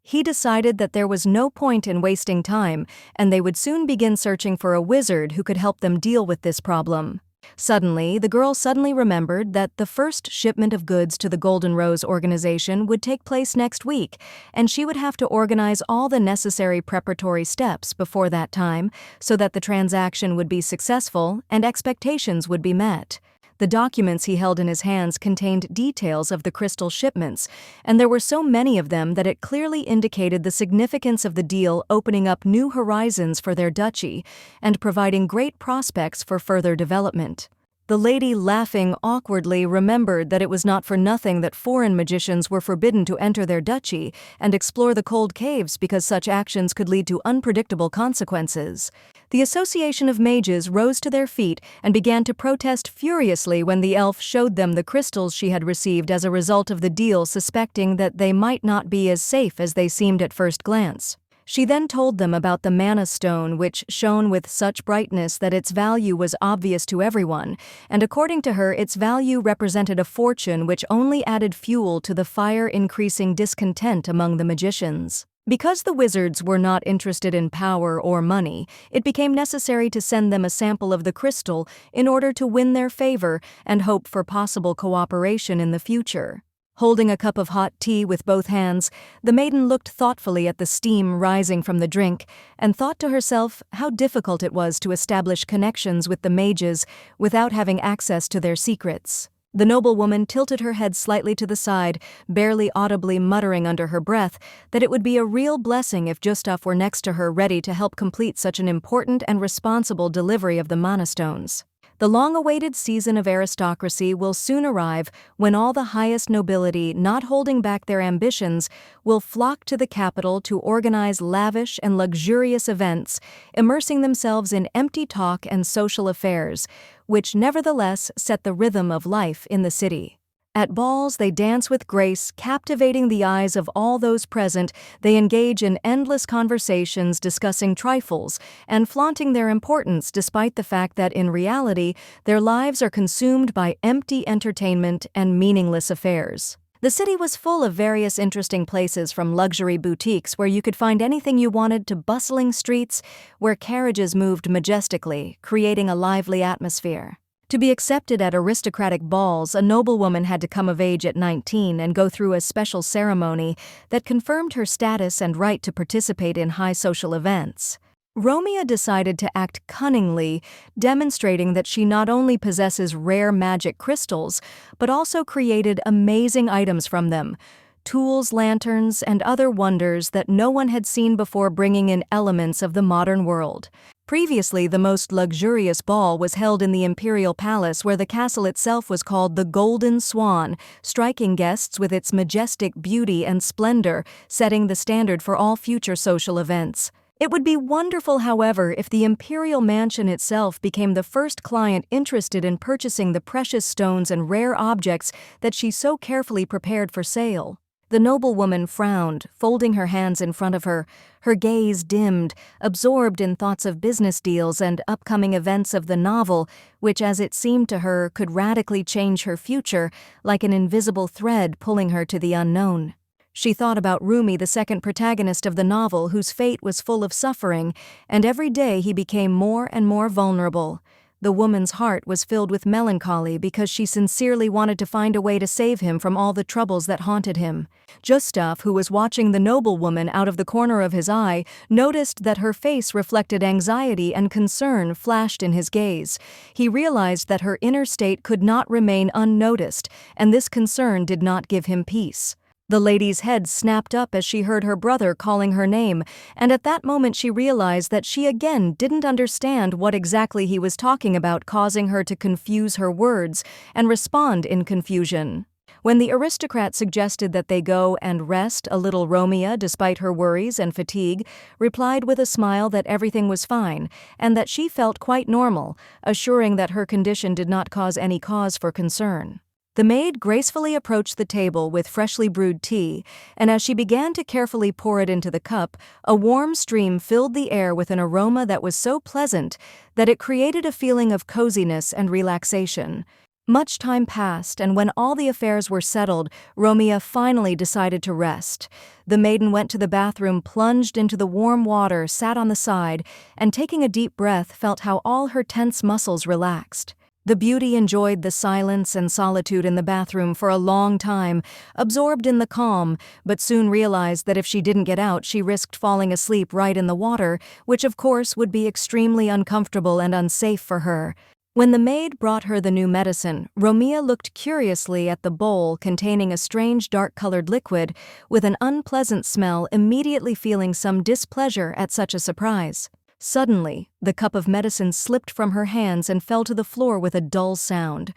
He decided that there was no point in wasting time, and they would soon begin searching for a wizard who could help them deal with this problem. Suddenly, the girl remembered that the first shipment of goods to the Golden Rose organization would take place next week, and she would have to organize all the necessary preparatory steps before that time so that the transaction would be successful and expectations would be met. The documents he held in his hands contained details of the crystal shipments, and there were so many of them that it clearly indicated the significance of the deal, opening up new horizons for their duchy and providing great prospects for further development. The lady, laughing awkwardly, remembered that it was not for nothing that foreign magicians were forbidden to enter their duchy and explore the cold caves, because such actions could lead to unpredictable consequences. The Association of Mages rose to their feet and began to protest furiously when the elf showed them the crystals she had received as a result of the deal, suspecting that they might not be as safe as they seemed at first glance. She then told them about the mana stone, which shone with such brightness that its value was obvious to everyone, and according to her, its value represented a fortune, which only added fuel to the fire, increasing discontent among the magicians. Because the wizards were not interested in power or money, it became necessary to send them a sample of the crystal in order to win their favor and hope for possible cooperation in the future. Holding a cup of hot tea with both hands, the maiden looked thoughtfully at the steam rising from the drink and thought to herself how difficult it was to establish connections with the mages without having access to their secrets. The noblewoman tilted her head slightly to the side, barely audibly muttering under her breath that it would be a real blessing if Gustaf were next to her, ready to help complete such an important and responsible delivery of the mana stones. The long-awaited season of aristocracy will soon arrive, when all the highest nobility, not holding back their ambitions, will flock to the capital to organize lavish and luxurious events, immersing themselves in empty talk and social affairs, which nevertheless set the rhythm of life in the city. At balls, they dance with grace, captivating the eyes of all those present. They engage in endless conversations, discussing trifles and flaunting their importance, despite the fact that in reality, their lives are consumed by empty entertainment and meaningless affairs. The city was full of various interesting places, from luxury boutiques where you could find anything you wanted to bustling streets where carriages moved majestically, creating a lively atmosphere. To be accepted at aristocratic balls, a noblewoman had to come of age at 19 and go through a special ceremony that confirmed her status and right to participate in high social events. Romia decided to act cunningly, demonstrating that she not only possesses rare magic crystals, but also created amazing items from them: tools, lanterns, and other wonders that no one had seen before, bringing in elements of the modern world. Previously, the most luxurious ball was held in the imperial palace, where the castle itself was called the Golden Swan, striking guests with its majestic beauty and splendor, setting the standard for all future social events. It would be wonderful, however, if the imperial mansion itself became the first client interested in purchasing the precious stones and rare objects that she so carefully prepared for sale. The noblewoman frowned, folding her hands in front of her, her gaze dimmed, absorbed in thoughts of business deals and upcoming events of the novel, which, as it seemed to her, could radically change her future, like an invisible thread pulling her to the unknown. She thought about Rumi, the second protagonist of the novel, whose fate was full of suffering, and every day he became more and more vulnerable. The woman's heart was filled with melancholy because she sincerely wanted to find a way to save him from all the troubles that haunted him. Gustaf, who was watching the noblewoman out of the corner of his eye, noticed that her face reflected anxiety, and concern flashed in his gaze. He realized that her inner state could not remain unnoticed, and this concern did not give him peace. The lady's head snapped up as she heard her brother calling her name, and at that moment she realized that she again didn't understand what exactly he was talking about, causing her to confuse her words and respond in confusion. When the aristocrat suggested that they go and rest a little, Romia, despite her worries and fatigue, replied with a smile that everything was fine and that she felt quite normal, assuring that her condition did not cause any cause for concern. The maid gracefully approached the table with freshly brewed tea, and as she began to carefully pour it into the cup, a warm stream filled the air with an aroma that was so pleasant that it created a feeling of coziness and relaxation. Much time passed, and when all the affairs were settled, Romeo finally decided to rest. The maiden went to the bathroom, plunged into the warm water, sat on the side, and taking a deep breath, felt how all her tense muscles relaxed. The beauty enjoyed the silence and solitude in the bathroom for a long time, absorbed in the calm, but soon realized that if she didn't get out, she risked falling asleep right in the water, which of course would be extremely uncomfortable and unsafe for her. When the maid brought her the new medicine, Romeo looked curiously at the bowl containing a strange dark-colored liquid with an unpleasant smell, immediately feeling some displeasure at such a surprise. Suddenly, the cup of medicine slipped from her hands and fell to the floor with a dull sound.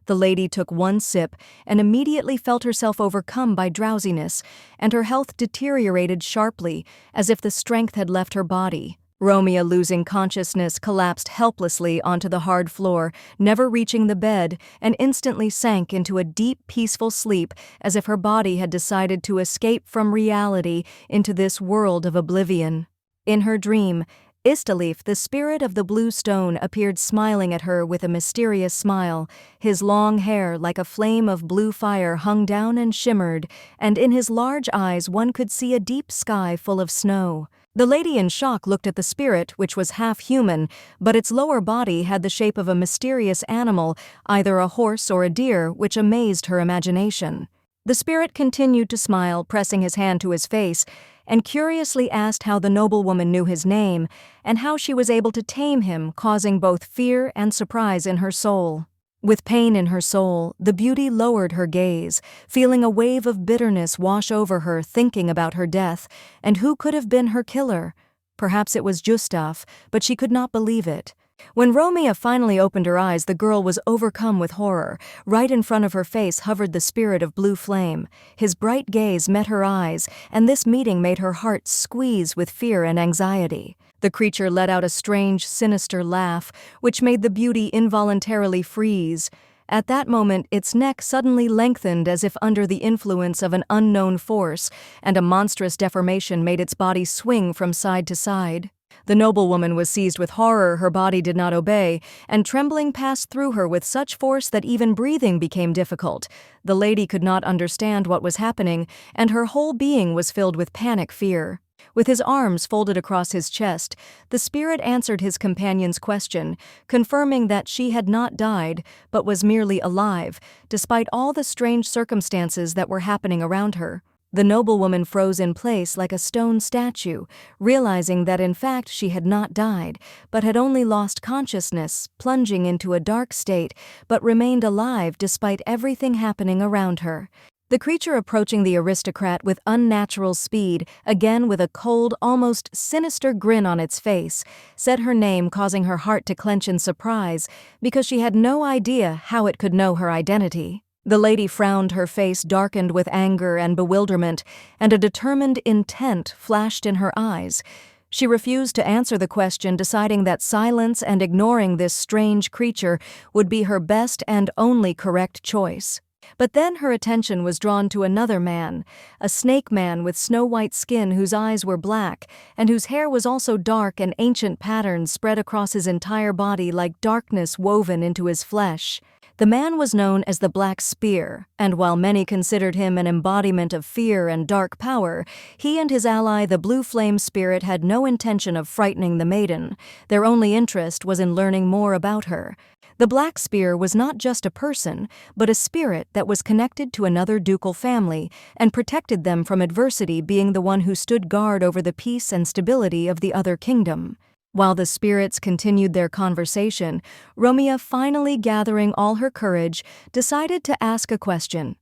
The lady took one sip and immediately felt herself overcome by drowsiness, and her health deteriorated sharply, as if the strength had left her body. Romeo, losing consciousness, collapsed helplessly onto the hard floor, never reaching the bed, and instantly sank into a deep, peaceful sleep, as if her body had decided to escape from reality into this world of oblivion. In her dream, Istalif, the spirit of the blue stone, appeared smiling at her with a mysterious smile. His long hair, like a flame of blue fire, hung down and shimmered, and in his large eyes one could see a deep sky full of snow. The lady, in shock, looked at the spirit, which was half human, but its lower body had the shape of a mysterious animal, either a horse or a deer, which amazed her imagination. The spirit continued to smile, pressing his hand to his face, and curiously asked how the noblewoman knew his name, and how she was able to tame him, causing both fear and surprise in her soul. With pain in her soul, the beauty lowered her gaze, feeling a wave of bitterness wash over her, thinking about her death, and who could have been her killer? Perhaps it was Gustaf, but she could not believe it. When Romeo finally opened her eyes, the girl was overcome with horror. Right in front of her face hovered the spirit of blue flame. His bright gaze met her eyes, and this meeting made her heart squeeze with fear and anxiety. The creature let out a strange, sinister laugh, which made the beauty involuntarily freeze. At that moment, its neck suddenly lengthened as if under the influence of an unknown force, and a monstrous deformation made its body swing from side to side. The noblewoman was seized with horror. Her body did not obey, and trembling passed through her with such force that even breathing became difficult. The lady could not understand what was happening, and her whole being was filled with panic fear. With his arms folded across his chest, the spirit answered his companion's question, confirming that she had not died, but was merely alive, despite all the strange circumstances that were happening around her. The noblewoman froze in place like a stone statue, realizing that in fact she had not died, but had only lost consciousness, plunging into a dark state, but remained alive despite everything happening around her. The creature, approaching the aristocrat with unnatural speed, again with a cold, almost sinister grin on its face, said her name, causing her heart to clench in surprise, because she had no idea how it could know her identity. The lady frowned, her face darkened with anger and bewilderment, and a determined intent flashed in her eyes. She refused to answer the question, deciding that silence and ignoring this strange creature would be her best and only correct choice. But then her attention was drawn to another man, a snake man with snow-white skin whose eyes were black, and whose hair was also dark, and ancient patterns spread across his entire body like darkness woven into his flesh. The man was known as the Black Spear, and while many considered him an embodiment of fear and dark power, he and his ally, the Blue Flame Spirit, had no intention of frightening the maiden. Their only interest was in learning more about her. The Black Spear was not just a person, but a spirit that was connected to another ducal family and protected them from adversity, being the one who stood guard over the peace and stability of the other kingdom. While the spirits continued their conversation, Romeo, finally gathering all her courage, decided to ask a question.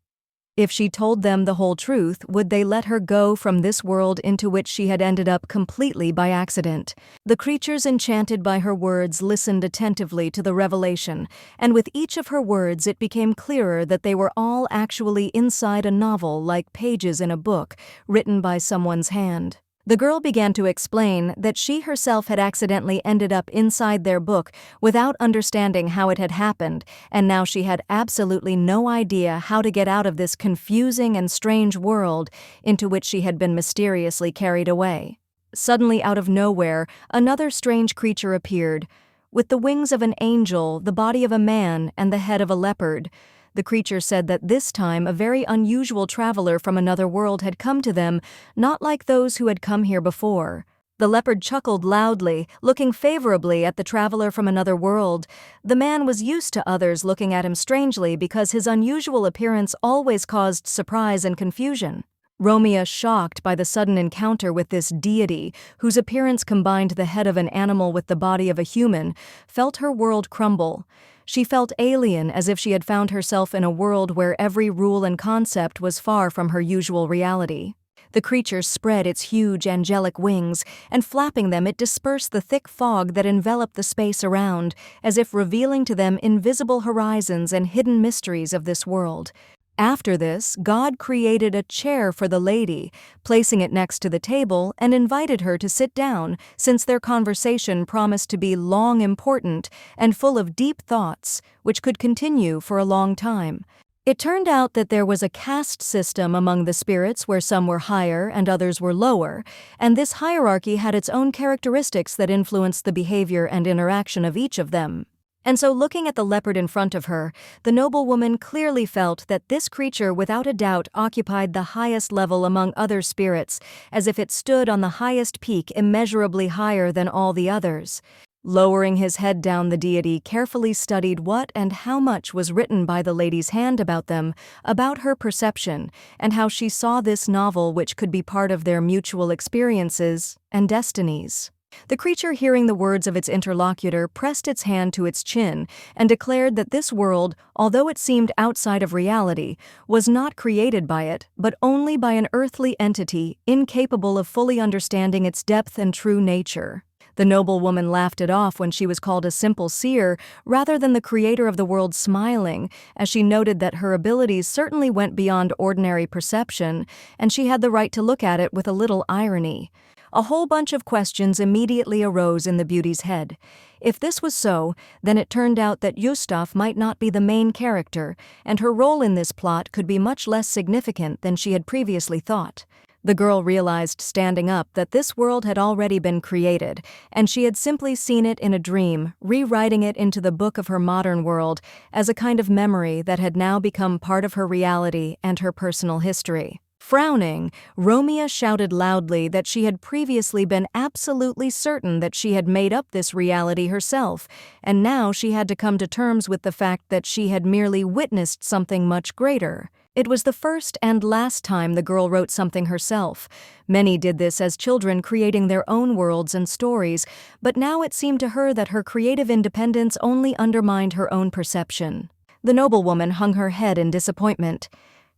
If she told them the whole truth, would they let her go from this world into which she had ended up completely by accident? The creatures, enchanted by her words, listened attentively to the revelation, and with each of her words it became clearer that they were all actually inside a novel, like pages in a book, written by someone's hand. The girl began to explain that she herself had accidentally ended up inside their book without understanding how it had happened, and now she had absolutely no idea how to get out of this confusing and strange world into which she had been mysteriously carried away. Suddenly, out of nowhere, another strange creature appeared. With the wings of an angel, the body of a man, and the head of a leopard. The creature said that this time a very unusual traveler from another world had come to them, not like those who had come here before. The leopard chuckled loudly, looking favorably at the traveler from another world. The man was used to others looking at him strangely because his unusual appearance always caused surprise and confusion. Romeo, shocked by the sudden encounter with this deity, whose appearance combined the head of an animal with the body of a human, felt her world crumble. She felt alien, as if she had found herself in a world where every rule and concept was far from her usual reality. The creature spread its huge angelic wings, and flapping them it dispersed the thick fog that enveloped the space around, as if revealing to them invisible horizons and hidden mysteries of this world. After this, God created a chair for the lady, placing it next to the table, and invited her to sit down, since their conversation promised to be long, important, and full of deep thoughts, which could continue for a long time. It turned out that there was a caste system among the spirits where some were higher and others were lower, and this hierarchy had its own characteristics that influenced the behavior and interaction of each of them. And so, looking at the leopard in front of her, the noblewoman clearly felt that this creature without a doubt occupied the highest level among other spirits, as if it stood on the highest peak immeasurably higher than all the others. Lowering his head down, the deity carefully studied what and how much was written by the lady's hand about them, about her perception, and how she saw this novel which could be part of their mutual experiences and destinies. The creature, hearing the words of its interlocutor, pressed its hand to its chin and declared that this world, although it seemed outside of reality, was not created by it, but only by an earthly entity incapable of fully understanding its depth and true nature. The noblewoman laughed it off when she was called a simple seer, rather than the creator of the world, smiling, as she noted that her abilities certainly went beyond ordinary perception, and she had the right to look at it with a little irony. A whole bunch of questions immediately arose in the beauty's head. If this was so, then it turned out that Gustaf might not be the main character, and her role in this plot could be much less significant than she had previously thought. The girl realized, standing up, that this world had already been created, and she had simply seen it in a dream, rewriting it into the book of her modern world as a kind of memory that had now become part of her reality and her personal history. Frowning, Romeo shouted loudly that she had previously been absolutely certain that she had made up this reality herself, and now she had to come to terms with the fact that she had merely witnessed something much greater. It was the first and last time the girl wrote something herself. Many did this as children, creating their own worlds and stories, but now it seemed to her that her creative independence only undermined her own perception. The noblewoman hung her head in disappointment.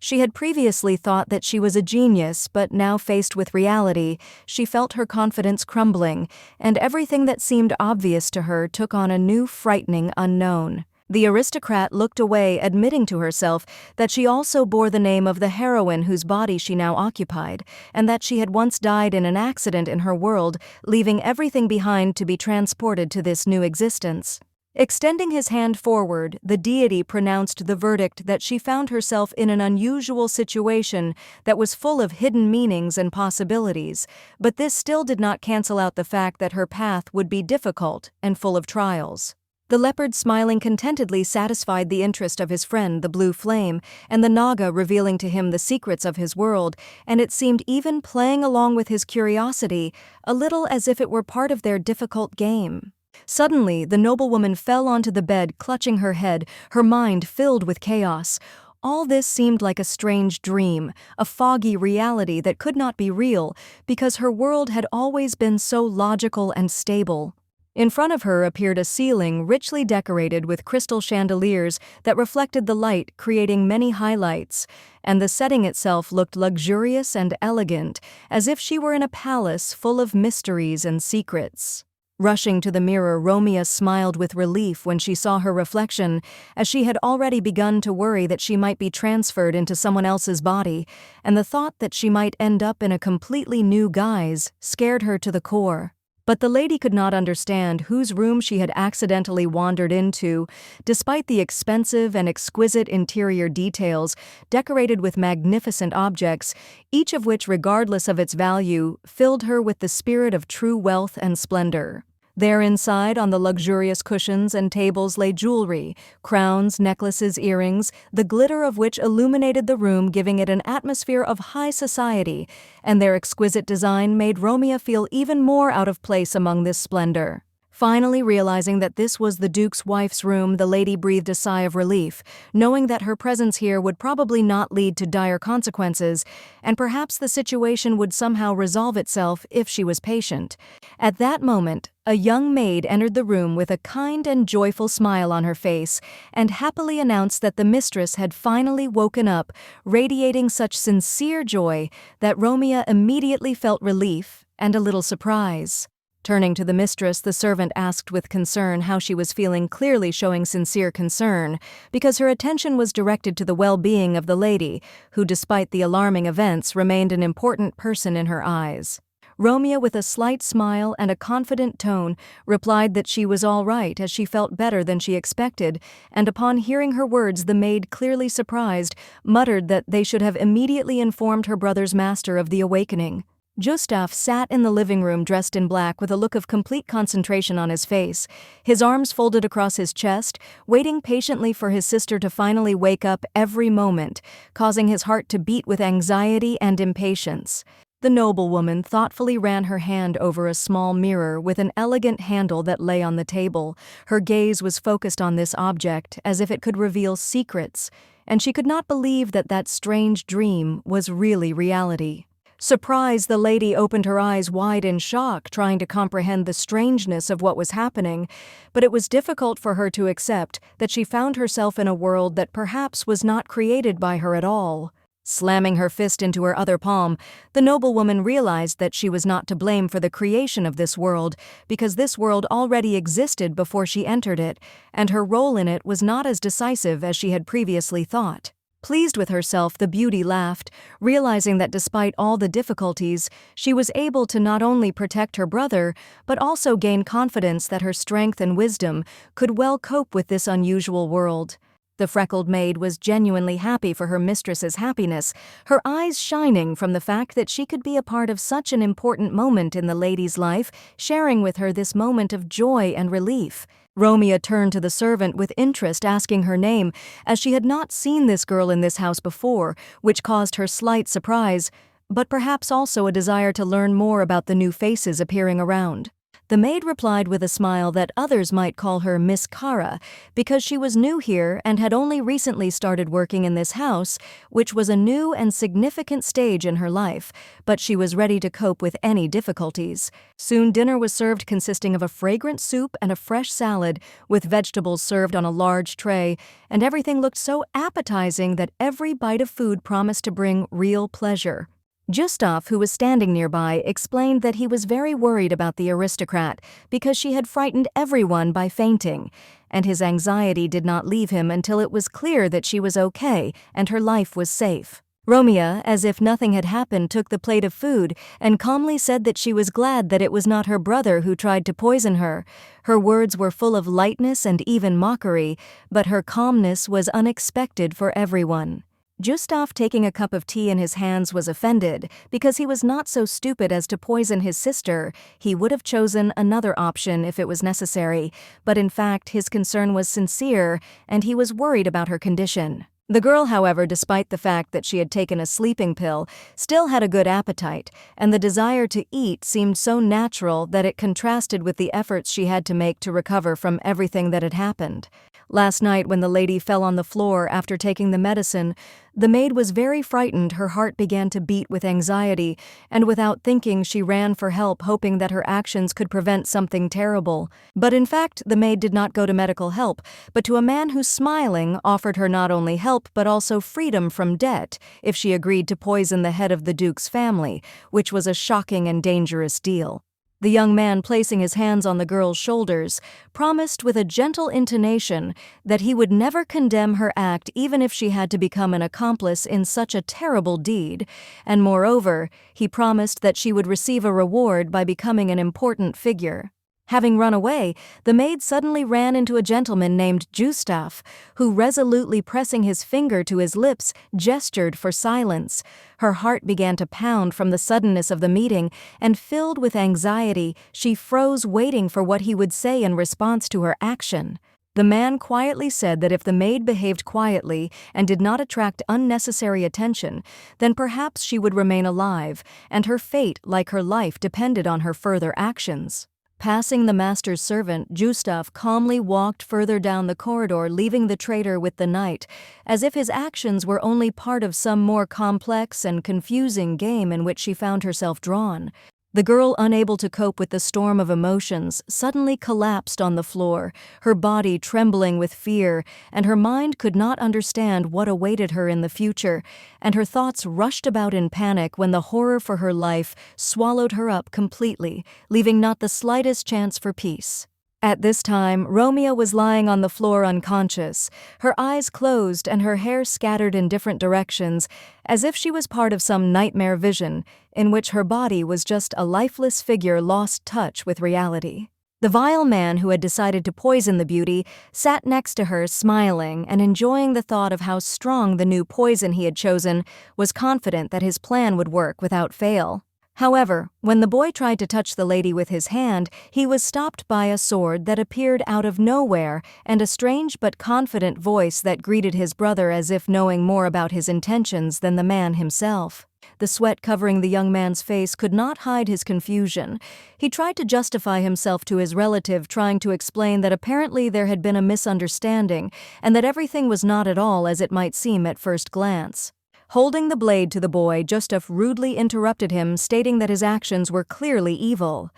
She had previously thought that she was a genius, but now faced with reality, she felt her confidence crumbling, and everything that seemed obvious to her took on a new, frightening unknown. The aristocrat looked away, admitting to herself that she also bore the name of the heroine whose body she now occupied, and that she had once died in an accident in her world, leaving everything behind to be transported to this new existence. Extending his hand forward, the deity pronounced the verdict that she found herself in an unusual situation that was full of hidden meanings and possibilities, but this still did not cancel out the fact that her path would be difficult and full of trials. The leopard, smiling contentedly, satisfied the interest of his friend, the blue flame, and the naga revealing to him the secrets of his world, and it seemed even playing along with his curiosity, a little as if it were part of their difficult game. Suddenly, the noblewoman fell onto the bed, clutching her head, her mind filled with chaos. All this seemed like a strange dream, a foggy reality that could not be real, because her world had always been so logical and stable. In front of her appeared a ceiling richly decorated with crystal chandeliers that reflected the light, creating many highlights, and the setting itself looked luxurious and elegant, as if she were in a palace full of mysteries and secrets. Rushing to the mirror, Romeo smiled with relief when she saw her reflection, as she had already begun to worry that she might be transferred into someone else's body, and the thought that she might end up in a completely new guise scared her to the core. But the lady could not understand whose room she had accidentally wandered into, despite the expensive and exquisite interior details decorated with magnificent objects, each of which, regardless of its value, filled her with the spirit of true wealth and splendor. There inside, on the luxurious cushions and tables, lay jewelry, crowns, necklaces, earrings, the glitter of which illuminated the room, giving it an atmosphere of high society, and their exquisite design made Romeo feel even more out of place among this splendor. Finally realizing that this was the Duke's wife's room, the lady breathed a sigh of relief, knowing that her presence here would probably not lead to dire consequences, and perhaps the situation would somehow resolve itself if she was patient. At that moment, a young maid entered the room with a kind and joyful smile on her face, and happily announced that the mistress had finally woken up, radiating such sincere joy that Romeo immediately felt relief and a little surprise. Turning to the mistress, the servant asked with concern how she was feeling, clearly showing sincere concern, because her attention was directed to the well-being of the lady, who, despite the alarming events, remained an important person in her eyes. Romeo, with a slight smile and a confident tone, replied that she was all right, as she felt better than she expected, and upon hearing her words, the maid, clearly surprised, muttered that they should have immediately informed her brother's master of the awakening. Gustaf sat in the living room dressed in black with a look of complete concentration on his face, his arms folded across his chest, waiting patiently for his sister to finally wake up every moment, causing his heart to beat with anxiety and impatience. The noblewoman thoughtfully ran her hand over a small mirror with an elegant handle that lay on the table. Her gaze was focused on this object as if it could reveal secrets, and she could not believe that that strange dream was really reality. Surprised, the lady opened her eyes wide in shock, trying to comprehend the strangeness of what was happening, but it was difficult for her to accept that she found herself in a world that perhaps was not created by her at all. Slamming her fist into her other palm, the noblewoman realized that she was not to blame for the creation of this world, because this world already existed before she entered it, and her role in it was not as decisive as she had previously thought. Pleased with herself, the beauty laughed, realizing that despite all the difficulties, she was able to not only protect her brother, but also gain confidence that her strength and wisdom could well cope with this unusual world. The freckled maid was genuinely happy for her mistress's happiness, her eyes shining from the fact that she could be a part of such an important moment in the lady's life, sharing with her this moment of joy and relief. Romeo turned to the servant with interest, asking her name, as she had not seen this girl in this house before, which caused her slight surprise, but perhaps also a desire to learn more about the new faces appearing around. The maid replied with a smile that others might call her Miss Kara, because she was new here and had only recently started working in this house, which was a new and significant stage in her life, but she was ready to cope with any difficulties. Soon dinner was served, consisting of a fragrant soup and a fresh salad, with vegetables served on a large tray, and everything looked so appetizing that every bite of food promised to bring real pleasure. Gustaf, who was standing nearby, explained that he was very worried about the aristocrat because she had frightened everyone by fainting, and his anxiety did not leave him until it was clear that she was okay and her life was safe. Romeo, as if nothing had happened, took the plate of food and calmly said that she was glad that it was not her brother who tried to poison her. Her words were full of lightness and even mockery, but her calmness was unexpected for everyone. Gustaf, taking a cup of tea in his hands, was offended because he was not so stupid as to poison his sister. He would have chosen another option if it was necessary, but in fact his concern was sincere and he was worried about her condition. The girl, however, despite the fact that she had taken a sleeping pill, still had a good appetite, and the desire to eat seemed so natural that it contrasted with the efforts she had to make to recover from everything that had happened. Last night, when the lady fell on the floor after taking the medicine, the maid was very frightened. Her heart began to beat with anxiety, and without thinking she ran for help, hoping that her actions could prevent something terrible. But in fact, the maid did not go to medical help, but to a man who, smiling, offered her not only help but also freedom from debt if she agreed to poison the head of the Duke's family, which was a shocking and dangerous deal. The young man, placing his hands on the girl's shoulders, promised with a gentle intonation that he would never condemn her act even if she had to become an accomplice in such a terrible deed, and moreover, he promised that she would receive a reward by becoming an important figure. Having run away, the maid suddenly ran into a gentleman named Gustaf, who, resolutely pressing his finger to his lips, gestured for silence. Her heart began to pound from the suddenness of the meeting, and filled with anxiety, she froze, waiting for what he would say in response to her action. The man quietly said that if the maid behaved quietly and did not attract unnecessary attention, then perhaps she would remain alive, and her fate, like her life, depended on her further actions. Passing the master's servant, Gustaf calmly walked further down the corridor, leaving the traitor with the knight, as if his actions were only part of some more complex and confusing game in which she found herself drawn. The girl, unable to cope with the storm of emotions, suddenly collapsed on the floor, her body trembling with fear, and her mind could not understand what awaited her in the future, and her thoughts rushed about in panic when the horror for her life swallowed her up completely, leaving not the slightest chance for peace. At this time, Romeo was lying on the floor unconscious, her eyes closed and her hair scattered in different directions, as if she was part of some nightmare vision, in which her body was just a lifeless figure lost touch with reality. The vile man who had decided to poison the beauty sat next to her, smiling and enjoying the thought of how strong the new poison he had chosen, was confident that his plan would work without fail. However, when the boy tried to touch the lady with his hand, he was stopped by a sword that appeared out of nowhere and a strange but confident voice that greeted his brother as if knowing more about his intentions than the man himself. The sweat covering the young man's face could not hide his confusion. He tried to justify himself to his relative, trying to explain that apparently there had been a misunderstanding and that everything was not at all as it might seem at first glance. Holding the blade to the boy, Gustaf rudely interrupted him, stating that his actions were clearly evil.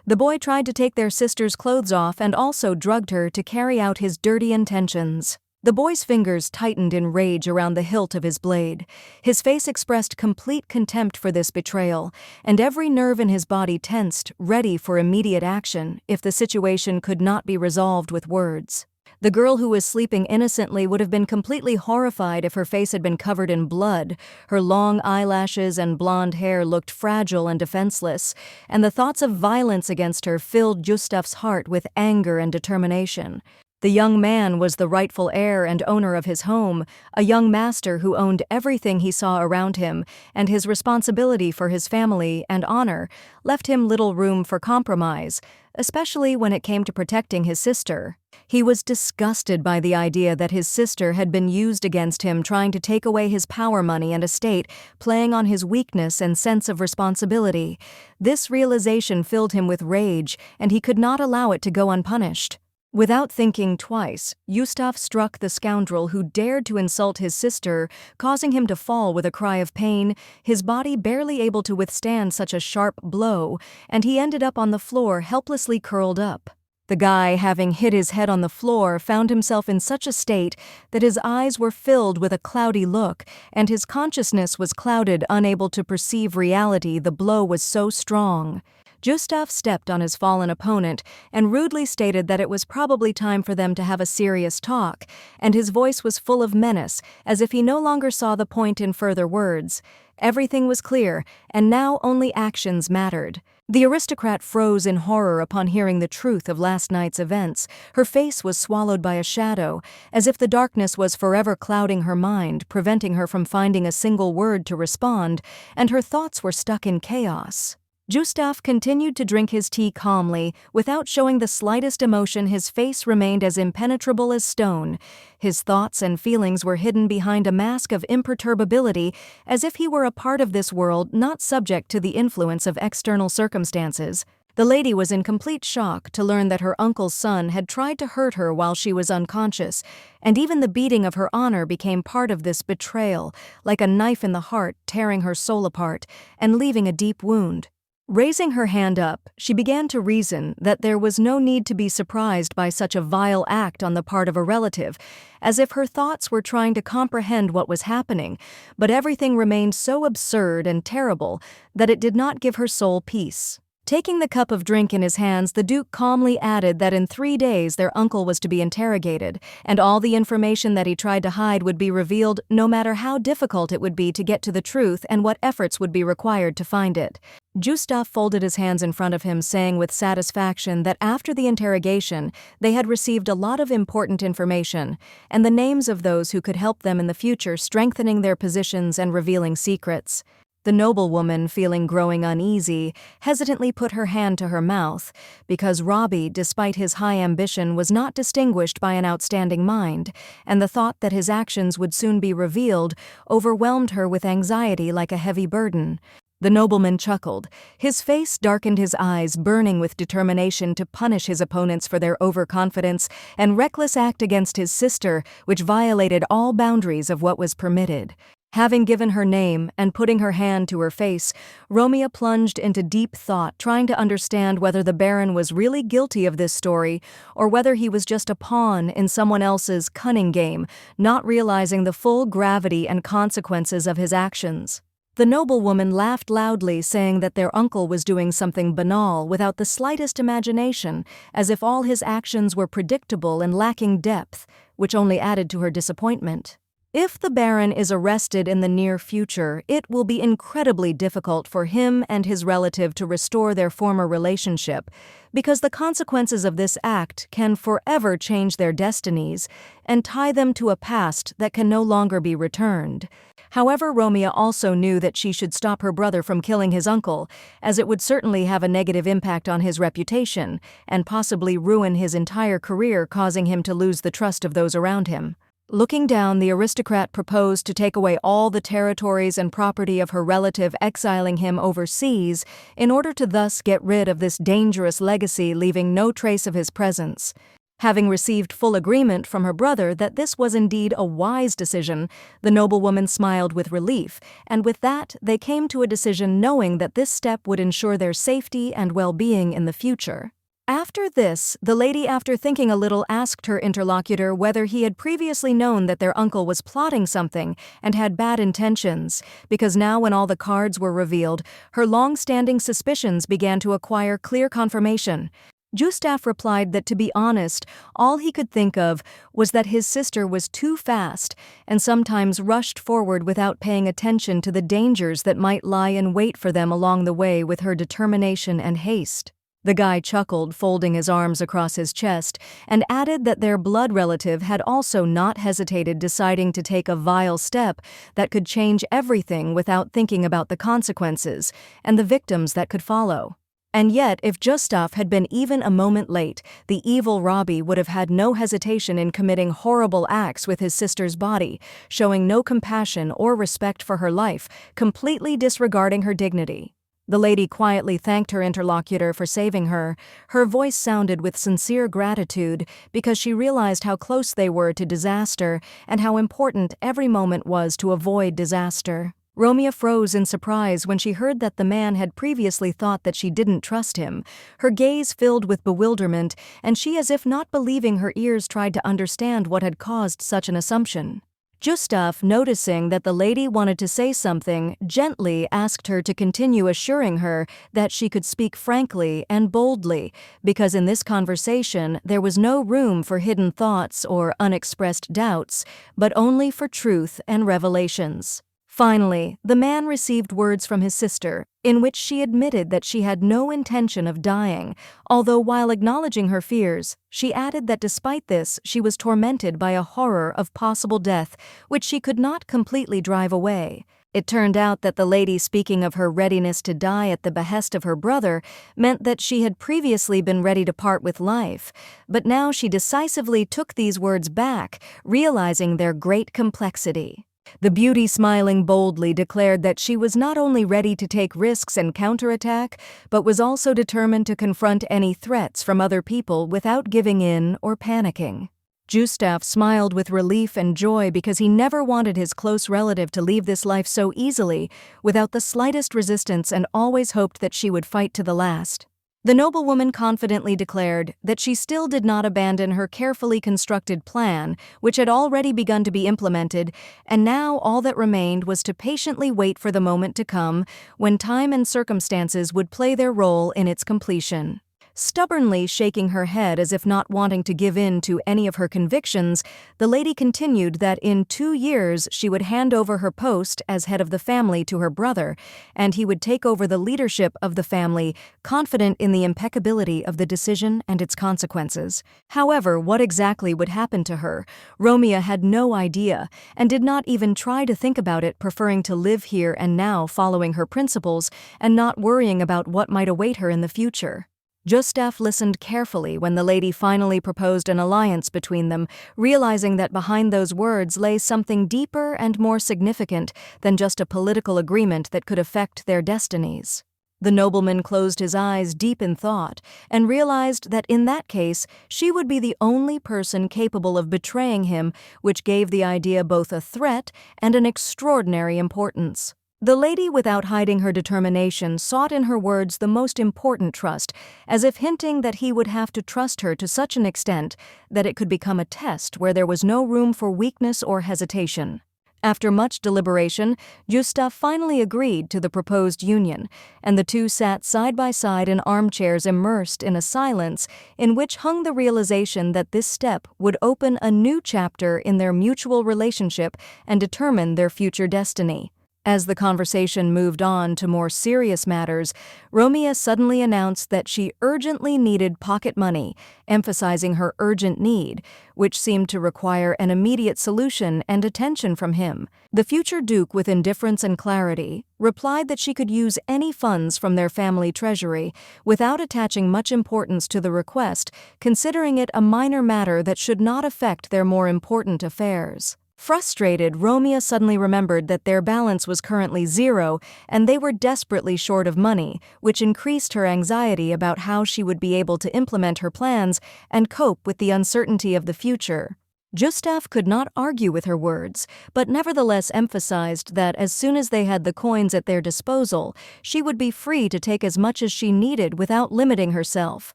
The boy tried to take their sister's clothes off and also drugged her to carry out his dirty intentions. The boy's fingers tightened in rage around the hilt of his blade. His face expressed complete contempt for this betrayal, and every nerve in his body tensed, ready for immediate action if the situation could not be resolved with words. The girl who was sleeping innocently would have been completely horrified if her face had been covered in blood. Her long eyelashes and blonde hair looked fragile and defenseless, and the thoughts of violence against her filled Gustaf's heart with anger and determination. The young man was the rightful heir and owner of his home, a young master who owned everything he saw around him, and his responsibility for his family and honor left him little room for compromise, especially when it came to protecting his sister. He was disgusted by the idea that his sister had been used against him, trying to take away his power, money, and estate, playing on his weakness and sense of responsibility. This realization filled him with rage, and he could not allow it to go unpunished. Without thinking twice, Gustaf struck the scoundrel who dared to insult his sister, causing him to fall with a cry of pain, his body barely able to withstand such a sharp blow, and he ended up on the floor helplessly curled up. The guy, having hit his head on the floor, found himself in such a state that his eyes were filled with a cloudy look, and his consciousness was clouded, unable to perceive reality. The blow was so strong. Gustaf stepped on his fallen opponent and rudely stated that it was probably time for them to have a serious talk, and his voice was full of menace, as if he no longer saw the point in further words. Everything was clear, and now only actions mattered. The aristocrat froze in horror upon hearing the truth of last night's events. Her face was swallowed by a shadow, as if the darkness was forever clouding her mind, preventing her from finding a single word to respond, and her thoughts were stuck in chaos. Gustaf continued to drink his tea calmly, without showing the slightest emotion. His face remained as impenetrable as stone. His thoughts and feelings were hidden behind a mask of imperturbability, as if he were a part of this world, not subject to the influence of external circumstances. The lady was in complete shock to learn that her uncle's son had tried to hurt her while she was unconscious, and even the beating of her honor became part of this betrayal, like a knife in the heart, tearing her soul apart and leaving a deep wound. Raising her hand up, she began to reason that there was no need to be surprised by such a vile act on the part of a relative, as if her thoughts were trying to comprehend what was happening, but everything remained so absurd and terrible that it did not give her soul peace. Taking the cup of drink in his hands, the Duke calmly added that in 3 days their uncle was to be interrogated, and all the information that he tried to hide would be revealed, no matter how difficult it would be to get to the truth and what efforts would be required to find it. Gustaf folded his hands in front of him, saying with satisfaction that after the interrogation, they had received a lot of important information, and the names of those who could help them in the future, strengthening their positions and revealing secrets. The noblewoman, feeling growing uneasy, hesitantly put her hand to her mouth, because Robbie, despite his high ambition, was not distinguished by an outstanding mind, and the thought that his actions would soon be revealed overwhelmed her with anxiety like a heavy burden. The nobleman chuckled. His face darkened, his eyes burning with determination to punish his opponents for their overconfidence and reckless act against his sister, which violated all boundaries of what was permitted. Having given her name and putting her hand to her face, Romeo plunged into deep thought, trying to understand whether the Baron was really guilty of this story or whether he was just a pawn in someone else's cunning game, not realizing the full gravity and consequences of his actions. The noblewoman laughed loudly, saying that their uncle was doing something banal without the slightest imagination, as if all his actions were predictable and lacking depth, which only added to her disappointment. If the Baron is arrested in the near future, it will be incredibly difficult for him and his relative to restore their former relationship, because the consequences of this act can forever change their destinies and tie them to a past that can no longer be returned. However, Romeo also knew that she should stop her brother from killing his uncle, as it would certainly have a negative impact on his reputation and possibly ruin his entire career, causing him to lose the trust of those around him. Looking down, the aristocrat proposed to take away all the territories and property of her relative, exiling him overseas in order to thus get rid of this dangerous legacy, leaving no trace of his presence. Having received full agreement from her brother that this was indeed a wise decision, the noblewoman smiled with relief, and with that they came to a decision, knowing that this step would ensure their safety and well-being in the future. After this, the lady, after thinking a little, asked her interlocutor whether he had previously known that their uncle was plotting something and had bad intentions, because now, when all the cards were revealed, her long-standing suspicions began to acquire clear confirmation. Gustaf replied that, to be honest, all he could think of was that his sister was too fast and sometimes rushed forward without paying attention to the dangers that might lie in wait for them along the way with her determination and haste. The guy chuckled, folding his arms across his chest, and added that their blood relative had also not hesitated, deciding to take a vile step that could change everything without thinking about the consequences and the victims that could follow. And yet, if Gustaf had been even a moment late, the evil Robbie would have had no hesitation in committing horrible acts with his sister's body, showing no compassion or respect for her life, completely disregarding her dignity. The lady quietly thanked her interlocutor for saving her. Her voice sounded with sincere gratitude because she realized how close they were to disaster and how important every moment was to avoid disaster. Romeo froze in surprise when she heard that the man had previously thought that she didn't trust him. Her gaze filled with bewilderment, and she, as if not believing her ears, tried to understand what had caused such an assumption. Gustaf, noticing that the lady wanted to say something, gently asked her to continue, assuring her that she could speak frankly and boldly, because in this conversation there was no room for hidden thoughts or unexpressed doubts, but only for truth and revelations. Finally, the man received words from his sister, in which she admitted that she had no intention of dying, although while acknowledging her fears, she added that despite this, she was tormented by a horror of possible death, which she could not completely drive away. It turned out that the lady, speaking of her readiness to die at the behest of her brother, meant that she had previously been ready to part with life, but now she decisively took these words back, realizing their great complexity. The beauty, smiling boldly, declared that she was not only ready to take risks and counterattack, but was also determined to confront any threats from other people without giving in or panicking. Gustaf smiled with relief and joy because he never wanted his close relative to leave this life so easily, without the slightest resistance, and always hoped that she would fight to the last. The noblewoman confidently declared that she still did not abandon her carefully constructed plan, which had already begun to be implemented, and now all that remained was to patiently wait for the moment to come when time and circumstances would play their role in its completion. Stubbornly shaking her head as if not wanting to give in to any of her convictions, the lady continued that in 2 years she would hand over her post as head of the family to her brother, and he would take over the leadership of the family, confident in the impeccability of the decision and its consequences. However, what exactly would happen to her, Romeo had no idea, and did not even try to think about it, preferring to live here and now following her principles and not worrying about what might await her in the future. Gustaf listened carefully when the lady finally proposed an alliance between them, realizing that behind those words lay something deeper and more significant than just a political agreement that could affect their destinies. The nobleman closed his eyes deep in thought and realized that in that case she would be the only person capable of betraying him, which gave the idea both a threat and an extraordinary importance. The lady, without hiding her determination, sought in her words the most important trust, as if hinting that he would have to trust her to such an extent that it could become a test where there was no room for weakness or hesitation. After much deliberation, Gustaf finally agreed to the proposed union, and the two sat side by side in armchairs immersed in a silence in which hung the realization that this step would open a new chapter in their mutual relationship and determine their future destiny. As the conversation moved on to more serious matters, Romeo suddenly announced that she urgently needed pocket money, emphasizing her urgent need, which seemed to require an immediate solution and attention from him. The future duke, with indifference and clarity, replied that she could use any funds from their family treasury, without attaching much importance to the request, considering it a minor matter that should not affect their more important affairs. Frustrated, Romeo suddenly remembered that their balance was currently 0 and they were desperately short of money, which increased her anxiety about how she would be able to implement her plans and cope with the uncertainty of the future. Gustaf could not argue with her words, but nevertheless emphasized that as soon as they had the coins at their disposal, she would be free to take as much as she needed without limiting herself.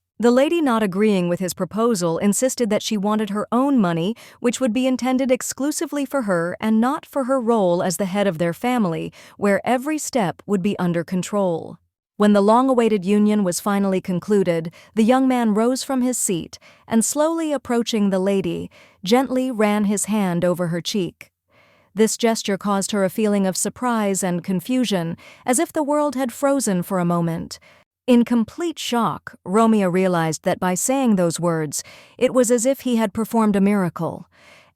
The lady, not agreeing with his proposal, insisted that she wanted her own money, which would be intended exclusively for her and not for her role as the head of their family, where every step would be under control. When the long-awaited union was finally concluded, the young man rose from his seat and, slowly approaching the lady, gently ran his hand over her cheek. This gesture caused her a feeling of surprise and confusion, as if the world had frozen for a moment. In complete shock, Romeo realized that by saying those words, it was as if he had performed a miracle.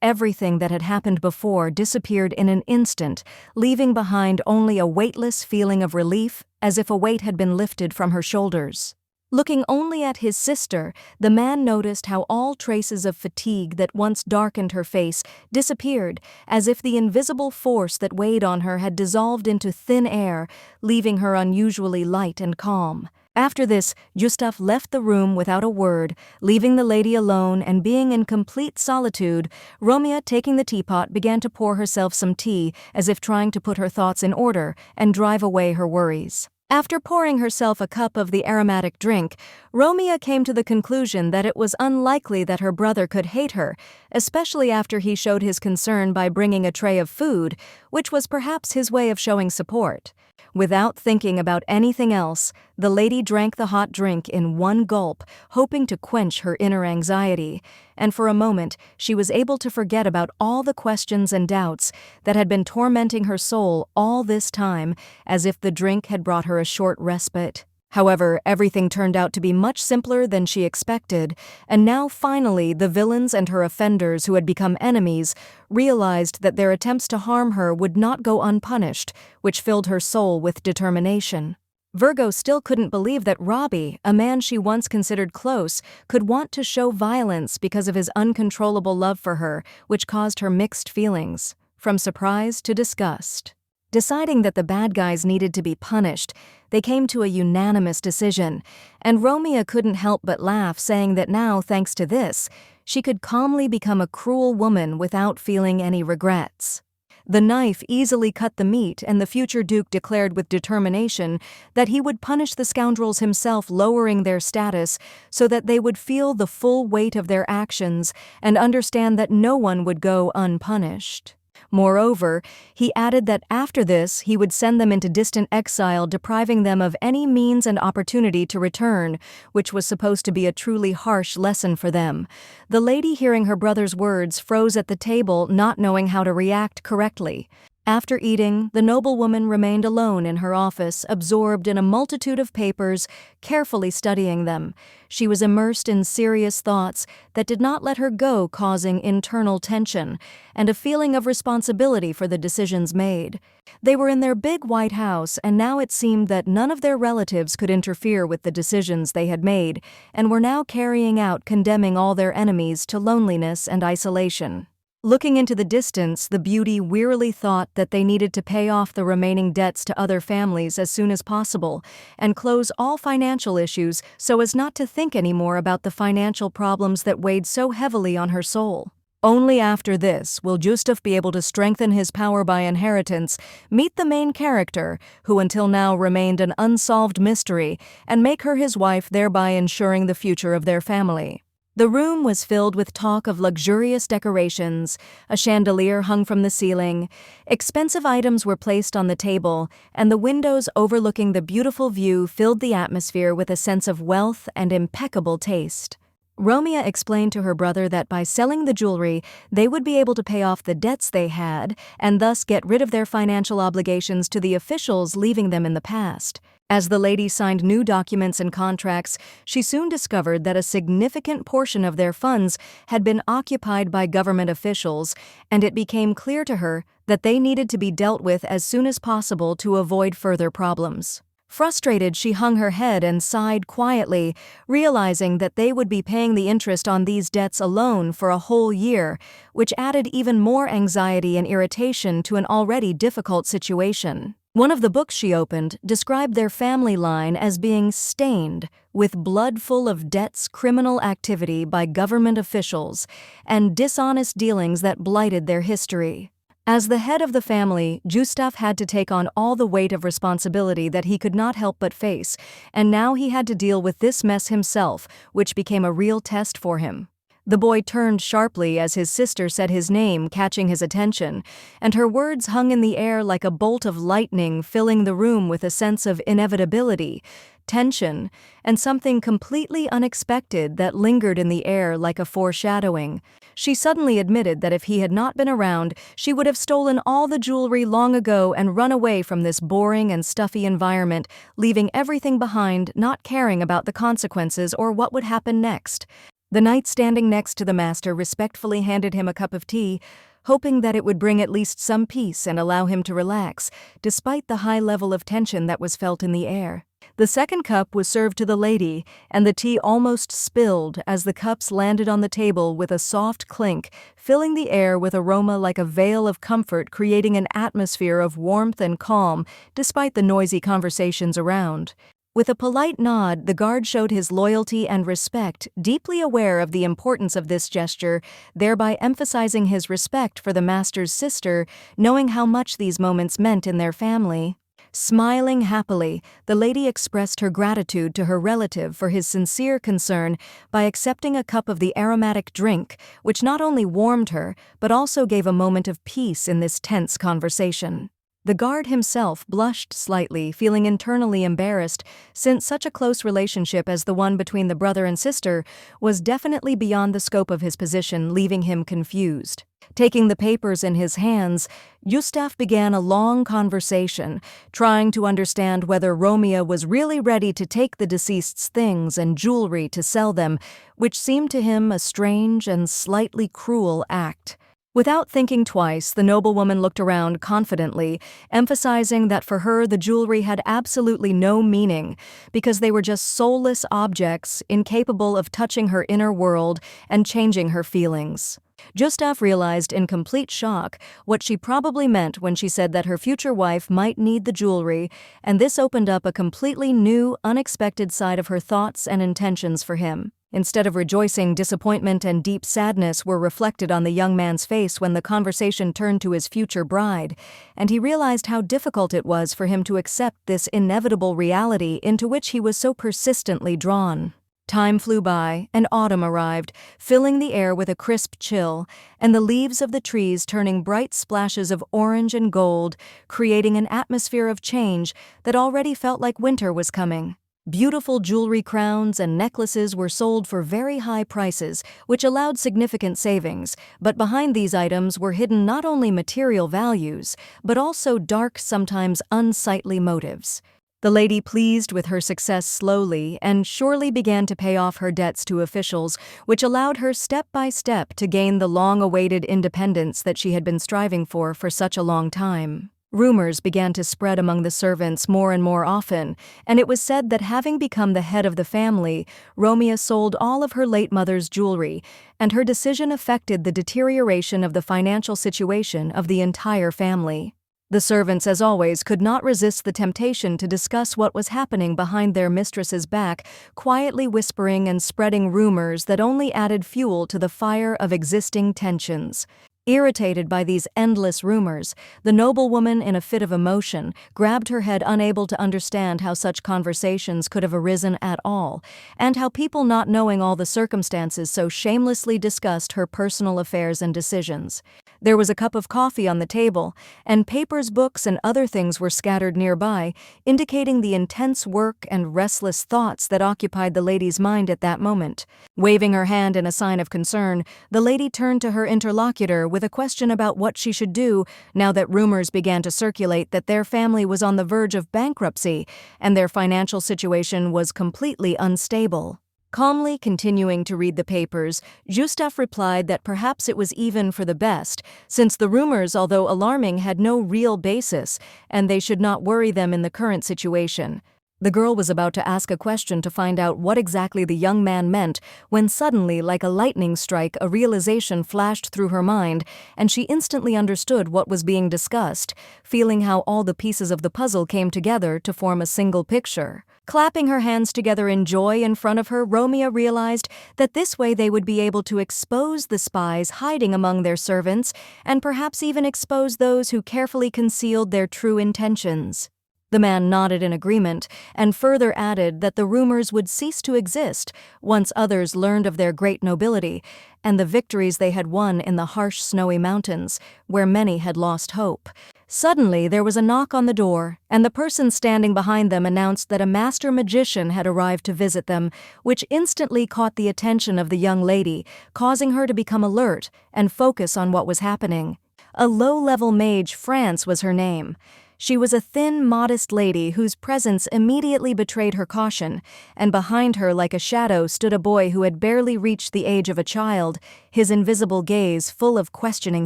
Everything that had happened before disappeared in an instant, leaving behind only a weightless feeling of relief, as if a weight had been lifted from her shoulders. Looking only at his sister, the man noticed how all traces of fatigue that once darkened her face disappeared, as if the invisible force that weighed on her had dissolved into thin air, leaving her unusually light and calm. After this, Gustaf left the room without a word, leaving the lady alone and being in complete solitude. Romeo, taking the teapot, began to pour herself some tea, as if trying to put her thoughts in order and drive away her worries. After pouring herself a cup of the aromatic drink, Romeo came to the conclusion that it was unlikely that her brother could hate her, especially after he showed his concern by bringing a tray of food, which was perhaps his way of showing support. Without thinking about anything else, the lady drank the hot drink in one gulp, hoping to quench her inner anxiety, and for a moment she was able to forget about all the questions and doubts that had been tormenting her soul all this time, as if the drink had brought her a short respite. However, everything turned out to be much simpler than she expected, and now finally the villains and her offenders who had become enemies realized that their attempts to harm her would not go unpunished, which filled her soul with determination. Virgo still couldn't believe that Robbie, a man she once considered close, could want to show violence because of his uncontrollable love for her, which caused her mixed feelings, from surprise to disgust. Deciding that the bad guys needed to be punished, they came to a unanimous decision, and Romeo couldn't help but laugh, saying that now, thanks to this, she could calmly become a cruel woman without feeling any regrets. The knife easily cut the meat, and the future duke declared with determination that he would punish the scoundrels himself, lowering their status so that they would feel the full weight of their actions and understand that no one would go unpunished. Moreover, he added that after this he would send them into distant exile, depriving them of any means and opportunity to return, which was supposed to be a truly harsh lesson for them. The lady, hearing her brother's words, froze at the table, not knowing how to react correctly. After eating, the noblewoman remained alone in her office, absorbed in a multitude of papers, carefully studying them. She was immersed in serious thoughts that did not let her go, causing internal tension and a feeling of responsibility for the decisions made. They were in their big white house, and now it seemed that none of their relatives could interfere with the decisions they had made, and were now carrying out, condemning all their enemies to loneliness and isolation. Looking into the distance, the beauty wearily thought that they needed to pay off the remaining debts to other families as soon as possible and close all financial issues so as not to think anymore about the financial problems that weighed so heavily on her soul. Only after this will Gustaf be able to strengthen his power by inheritance, meet the main character, who until now remained an unsolved mystery, and make her his wife, thereby ensuring the future of their family. The room was filled with talk of luxurious decorations. A chandelier hung from the ceiling. Expensive items were placed on the table, and the windows overlooking the beautiful view filled the atmosphere with a sense of wealth and impeccable taste. Romeo explained to her brother that by selling the jewelry, they would be able to pay off the debts they had and thus get rid of their financial obligations to the officials, leaving them in the past. As the lady signed new documents and contracts, she soon discovered that a significant portion of their funds had been occupied by government officials, and it became clear to her that they needed to be dealt with as soon as possible to avoid further problems. Frustrated, she hung her head and sighed quietly, realizing that they would be paying the interest on these debts alone for a whole year, which added even more anxiety and irritation to an already difficult situation. One of the books she opened described their family line as being stained with blood, full of debts, criminal activity by government officials, and dishonest dealings that blighted their history. As the head of the family, Gustaf had to take on all the weight of responsibility that he could not help but face, and now he had to deal with this mess himself, which became a real test for him. The boy turned sharply as his sister said his name, catching his attention, and her words hung in the air like a bolt of lightning, filling the room with a sense of inevitability, tension, and something completely unexpected that lingered in the air like a foreshadowing. She suddenly admitted that if he had not been around, she would have stolen all the jewelry long ago and run away from this boring and stuffy environment, leaving everything behind, not caring about the consequences or what would happen next. The knight standing next to the master respectfully handed him a cup of tea, hoping that it would bring at least some peace and allow him to relax, despite the high level of tension that was felt in the air. The second cup was served to the lady, and the tea almost spilled as the cups landed on the table with a soft clink, filling the air with aroma like a veil of comfort, creating an atmosphere of warmth and calm despite the noisy conversations around. With a polite nod, the guard showed his loyalty and respect, deeply aware of the importance of this gesture, thereby emphasizing his respect for the master's sister, knowing how much these moments meant in their family. Smiling happily, the lady expressed her gratitude to her relative for his sincere concern by accepting a cup of the aromatic drink, which not only warmed her, but also gave a moment of peace in this tense conversation. The guard himself blushed slightly, feeling internally embarrassed, since such a close relationship as the one between the brother and sister was definitely beyond the scope of his position, leaving him confused. Taking the papers in his hands, Gustaf began a long conversation, trying to understand whether Romeo was really ready to take the deceased's things and jewelry to sell them, which seemed to him a strange and slightly cruel act. Without thinking twice, the noblewoman looked around confidently, emphasizing that for her the jewelry had absolutely no meaning, because they were just soulless objects, incapable of touching her inner world and changing her feelings. Gustaf realized in complete shock what she probably meant when she said that her future wife might need the jewelry, and this opened up a completely new, unexpected side of her thoughts and intentions for him. Instead of rejoicing, disappointment and deep sadness were reflected on the young man's face when the conversation turned to his future bride, and he realized how difficult it was for him to accept this inevitable reality into which he was so persistently drawn. Time flew by, and autumn arrived, filling the air with a crisp chill, and the leaves of the trees turning bright splashes of orange and gold, creating an atmosphere of change that already felt like winter was coming. Beautiful jewelry crowns and necklaces were sold for very high prices, which allowed significant savings, but behind these items were hidden not only material values, but also dark, sometimes unsightly motives. The lady, pleased with her success, slowly and surely began to pay off her debts to officials, which allowed her step by step to gain the long-awaited independence that she had been striving for such a long time. Rumors began to spread among the servants more and more often, and it was said that having become the head of the family, Romeo sold all of her late mother's jewelry, and her decision affected the deterioration of the financial situation of the entire family. The servants, as always, could not resist the temptation to discuss what was happening behind their mistress's back, quietly whispering and spreading rumors that only added fuel to the fire of existing tensions. Irritated by these endless rumors, the noblewoman, in a fit of emotion, grabbed her head, unable to understand how such conversations could have arisen at all, and how people, not knowing all the circumstances, so shamelessly discussed her personal affairs and decisions. There was a cup of coffee on the table, and papers, books, and other things were scattered nearby, indicating the intense work and restless thoughts that occupied the lady's mind at that moment. Waving her hand in a sign of concern, the lady turned to her interlocutor with a question about what she should do now that rumors began to circulate that their family was on the verge of bankruptcy and their financial situation was completely unstable. Calmly continuing to read the papers, Gustaf replied that perhaps it was even for the best, since the rumors, although alarming, had no real basis, and they should not worry them in the current situation. The girl was about to ask a question to find out what exactly the young man meant when suddenly, like a lightning strike, a realization flashed through her mind, and she instantly understood what was being discussed, feeling how all the pieces of the puzzle came together to form a single picture. Clapping her hands together in joy in front of her, Romeo realized that this way they would be able to expose the spies hiding among their servants and perhaps even expose those who carefully concealed their true intentions. The man nodded in agreement and further added that the rumors would cease to exist once others learned of their great nobility and the victories they had won in the harsh snowy mountains, where many had lost hope. Suddenly, there was a knock on the door, and the person standing behind them announced that a master magician had arrived to visit them, which instantly caught the attention of the young lady, causing her to become alert and focus on what was happening. A low-level mage, France was her name. She was a thin, modest lady whose presence immediately betrayed her caution, and behind her, like a shadow, stood a boy who had barely reached the age of a child, his invisible gaze full of questioning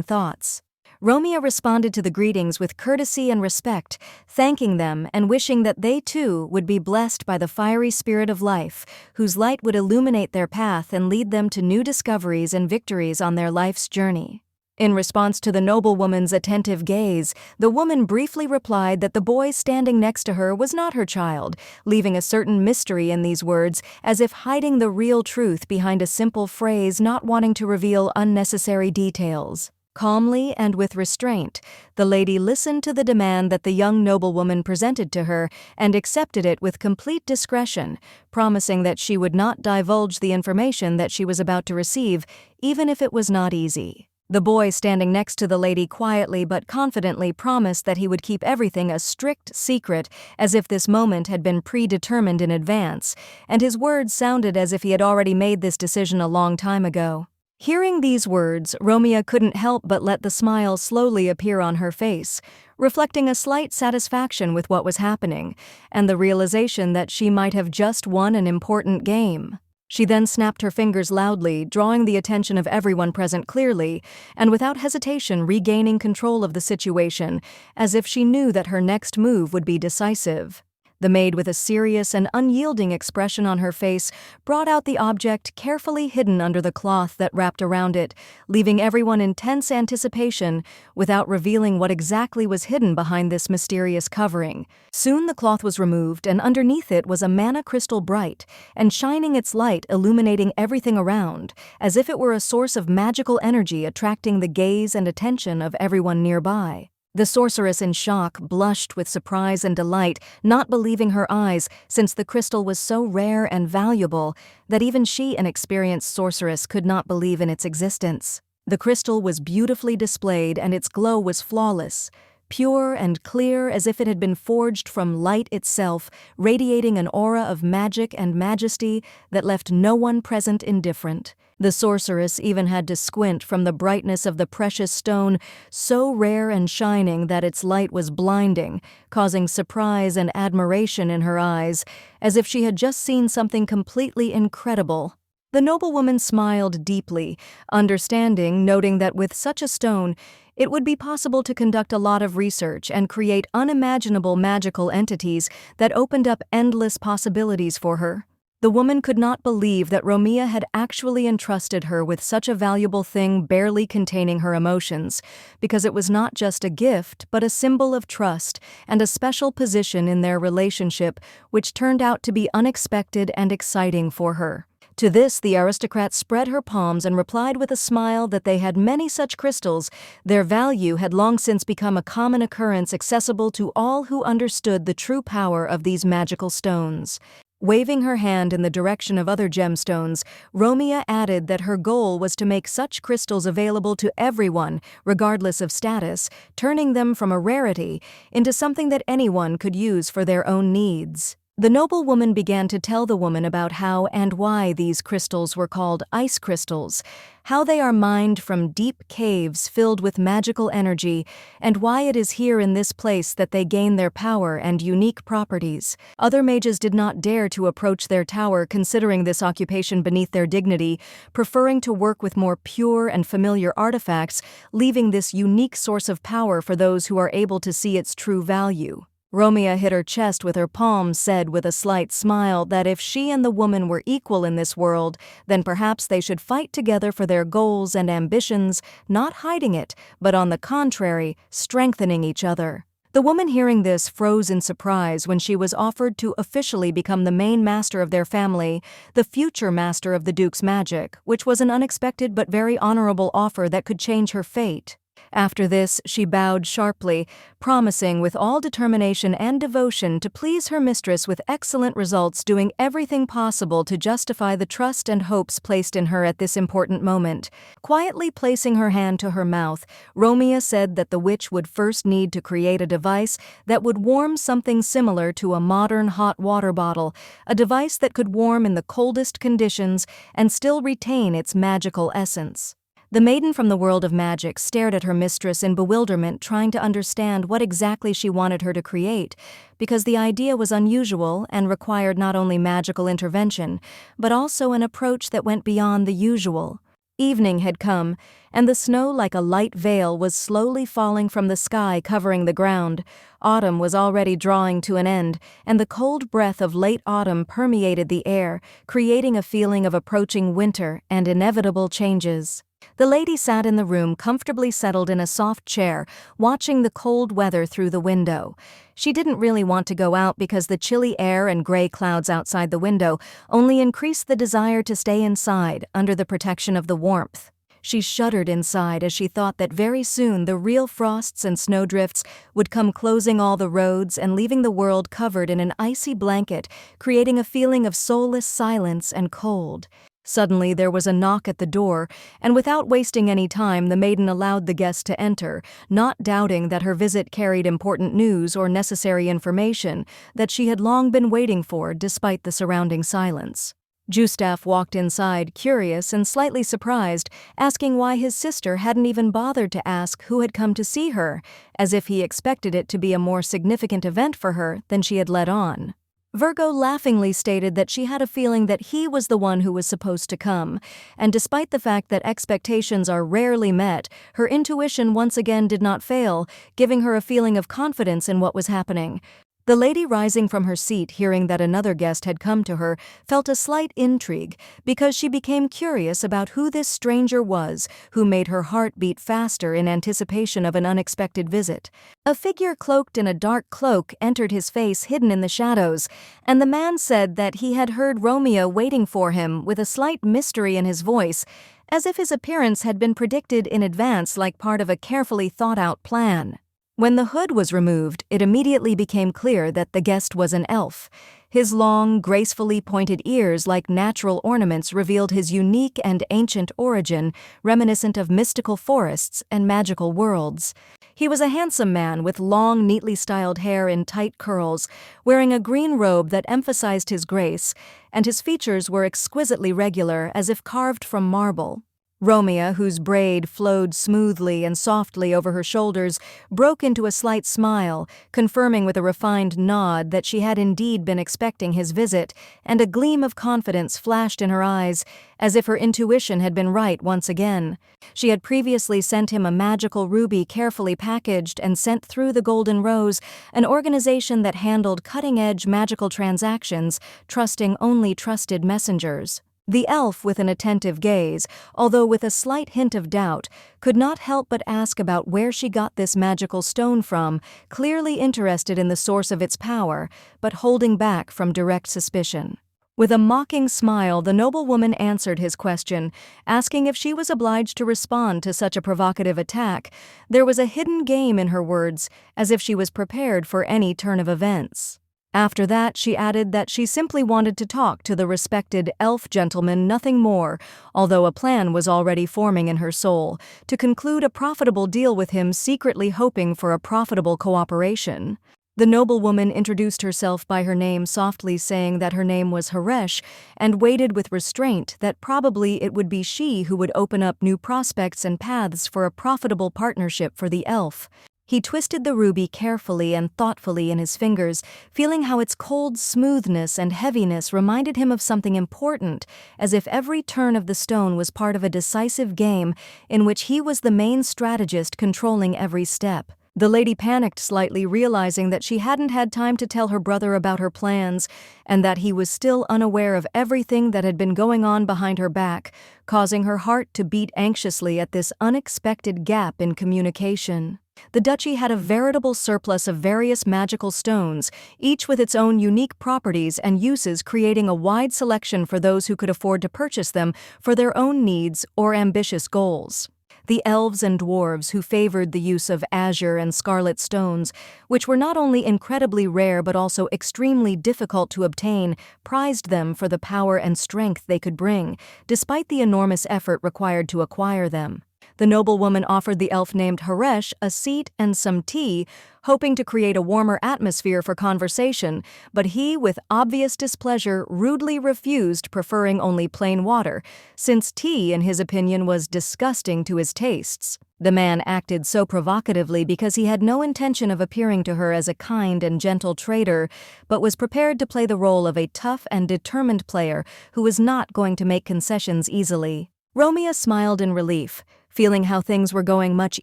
thoughts. Romeo responded to the greetings with courtesy and respect, thanking them and wishing that they too would be blessed by the fiery spirit of life, whose light would illuminate their path and lead them to new discoveries and victories on their life's journey. In response to the noblewoman's attentive gaze, the woman briefly replied that the boy standing next to her was not her child, leaving a certain mystery in these words, as if hiding the real truth behind a simple phrase, not wanting to reveal unnecessary details. Calmly and with restraint, the lady listened to the demand that the young noblewoman presented to her and accepted it with complete discretion, promising that she would not divulge the information that she was about to receive, even if it was not easy. The boy standing next to the lady quietly but confidently promised that he would keep everything a strict secret, as if this moment had been predetermined in advance, and his words sounded as if he had already made this decision a long time ago. Hearing these words, Romeo couldn't help but let the smile slowly appear on her face, reflecting a slight satisfaction with what was happening, and the realization that she might have just won an important game. She then snapped her fingers loudly, drawing the attention of everyone present clearly, and without hesitation regaining control of the situation, as if she knew that her next move would be decisive. The maid, with a serious and unyielding expression on her face, brought out the object carefully hidden under the cloth that wrapped around it, leaving everyone in tense anticipation without revealing what exactly was hidden behind this mysterious covering. Soon the cloth was removed, and underneath it was a mana crystal, bright and shining, its light illuminating everything around, as if it were a source of magical energy attracting the gaze and attention of everyone nearby. The sorceress, in shock, blushed with surprise and delight, not believing her eyes, since the crystal was so rare and valuable that even she, an experienced sorceress, could not believe in its existence. The crystal was beautifully displayed, and its glow was flawless, pure and clear as if it had been forged from light itself, radiating an aura of magic and majesty that left no one present indifferent. The sorceress even had to squint from the brightness of the precious stone, so rare and shining that its light was blinding, causing surprise and admiration in her eyes, as if she had just seen something completely incredible. The noblewoman smiled deeply, understanding, noting that with such a stone, it would be possible to conduct a lot of research and create unimaginable magical entities that opened up endless possibilities for her. The woman could not believe that Romia had actually entrusted her with such a valuable thing, barely containing her emotions, because it was not just a gift but a symbol of trust and a special position in their relationship, which turned out to be unexpected and exciting for her. To this, the aristocrat spread her palms and replied with a smile that they had many such crystals. Their value had long since become a common occurrence, accessible to all who understood the true power of these magical stones. Waving her hand in the direction of other gemstones, Romia added that her goal was to make such crystals available to everyone, regardless of status, turning them from a rarity into something that anyone could use for their own needs. The noblewoman began to tell the woman about how and why these crystals were called ice crystals, how they are mined from deep caves filled with magical energy, and why it is here in this place that they gain their power and unique properties. Other mages did not dare to approach their tower, considering this occupation beneath their dignity, preferring to work with more pure and familiar artifacts, leaving this unique source of power for those who are able to see its true value. Romia hit her chest with her palm, said with a slight smile that if she and the woman were equal in this world, then perhaps they should fight together for their goals and ambitions, not hiding it, but on the contrary, strengthening each other. The woman, hearing this, froze in surprise when she was offered to officially become the main master of their family, the future master of the Duke's magic, which was an unexpected but very honorable offer that could change her fate. After this, she bowed sharply, promising with all determination and devotion to please her mistress with excellent results, doing everything possible to justify the trust and hopes placed in her at this important moment. Quietly placing her hand to her mouth, Romia said that the witch would first need to create a device that would warm, something similar to a modern hot water bottle, a device that could warm in the coldest conditions and still retain its magical essence. The maiden from the world of magic stared at her mistress in bewilderment, trying to understand what exactly she wanted her to create, because the idea was unusual and required not only magical intervention, but also an approach that went beyond the usual. Evening had come, and the snow, like a light veil, was slowly falling from the sky, covering the ground. Autumn was already drawing to an end, and the cold breath of late autumn permeated the air, creating a feeling of approaching winter and inevitable changes. The lady sat in the room, comfortably settled in a soft chair, watching the cold weather through the window. She didn't really want to go out because the chilly air and gray clouds outside the window only increased the desire to stay inside, under the protection of the warmth. She shuddered inside as she thought that very soon the real frosts and snowdrifts would come, closing all the roads and leaving the world covered in an icy blanket, creating a feeling of soulless silence and cold. Suddenly there was a knock at the door, and without wasting any time the maiden allowed the guest to enter, not doubting that her visit carried important news or necessary information that she had long been waiting for despite the surrounding silence. Gustaf walked inside, curious and slightly surprised, asking why his sister hadn't even bothered to ask who had come to see her, as if he expected it to be a more significant event for her than she had let on. Virgo laughingly stated that she had a feeling that he was the one who was supposed to come, and despite the fact that expectations are rarely met, her intuition once again did not fail, giving her a feeling of confidence in what was happening. The lady, rising from her seat hearing that another guest had come to her, felt a slight intrigue because she became curious about who this stranger was who made her heart beat faster in anticipation of an unexpected visit. A figure cloaked in a dark cloak entered his face hidden in the shadows, and the man said that he had heard Romeo waiting for him with a slight mystery in his voice, as if his appearance had been predicted in advance like part of a carefully thought-out plan. When the hood was removed, it immediately became clear that the guest was an elf. His long, gracefully pointed ears like natural ornaments revealed his unique and ancient origin, reminiscent of mystical forests and magical worlds. He was a handsome man with long, neatly styled hair in tight curls, wearing a green robe that emphasized his grace, and his features were exquisitely regular as if carved from marble. Romeo, whose braid flowed smoothly and softly over her shoulders, broke into a slight smile, confirming with a refined nod that she had indeed been expecting his visit, and a gleam of confidence flashed in her eyes, as if her intuition had been right once again. She had previously sent him a magical ruby carefully packaged and sent through the Golden Rose, an organization that handled cutting-edge magical transactions, trusting only trusted messengers. The elf, with an attentive gaze, although with a slight hint of doubt, could not help but ask about where she got this magical stone from, clearly interested in the source of its power, but holding back from direct suspicion. With a mocking smile, the noblewoman answered his question, asking if she was obliged to respond to such a provocative attack. There was a hidden game in her words, as if she was prepared for any turn of events. After that, she added that she simply wanted to talk to the respected elf gentleman, nothing more, although a plan was already forming in her soul, to conclude a profitable deal with him, secretly hoping for a profitable cooperation. The noblewoman introduced herself by her name, softly saying that her name was Heroine, and waited with restraint that probably it would be she who would open up new prospects and paths for a profitable partnership for the elf. He twisted the ruby carefully and thoughtfully in his fingers, feeling how its cold smoothness and heaviness reminded him of something important, as if every turn of the stone was part of a decisive game in which he was the main strategist controlling every step. The lady panicked slightly, realizing that she hadn't had time to tell her brother about her plans, and that he was still unaware of everything that had been going on behind her back, causing her heart to beat anxiously at this unexpected gap in communication. The duchy had a veritable surplus of various magical stones, each with its own unique properties and uses, creating a wide selection for those who could afford to purchase them for their own needs or ambitious goals. The elves and dwarves, who favored the use of azure and scarlet stones, which were not only incredibly rare but also extremely difficult to obtain, prized them for the power and strength they could bring, despite the enormous effort required to acquire them. The noblewoman offered the elf named Heroine a seat and some tea, hoping to create a warmer atmosphere for conversation, but he, with obvious displeasure, rudely refused, preferring only plain water, since tea, in his opinion, was disgusting to his tastes. The man acted so provocatively because he had no intention of appearing to her as a kind and gentle trader, but was prepared to play the role of a tough and determined player who was not going to make concessions easily. Romeo smiled in relief, feeling how things were going much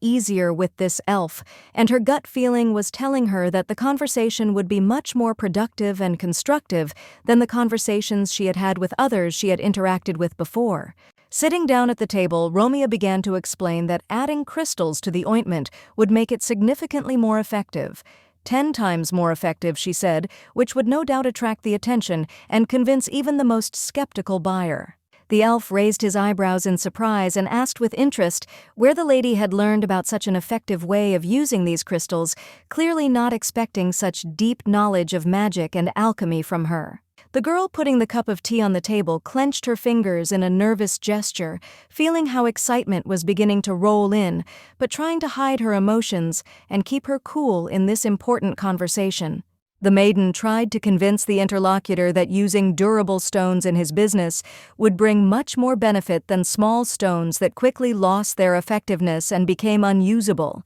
easier with this elf, and her gut feeling was telling her that the conversation would be much more productive and constructive than the conversations she had had with others she had interacted with before. Sitting down at the table, Romeo began to explain that adding crystals to the ointment would make it significantly more effective. 10 times more effective, she said, which would no doubt attract the attention and convince even the most skeptical buyer. The elf raised his eyebrows in surprise and asked with interest where the lady had learned about such an effective way of using these crystals, clearly not expecting such deep knowledge of magic and alchemy from her. The girl, putting the cup of tea on the table, clenched her fingers in a nervous gesture, feeling how excitement was beginning to roll in, but trying to hide her emotions and keep her cool in this important conversation. The maiden tried to convince the interlocutor that using durable stones in his business would bring much more benefit than small stones that quickly lost their effectiveness and became unusable.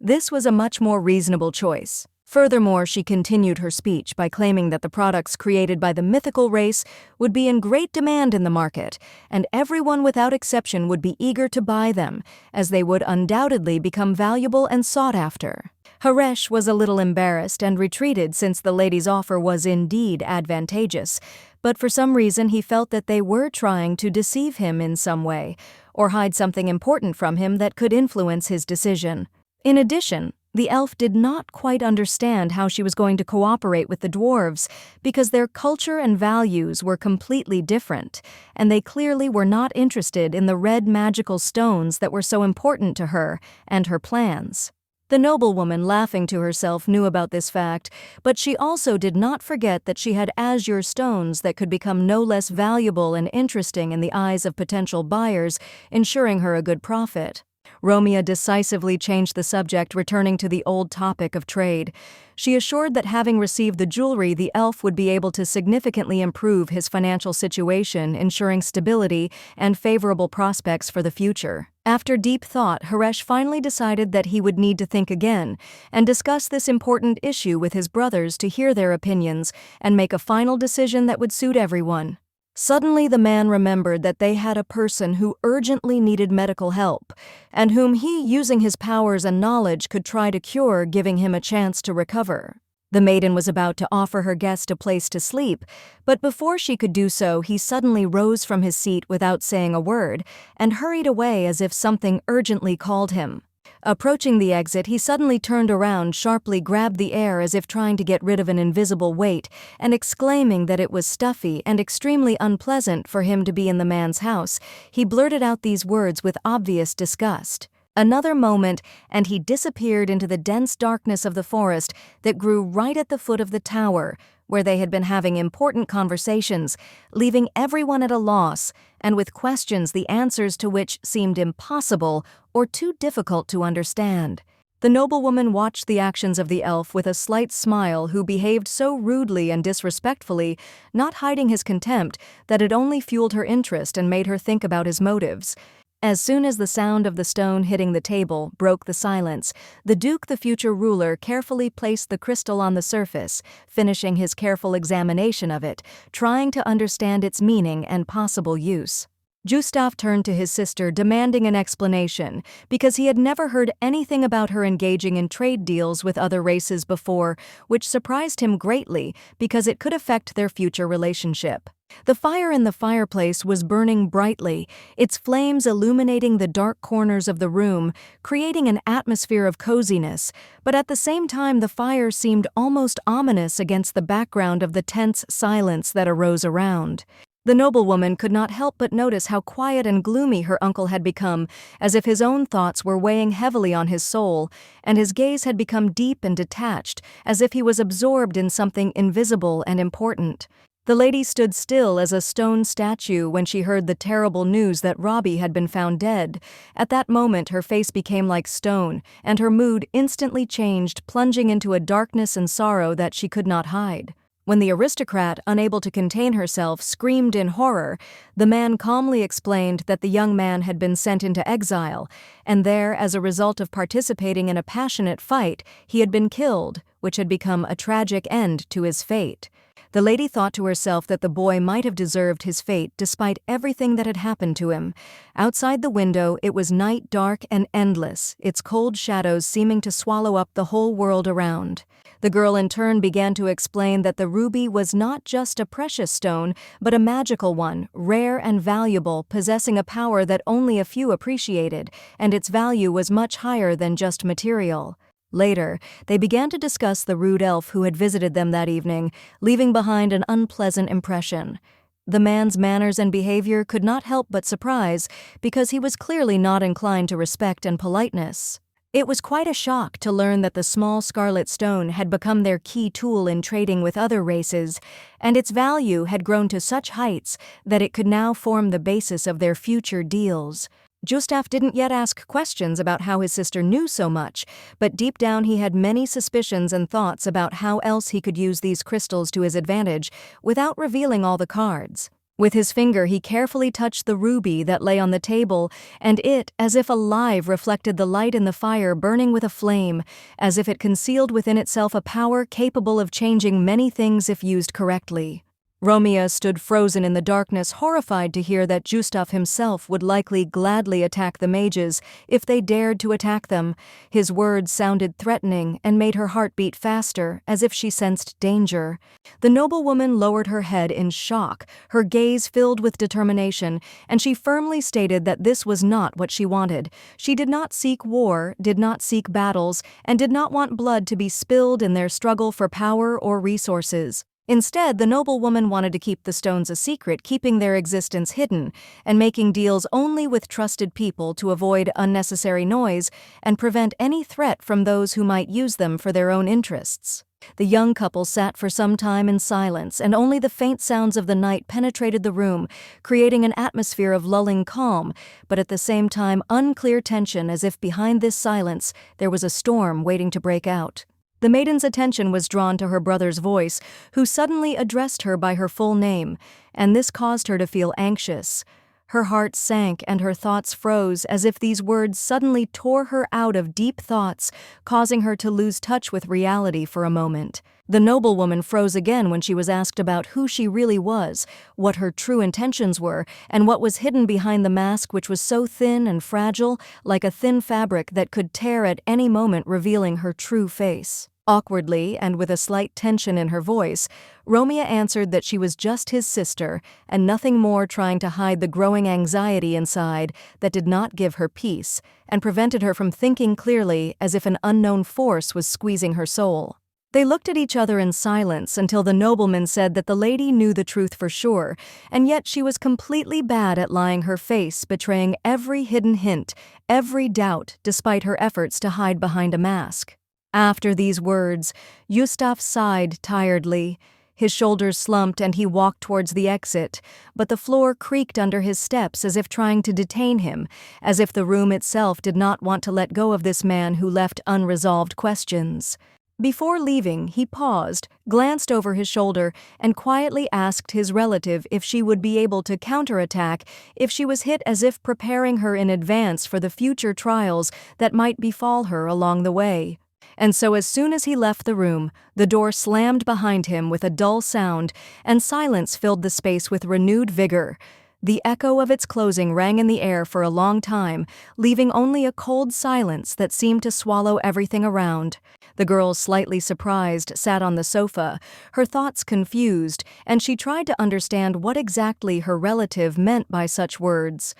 This was a much more reasonable choice. Furthermore, she continued her speech by claiming that the products created by the mythical race would be in great demand in the market, and everyone without exception would be eager to buy them, as they would undoubtedly become valuable and sought after. Haresh was a little embarrassed and retreated since the lady's offer was indeed advantageous, but for some reason he felt that they were trying to deceive him in some way, or hide something important from him that could influence his decision. In addition, the elf did not quite understand how she was going to cooperate with the dwarves because their culture and values were completely different, and they clearly were not interested in the red magical stones that were so important to her and her plans. The noblewoman, laughing to herself, knew about this fact, but she also did not forget that she had azure stones that could become no less valuable and interesting in the eyes of potential buyers, ensuring her a good profit. Romeo decisively changed the subject, returning to the old topic of trade. She assured that having received the jewelry, the elf would be able to significantly improve his financial situation, ensuring stability and favorable prospects for the future. After deep thought, Haresh finally decided that he would need to think again and discuss this important issue with his brothers to hear their opinions and make a final decision that would suit everyone. Suddenly the man remembered that they had a person who urgently needed medical help, and whom he, using his powers and knowledge, could try to cure, giving him a chance to recover. The maiden was about to offer her guest a place to sleep, but before she could do so, he suddenly rose from his seat without saying a word and hurried away as if something urgently called him. Approaching the exit, he suddenly turned around, sharply grabbed the air as if trying to get rid of an invisible weight, and exclaiming that it was stuffy and extremely unpleasant for him to be in the man's house, he blurted out these words with obvious disgust. Another moment, and he disappeared into the dense darkness of the forest that grew right at the foot of the tower, where they had been having important conversations, leaving everyone at a loss, and with questions the answers to which seemed impossible or too difficult to understand. The noblewoman watched the actions of the elf with a slight smile, who behaved so rudely and disrespectfully, not hiding his contempt, that it only fueled her interest and made her think about his motives. As soon as the sound of the stone hitting the table broke the silence, the Duke, the future ruler, carefully placed the crystal on the surface, finishing his careful examination of it, trying to understand its meaning and possible use. Gustaf turned to his sister, demanding an explanation, because he had never heard anything about her engaging in trade deals with other races before, which surprised him greatly because it could affect their future relationship. The fire in the fireplace was burning brightly, its flames illuminating the dark corners of the room, creating an atmosphere of coziness, but at the same time the fire seemed almost ominous against the background of the tense silence that arose around. The noblewoman could not help but notice how quiet and gloomy her uncle had become, as if his own thoughts were weighing heavily on his soul, and his gaze had become deep and detached, as if he was absorbed in something invisible and important. The lady stood still as a stone statue when she heard the terrible news that Robbie had been found dead. At that moment her face became like stone, and her mood instantly changed, plunging into a darkness and sorrow that she could not hide. When the aristocrat, unable to contain herself, screamed in horror, the man calmly explained that the young man had been sent into exile, and there, as a result of participating in a passionate fight, he had been killed, which had become a tragic end to his fate. The lady thought to herself that the boy might have deserved his fate despite everything that had happened to him. Outside the window, it was night, dark and endless, its cold shadows seeming to swallow up the whole world around. The girl in turn began to explain that the ruby was not just a precious stone, but a magical one, rare and valuable, possessing a power that only a few appreciated, and its value was much higher than just material. Later, they began to discuss the rude elf who had visited them that evening, leaving behind an unpleasant impression. The man's manners and behavior could not help but surprise, because he was clearly not inclined to respect and politeness. It was quite a shock to learn that the small scarlet stone had become their key tool in trading with other races, and its value had grown to such heights that it could now form the basis of their future deals. Gustaf didn't yet ask questions about how his sister knew so much, but deep down he had many suspicions and thoughts about how else he could use these crystals to his advantage without revealing all the cards. With his finger he carefully touched the ruby that lay on the table, and it, as if alive, reflected the light in the fire, burning with a flame, as if it concealed within itself a power capable of changing many things if used correctly. Romeo stood frozen in the darkness, horrified to hear that Gustaf himself would likely gladly attack the mages if they dared to attack them. His words sounded threatening and made her heart beat faster, as if she sensed danger. The noblewoman lowered her head in shock, her gaze filled with determination, and she firmly stated that this was not what she wanted. She did not seek war, did not seek battles, and did not want blood to be spilled in their struggle for power or resources. Instead, the noblewoman wanted to keep the stones a secret, keeping their existence hidden, and making deals only with trusted people to avoid unnecessary noise and prevent any threat from those who might use them for their own interests. The young couple sat for some time in silence, and only the faint sounds of the night penetrated the room, creating an atmosphere of lulling calm, but at the same time unclear tension, as if behind this silence there was a storm waiting to break out. The maiden's attention was drawn to her brother's voice, who suddenly addressed her by her full name, and this caused her to feel anxious. Her heart sank and her thoughts froze, as if these words suddenly tore her out of deep thoughts, causing her to lose touch with reality for a moment. The noblewoman froze again when she was asked about who she really was, what her true intentions were, and what was hidden behind the mask, which was so thin and fragile, like a thin fabric that could tear at any moment, revealing her true face. Awkwardly, and with a slight tension in her voice, Romeo answered that she was just his sister, and nothing more, trying to hide the growing anxiety inside that did not give her peace, and prevented her from thinking clearly, as if an unknown force was squeezing her soul. They looked at each other in silence until the nobleman said that the lady knew the truth for sure, and yet she was completely bad at lying, her face betraying every hidden hint, every doubt, despite her efforts to hide behind a mask. After these words, Gustaf sighed tiredly. His shoulders slumped and he walked towards the exit, but the floor creaked under his steps as if trying to detain him, as if the room itself did not want to let go of this man who left unresolved questions. Before leaving, he paused, glanced over his shoulder, and quietly asked his relative if she would be able to counterattack if she was hit, as if preparing her in advance for the future trials that might befall her along the way. And so as soon as he left the room, the door slammed behind him with a dull sound, and silence filled the space with renewed vigor. The echo of its closing rang in the air for a long time, leaving only a cold silence that seemed to swallow everything around. The girl, slightly surprised, sat on the sofa, her thoughts confused, and she tried to understand what exactly her relative meant by such words.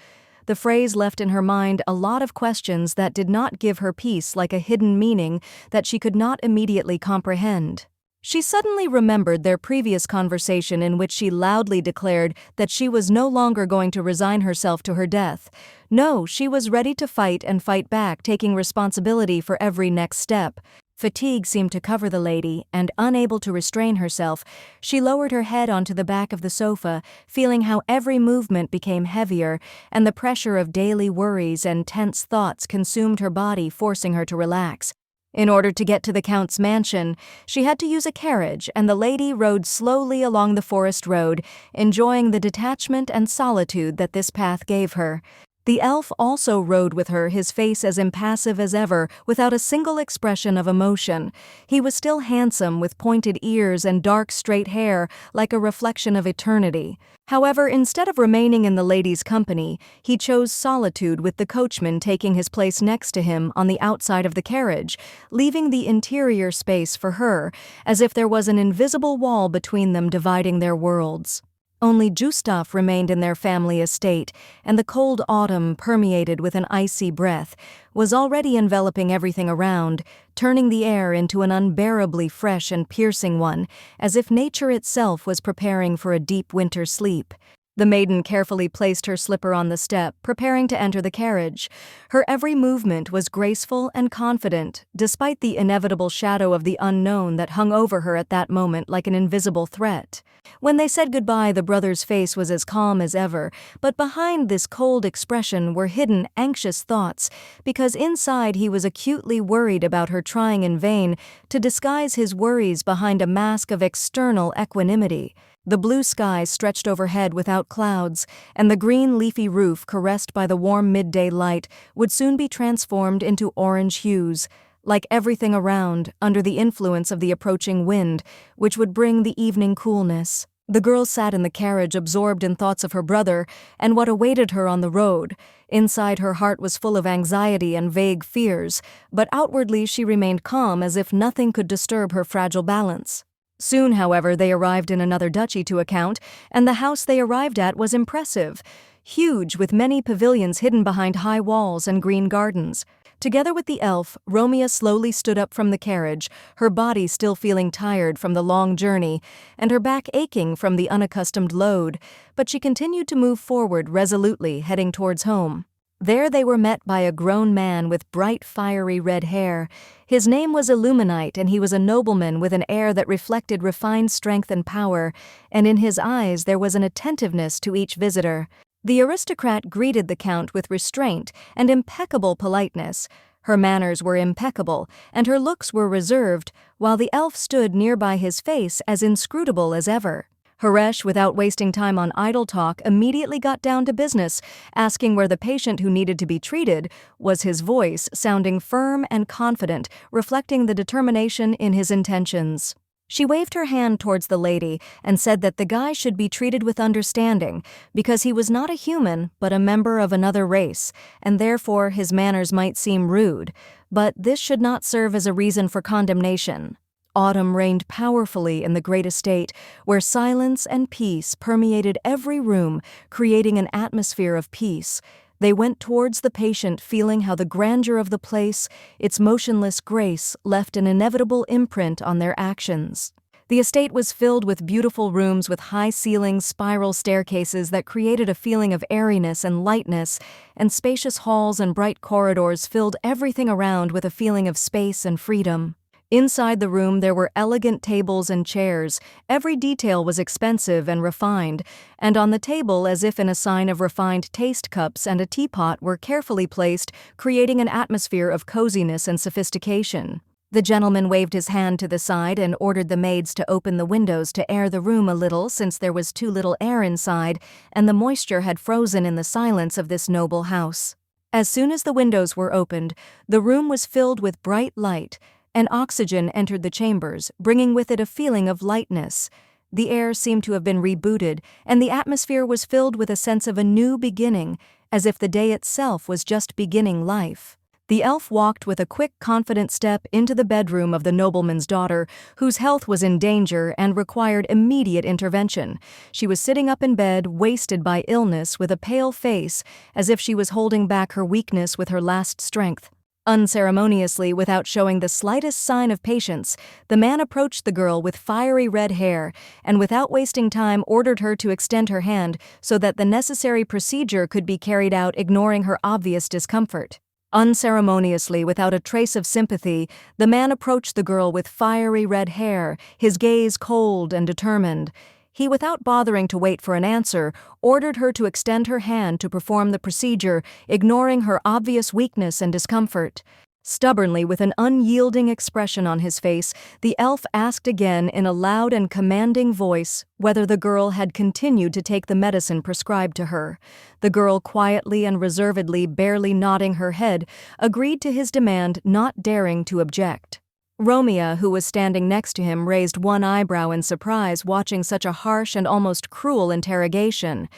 The phrase left in her mind a lot of questions that did not give her peace, like a hidden meaning that she could not immediately comprehend. She suddenly remembered their previous conversation, in which she loudly declared that she was no longer going to resign herself to her death. No, she was ready to fight and fight back, taking responsibility for every next step. Fatigue seemed to cover the lady, and unable to restrain herself, she lowered her head onto the back of the sofa, feeling how every movement became heavier, and the pressure of daily worries and tense thoughts consumed her body, forcing her to relax. In order to get to the Count's mansion, she had to use a carriage, and the lady rode slowly along the forest road, enjoying the detachment and solitude that this path gave her. The elf also rode with her, his face as impassive as ever, without a single expression of emotion. He was still handsome, with pointed ears and dark straight hair, like a reflection of eternity. However, instead of remaining in the lady's company, he chose solitude, with the coachman taking his place next to him on the outside of the carriage, leaving the interior space for her, as if there was an invisible wall between them dividing their worlds. Only Gustaf remained in their family estate, and the cold autumn, permeated with an icy breath, was already enveloping everything around, turning the air into an unbearably fresh and piercing one, as if nature itself was preparing for a deep winter sleep. The maiden carefully placed her slipper on the step, preparing to enter the carriage. Her every movement was graceful and confident, despite the inevitable shadow of the unknown that hung over her at that moment like an invisible threat. When they said goodbye, the brother's face was as calm as ever, but behind this cold expression were hidden anxious thoughts, because inside he was acutely worried about her, trying in vain to disguise his worries behind a mask of external equanimity. The blue sky stretched overhead without clouds, and the green leafy roof, caressed by the warm midday light, would soon be transformed into orange hues, like everything around, under the influence of the approaching wind, which would bring the evening coolness. The girl sat in the carriage absorbed in thoughts of her brother and what awaited her on the road. Inside, her heart was full of anxiety and vague fears, but outwardly she remained calm as if nothing could disturb her fragile balance. Soon, however, they arrived in another duchy to account, and the house they arrived at was impressive. Huge, with many pavilions hidden behind high walls and green gardens. Together with the elf, Romeo slowly stood up from the carriage, her body still feeling tired from the long journey, and her back aching from the unaccustomed load, but she continued to move forward resolutely, heading towards home. There they were met by a grown man with bright, fiery red hair. His name was Illuminite, and he was a nobleman with an air that reflected refined strength and power, and in his eyes there was an attentiveness to each visitor. The aristocrat greeted the count with restraint and impeccable politeness. Her manners were impeccable, and her looks were reserved, while the elf stood nearby his face as inscrutable as ever. Haresh, without wasting time on idle talk, immediately got down to business, asking where the patient who needed to be treated was, his voice sounding firm and confident, reflecting the determination in his intentions. She waved her hand towards the lady and said that the guy should be treated with understanding, because he was not a human but a member of another race, and therefore his manners might seem rude, but this should not serve as a reason for condemnation. Autumn reigned powerfully in the great estate, where silence and peace permeated every room, creating an atmosphere of peace. They went towards the patient, feeling how the grandeur of the place, its motionless grace, left an inevitable imprint on their actions. The estate was filled with beautiful rooms with high ceilings, spiral staircases that created a feeling of airiness and lightness, and spacious halls and bright corridors filled everything around with a feeling of space and freedom. Inside the room there were elegant tables and chairs. Every detail was expensive and refined, and on the table, as if in a sign of refined taste, cups and a teapot were carefully placed, creating an atmosphere of coziness and sophistication. The gentleman waved his hand to the side and ordered the maids to open the windows to air the room a little, since there was too little air inside, and the moisture had frozen in the silence of this noble house. As soon as the windows were opened, the room was filled with bright light, and oxygen entered the chambers, bringing with it a feeling of lightness. The air seemed to have been rebooted, and the atmosphere was filled with a sense of a new beginning, as if the day itself was just beginning life. The elf walked with a quick, confident step into the bedroom of the nobleman's daughter, whose health was in danger and required immediate intervention. She was sitting up in bed, wasted by illness, with a pale face, as if she was holding back her weakness with her last strength. Unceremoniously, without showing the slightest sign of patience, the man approached the girl with fiery red hair and, without wasting time, ordered her to extend her hand so that the necessary procedure could be carried out, ignoring her obvious discomfort. Unceremoniously, without a trace of sympathy, the man approached the girl with fiery red hair, his gaze cold and determined. He, without bothering to wait for an answer, ordered her to extend her hand to perform the procedure, ignoring her obvious weakness and discomfort. Stubbornly, with an unyielding expression on his face, the elf asked again in a loud and commanding voice whether the girl had continued to take the medicine prescribed to her. The girl, quietly and reservedly, barely nodding her head, agreed to his demand, not daring to object. Romeo, who was standing next to him, raised one eyebrow in surprise, watching such a harsh and almost cruel interrogation.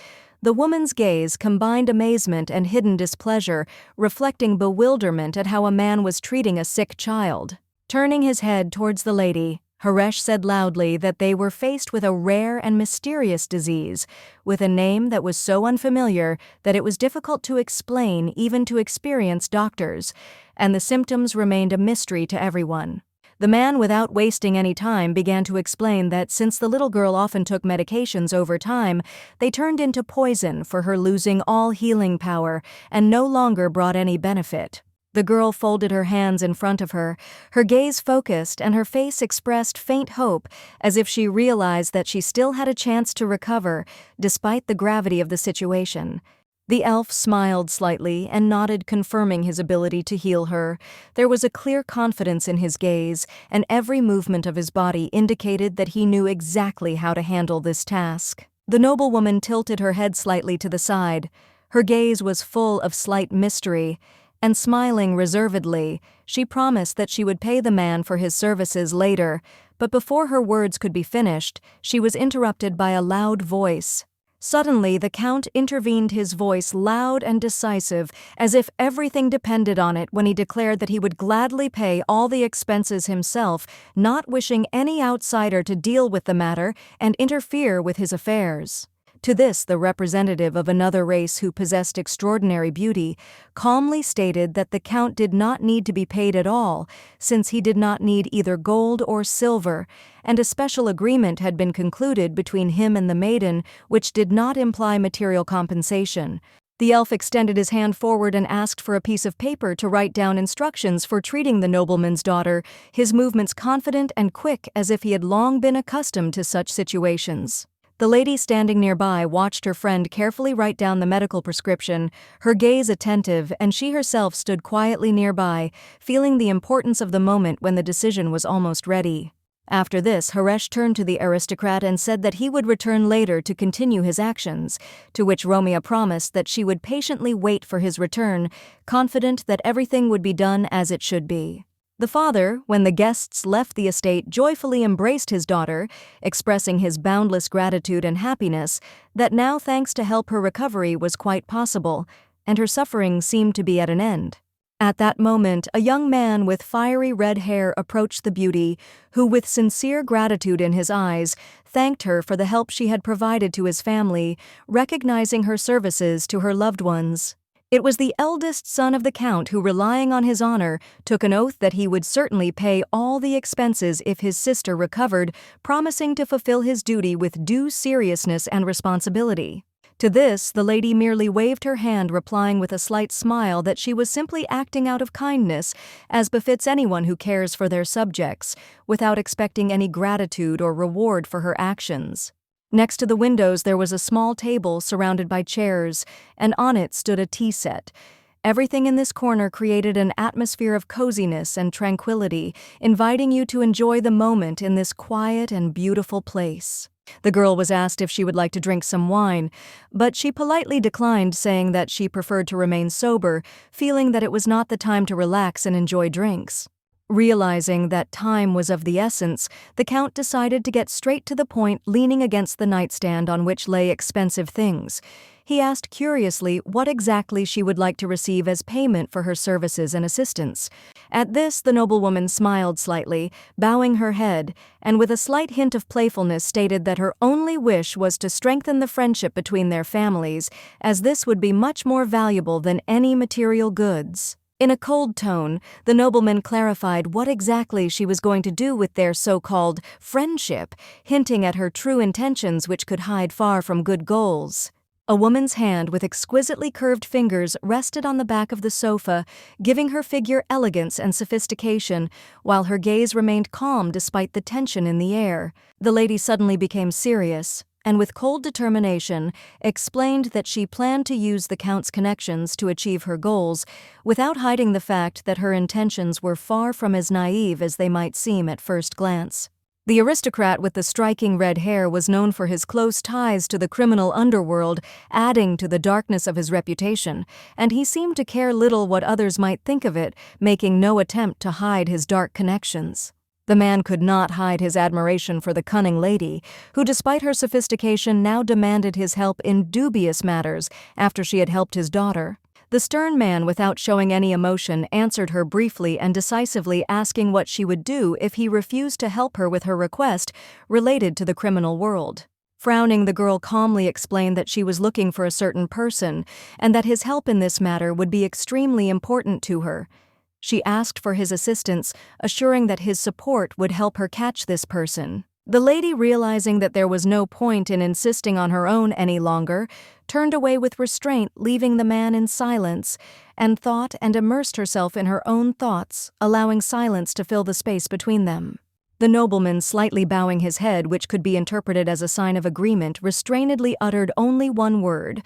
The woman's gaze combined amazement and hidden displeasure, reflecting bewilderment at how a man was treating a sick child. Turning his head towards the lady, Haresh said loudly that they were faced with a rare and mysterious disease, with a name that was so unfamiliar that it was difficult to explain even to experienced doctors, and the symptoms remained a mystery to everyone. The man, without wasting any time, began to explain that since the little girl often took medications over time, they turned into poison for her, losing all healing power and no longer brought any benefit. The girl folded her hands in front of her, her gaze focused, and her face expressed faint hope, as if she realized that she still had a chance to recover, despite the gravity of the situation. The elf smiled slightly and nodded, confirming his ability to heal her. There was a clear confidence in his gaze, and every movement of his body indicated that he knew exactly how to handle this task. The noblewoman tilted her head slightly to the side. Her gaze was full of slight mystery, and smiling reservedly, she promised that she would pay the man for his services later, but before her words could be finished, she was interrupted by a loud voice. Suddenly, the Count intervened, his voice loud and decisive, as if everything depended on it, when he declared that he would gladly pay all the expenses himself, not wishing any outsider to deal with the matter and interfere with his affairs. To this, the representative of another race who possessed extraordinary beauty calmly stated that the Count did not need to be paid at all, since he did not need either gold or silver, and a special agreement had been concluded between him and the maiden which did not imply material compensation. The elf extended his hand forward and asked for a piece of paper to write down instructions for treating the nobleman's daughter, his movements confident and quick as if he had long been accustomed to such situations. The lady standing nearby watched her friend carefully write down the medical prescription, her gaze attentive, and she herself stood quietly nearby, feeling the importance of the moment when the decision was almost ready. After this, Haresh turned to the aristocrat and said that he would return later to continue his actions, to which Romeo promised that she would patiently wait for his return, confident that everything would be done as it should be. The father, when the guests left the estate, joyfully embraced his daughter, expressing his boundless gratitude and happiness that now, thanks to help, her recovery was quite possible, and her suffering seemed to be at an end. At that moment, a young man with fiery red hair approached the beauty, who, with sincere gratitude in his eyes, thanked her for the help she had provided to his family, recognizing her services to her loved ones. It was the eldest son of the Count who, relying on his honor, took an oath that he would certainly pay all the expenses if his sister recovered, promising to fulfill his duty with due seriousness and responsibility. To this, the lady merely waved her hand, replying with a slight smile that she was simply acting out of kindness, as befits anyone who cares for their subjects, without expecting any gratitude or reward for her actions. Next to the windows there was a small table surrounded by chairs, and on it stood a tea set. Everything in this corner created an atmosphere of coziness and tranquility, inviting you to enjoy the moment in this quiet and beautiful place. The girl was asked if she would like to drink some wine, but she politely declined, saying that she preferred to remain sober, feeling that it was not the time to relax and enjoy drinks. Realizing that time was of the essence, the Count decided to get straight to the point, leaning against the nightstand on which lay expensive things. He asked curiously what exactly she would like to receive as payment for her services and assistance. At this, the noblewoman smiled slightly, bowing her head, and with a slight hint of playfulness stated that her only wish was to strengthen the friendship between their families, as this would be much more valuable than any material goods. In a cold tone, the nobleman clarified what exactly she was going to do with their so-called friendship, hinting at her true intentions which could hide far from good goals. A woman's hand with exquisitely curved fingers rested on the back of the sofa, giving her figure elegance and sophistication, while her gaze remained calm despite the tension in the air. The lady suddenly became serious, and with cold determination explained that she planned to use the Count's connections to achieve her goals, without hiding the fact that her intentions were far from as naive as they might seem at first glance. The aristocrat with the striking red hair was known for his close ties to the criminal underworld, adding to the darkness of his reputation, and he seemed to care little what others might think of it, making no attempt to hide his dark connections. The man could not hide his admiration for the cunning lady, who, despite her sophistication, now demanded his help in dubious matters after she had helped his daughter. The stern man, without showing any emotion, answered her briefly and decisively, asking what she would do if he refused to help her with her request related to the criminal world. Frowning, the girl calmly explained that she was looking for a certain person, and that his help in this matter would be extremely important to her. She asked for his assistance, assuring that his support would help her catch this person. The lady, realizing that there was no point in insisting on her own any longer, turned away with restraint, leaving the man in silence, and thought and immersed herself in her own thoughts, allowing silence to fill the space between them. The nobleman, slightly bowing his head, which could be interpreted as a sign of agreement, restrainedly uttered only one word,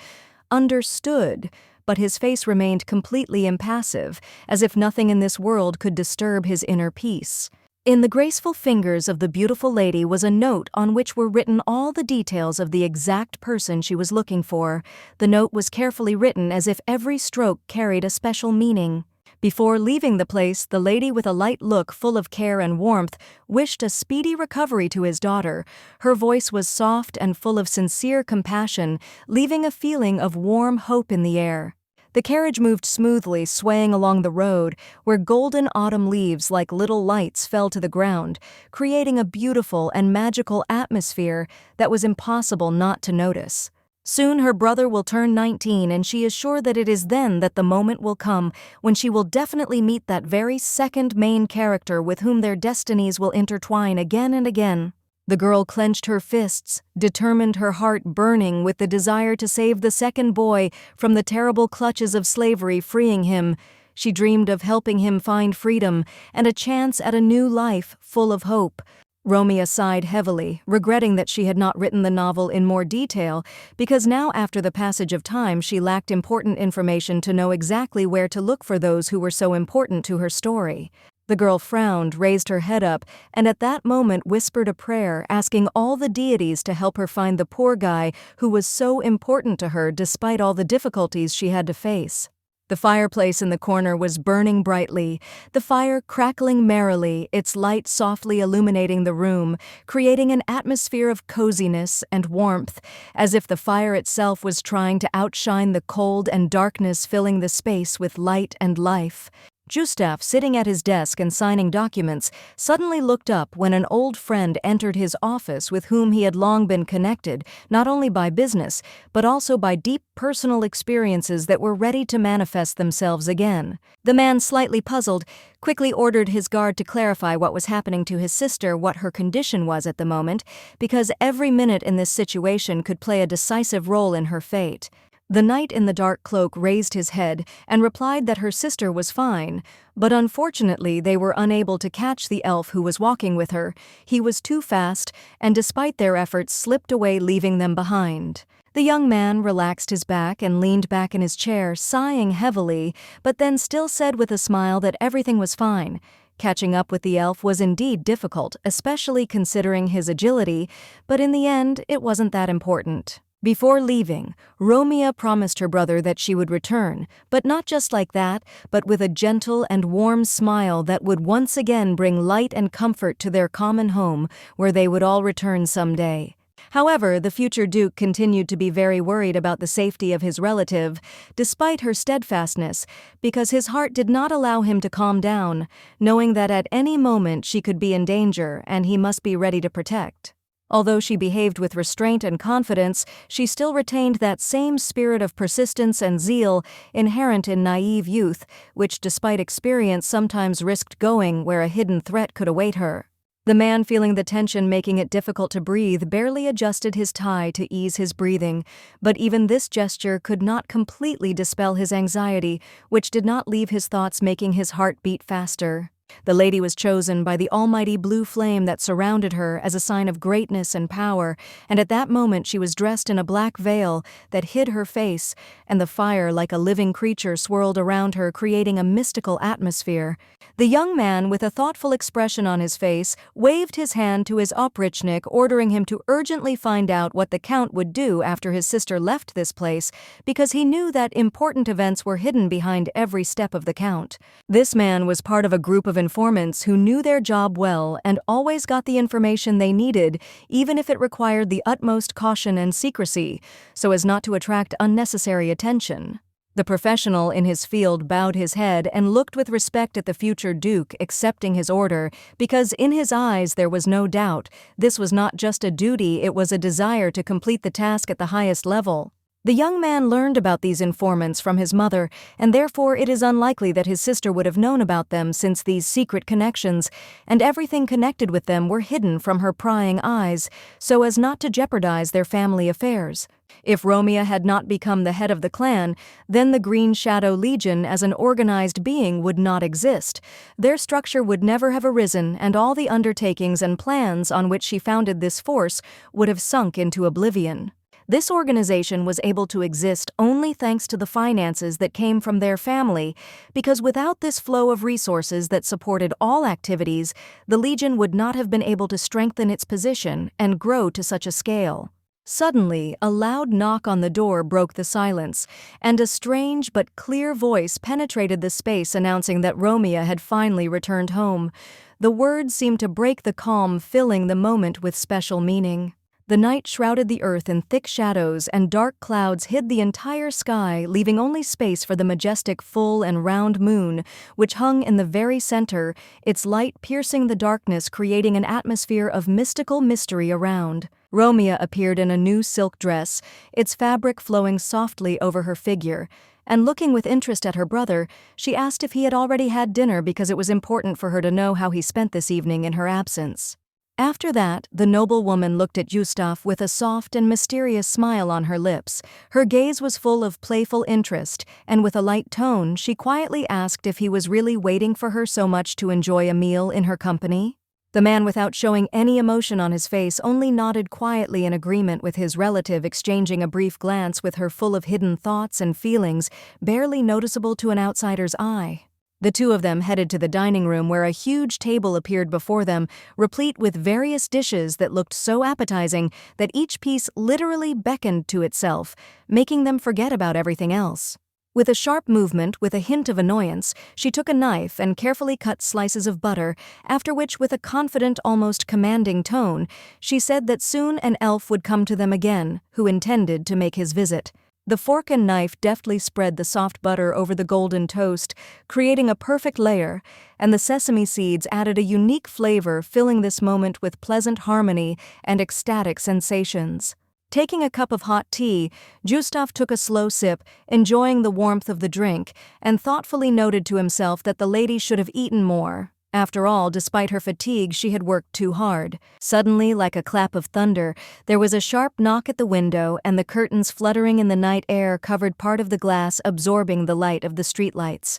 "Understood," but his face remained completely impassive, as if nothing in this world could disturb his inner peace. In the graceful fingers of the beautiful lady was a note on which were written all the details of the exact person she was looking for. The note was carefully written, as if every stroke carried a special meaning. Before leaving the place, the lady, with a light look full of care and warmth, wished a speedy recovery to his daughter. Her voice was soft and full of sincere compassion, leaving a feeling of warm hope in the air. The carriage moved smoothly, swaying along the road, where golden autumn leaves like little lights fell to the ground, creating a beautiful and magical atmosphere that was impossible not to notice. Soon her brother will turn 19, and she is sure that it is then that the moment will come when she will definitely meet that very second main character with whom their destinies will intertwine again and again. The girl clenched her fists, determined, her heart burning with the desire to save the second boy from the terrible clutches of slavery, freeing him. She dreamed of helping him find freedom and a chance at a new life full of hope. Romeo sighed heavily, regretting that she had not written the novel in more detail, because now, after the passage of time, she lacked important information to know exactly where to look for those who were so important to her story. The girl frowned, raised her head up, and at that moment whispered a prayer, asking all the deities to help her find the poor guy who was so important to her despite all the difficulties she had to face. The fireplace in the corner was burning brightly, the fire crackling merrily, its light softly illuminating the room, creating an atmosphere of coziness and warmth, as if the fire itself was trying to outshine the cold and darkness filling the space with light and life. Gustaf, sitting at his desk and signing documents, suddenly looked up when an old friend entered his office with whom he had long been connected, not only by business, but also by deep personal experiences that were ready to manifest themselves again. The man, slightly puzzled, quickly ordered his guard to clarify what was happening to his sister, what her condition was at the moment, because every minute in this situation could play a decisive role in her fate. The knight in the dark cloak raised his head and replied that her sister was fine, but unfortunately they were unable to catch the elf who was walking with her. He was too fast, and despite their efforts slipped away, leaving them behind. The young man relaxed his back and leaned back in his chair, sighing heavily, but then still said with a smile that everything was fine. Catching up with the elf was indeed difficult, especially considering his agility, but in the end it wasn't that important. Before leaving, Romeo promised her brother that she would return, but not just like that, but with a gentle and warm smile that would once again bring light and comfort to their common home, where they would all return someday. However, the future Duke continued to be very worried about the safety of his relative, despite her steadfastness, because his heart did not allow him to calm down, knowing that at any moment she could be in danger and he must be ready to protect. Although she behaved with restraint and confidence, she still retained that same spirit of persistence and zeal inherent in naive youth, which despite experience sometimes risked going where a hidden threat could await her. The man, feeling the tension making it difficult to breathe, barely adjusted his tie to ease his breathing, but even this gesture could not completely dispel his anxiety, which did not leave his thoughts making his heart beat faster. The lady was chosen by the almighty blue flame that surrounded her as a sign of greatness and power, and at that moment she was dressed in a black veil that hid her face, and the fire like a living creature swirled around her, creating a mystical atmosphere. The young man, with a thoughtful expression on his face, waved his hand to his oprichnik, ordering him to urgently find out what the Count would do after his sister left this place, because he knew that important events were hidden behind every step of the Count. This man was part of a group of informants who knew their job well and always got the information they needed, even if it required the utmost caution and secrecy, so as not to attract unnecessary attention. The professional in his field bowed his head and looked with respect at the future Duke, accepting his order, because in his eyes there was no doubt this was not just a duty, it was a desire to complete the task at the highest level. The young man learned about these informants from his mother, and therefore it is unlikely that his sister would have known about them, since these secret connections and everything connected with them were hidden from her prying eyes, so as not to jeopardize their family affairs. If Romeo had not become the head of the clan, then the Green Shadow Legion as an organized being would not exist. Their structure would never have arisen, and all the undertakings and plans on which she founded this force would have sunk into oblivion. This organization was able to exist only thanks to the finances that came from their family, because without this flow of resources that supported all activities, the Legion would not have been able to strengthen its position and grow to such a scale. Suddenly, a loud knock on the door broke the silence, and a strange but clear voice penetrated the space announcing that Romeo had finally returned home. The words seemed to break the calm, filling the moment with special meaning. The night shrouded the earth in thick shadows, and dark clouds hid the entire sky, leaving only space for the majestic full and round moon, which hung in the very center, its light piercing the darkness, creating an atmosphere of mystical mystery around. Romeo appeared in a new silk dress, its fabric flowing softly over her figure, and looking with interest at her brother, she asked if he had already had dinner because it was important for her to know how he spent this evening in her absence. After that, the noblewoman looked at Gustaf with a soft and mysterious smile on her lips. Her gaze was full of playful interest, and with a light tone, she quietly asked if he was really waiting for her so much to enjoy a meal in her company. The man, without showing any emotion on his face, only nodded quietly in agreement with his relative, exchanging a brief glance with her full of hidden thoughts and feelings, barely noticeable to an outsider's eye. The two of them headed to the dining room, where a huge table appeared before them, replete with various dishes that looked so appetizing that each piece literally beckoned to itself, making them forget about everything else. With a sharp movement, with a hint of annoyance, she took a knife and carefully cut slices of butter, after which, with a confident, almost commanding tone, she said that soon an elf would come to them again, who intended to make his visit. The fork and knife deftly spread the soft butter over the golden toast, creating a perfect layer, and the sesame seeds added a unique flavor, filling this moment with pleasant harmony and ecstatic sensations. Taking a cup of hot tea, Gustaf took a slow sip, enjoying the warmth of the drink, and thoughtfully noted to himself that the lady should have eaten more. After all, despite her fatigue, she had worked too hard. Suddenly, like a clap of thunder, there was a sharp knock at the window, and the curtains fluttering in the night air covered part of the glass, absorbing the light of the streetlights.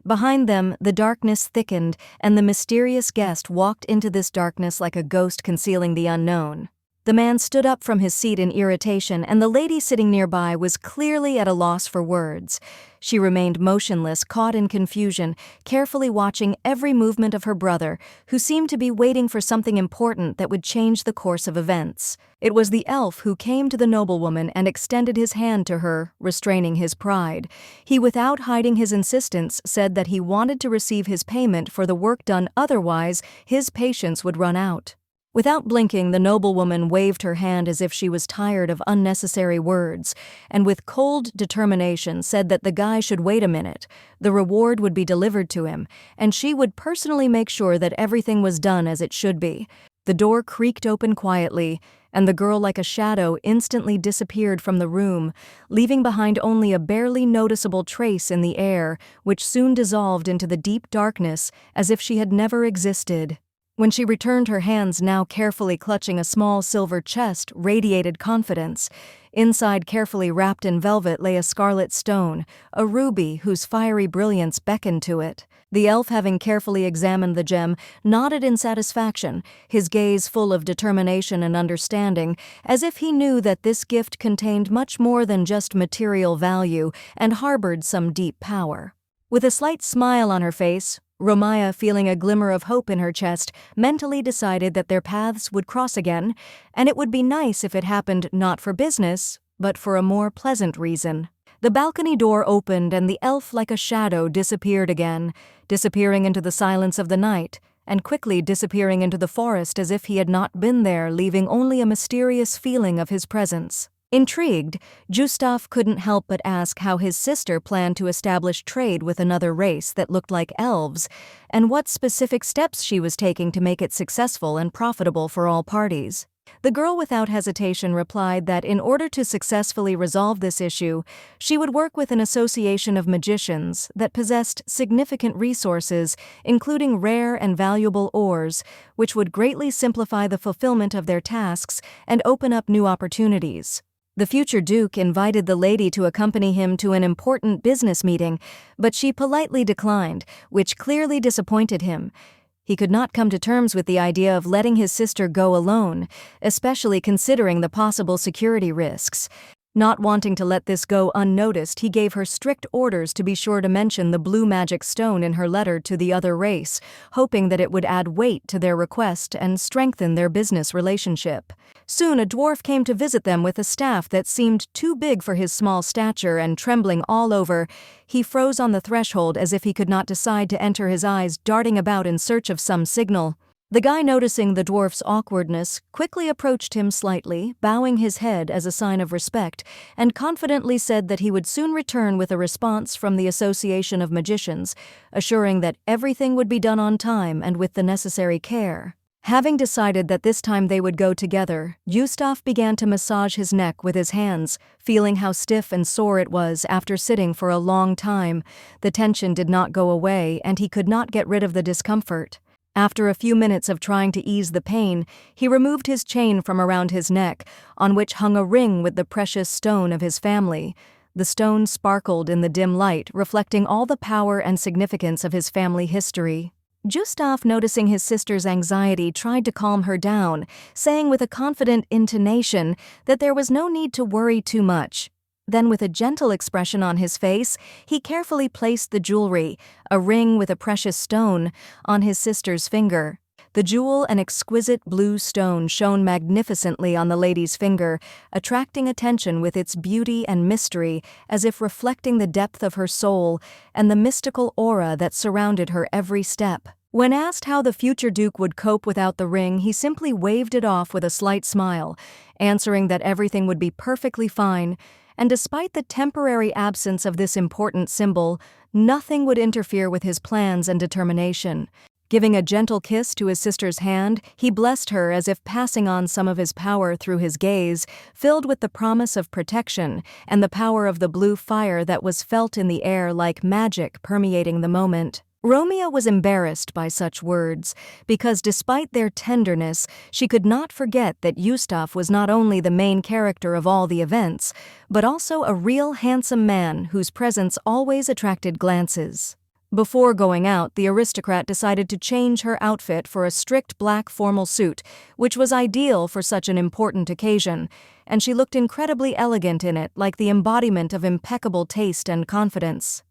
Behind them, the darkness thickened, and the mysterious guest walked into this darkness like a ghost concealing the unknown. The man stood up from his seat in irritation, and the lady sitting nearby was clearly at a loss for words. She remained motionless, caught in confusion, carefully watching every movement of her brother, who seemed to be waiting for something important that would change the course of events. It was the elf who came to the noblewoman and extended his hand to her, restraining his pride. He, without hiding his insistence, said that he wanted to receive his payment for the work done, otherwise his patience would run out. Without blinking, the noblewoman waved her hand as if she was tired of unnecessary words, and with cold determination said that the guy should wait a minute. The reward would be delivered to him, and she would personally make sure that everything was done as it should be. The door creaked open quietly, and the girl, like a shadow, instantly disappeared from the room, leaving behind only a barely noticeable trace in the air, which soon dissolved into the deep darkness as if she had never existed. When she returned, her hands, now carefully clutching a small silver chest, radiated confidence. Inside, carefully wrapped in velvet, lay a scarlet stone, a ruby whose fiery brilliance beckoned to it. The elf, having carefully examined the gem, nodded in satisfaction, his gaze full of determination and understanding, as if he knew that this gift contained much more than just material value and harbored some deep power. With a slight smile on her face, Romeo, feeling a glimmer of hope in her chest, mentally decided that their paths would cross again, and it would be nice if it happened not for business, but for a more pleasant reason. The balcony door opened, and the elf, like a shadow, disappeared again, disappearing into the silence of the night, and quickly disappearing into the forest as if he had not been there, leaving only a mysterious feeling of his presence. Intrigued, Gustaf couldn't help but ask how his sister planned to establish trade with another race that looked like elves, and what specific steps she was taking to make it successful and profitable for all parties. The girl, without hesitation, replied that in order to successfully resolve this issue, she would work with an association of magicians that possessed significant resources, including rare and valuable ores, which would greatly simplify the fulfillment of their tasks and open up new opportunities. The future duke invited the lady to accompany him to an important business meeting, but she politely declined, which clearly disappointed him. He could not come to terms with the idea of letting his sister go alone, especially considering the possible security risks. Not wanting to let this go unnoticed, he gave her strict orders to be sure to mention the blue magic stone in her letter to the other race, hoping that it would add weight to their request and strengthen their business relationship. Soon a dwarf came to visit them with a staff that seemed too big for his small stature, and trembling all over, he froze on the threshold as if he could not decide to enter, his eyes darting about in search of some signal. The guy, noticing the dwarf's awkwardness, quickly approached him slightly, bowing his head as a sign of respect, and confidently said that he would soon return with a response from the Association of Magicians, assuring that everything would be done on time and with the necessary care. Having decided that this time they would go together, Gustaf began to massage his neck with his hands, feeling how stiff and sore it was after sitting for a long time. The tension did not go away, and he could not get rid of the discomfort. After a few minutes of trying to ease the pain, he removed his chain from around his neck, on which hung a ring with the precious stone of his family. The stone sparkled in the dim light, reflecting all the power and significance of his family history. Gustaf, noticing his sister's anxiety, tried to calm her down, saying with a confident intonation that there was no need to worry too much. Then, with a gentle expression on his face, he carefully placed the jewelry, a ring with a precious stone, on his sister's finger. The jewel, an exquisite blue stone, shone magnificently on the lady's finger, attracting attention with its beauty and mystery, as if reflecting the depth of her soul and the mystical aura that surrounded her every step. When asked how the future duke would cope without the ring, he simply waved it off with a slight smile, answering that everything would be perfectly fine, and despite the temporary absence of this important symbol, nothing would interfere with his plans and determination. Giving a gentle kiss to his sister's hand, he blessed her as if passing on some of his power through his gaze, filled with the promise of protection and the power of the blue fire that was felt in the air like magic permeating the moment. Romeo was embarrassed by such words, because despite their tenderness, she could not forget that Gustaf was not only the main character of all the events, but also a real handsome man whose presence always attracted glances. Before going out, the aristocrat decided to change her outfit for a strict black formal suit, which was ideal for such an important occasion, and she looked incredibly elegant in it, like the embodiment of impeccable taste and confidence.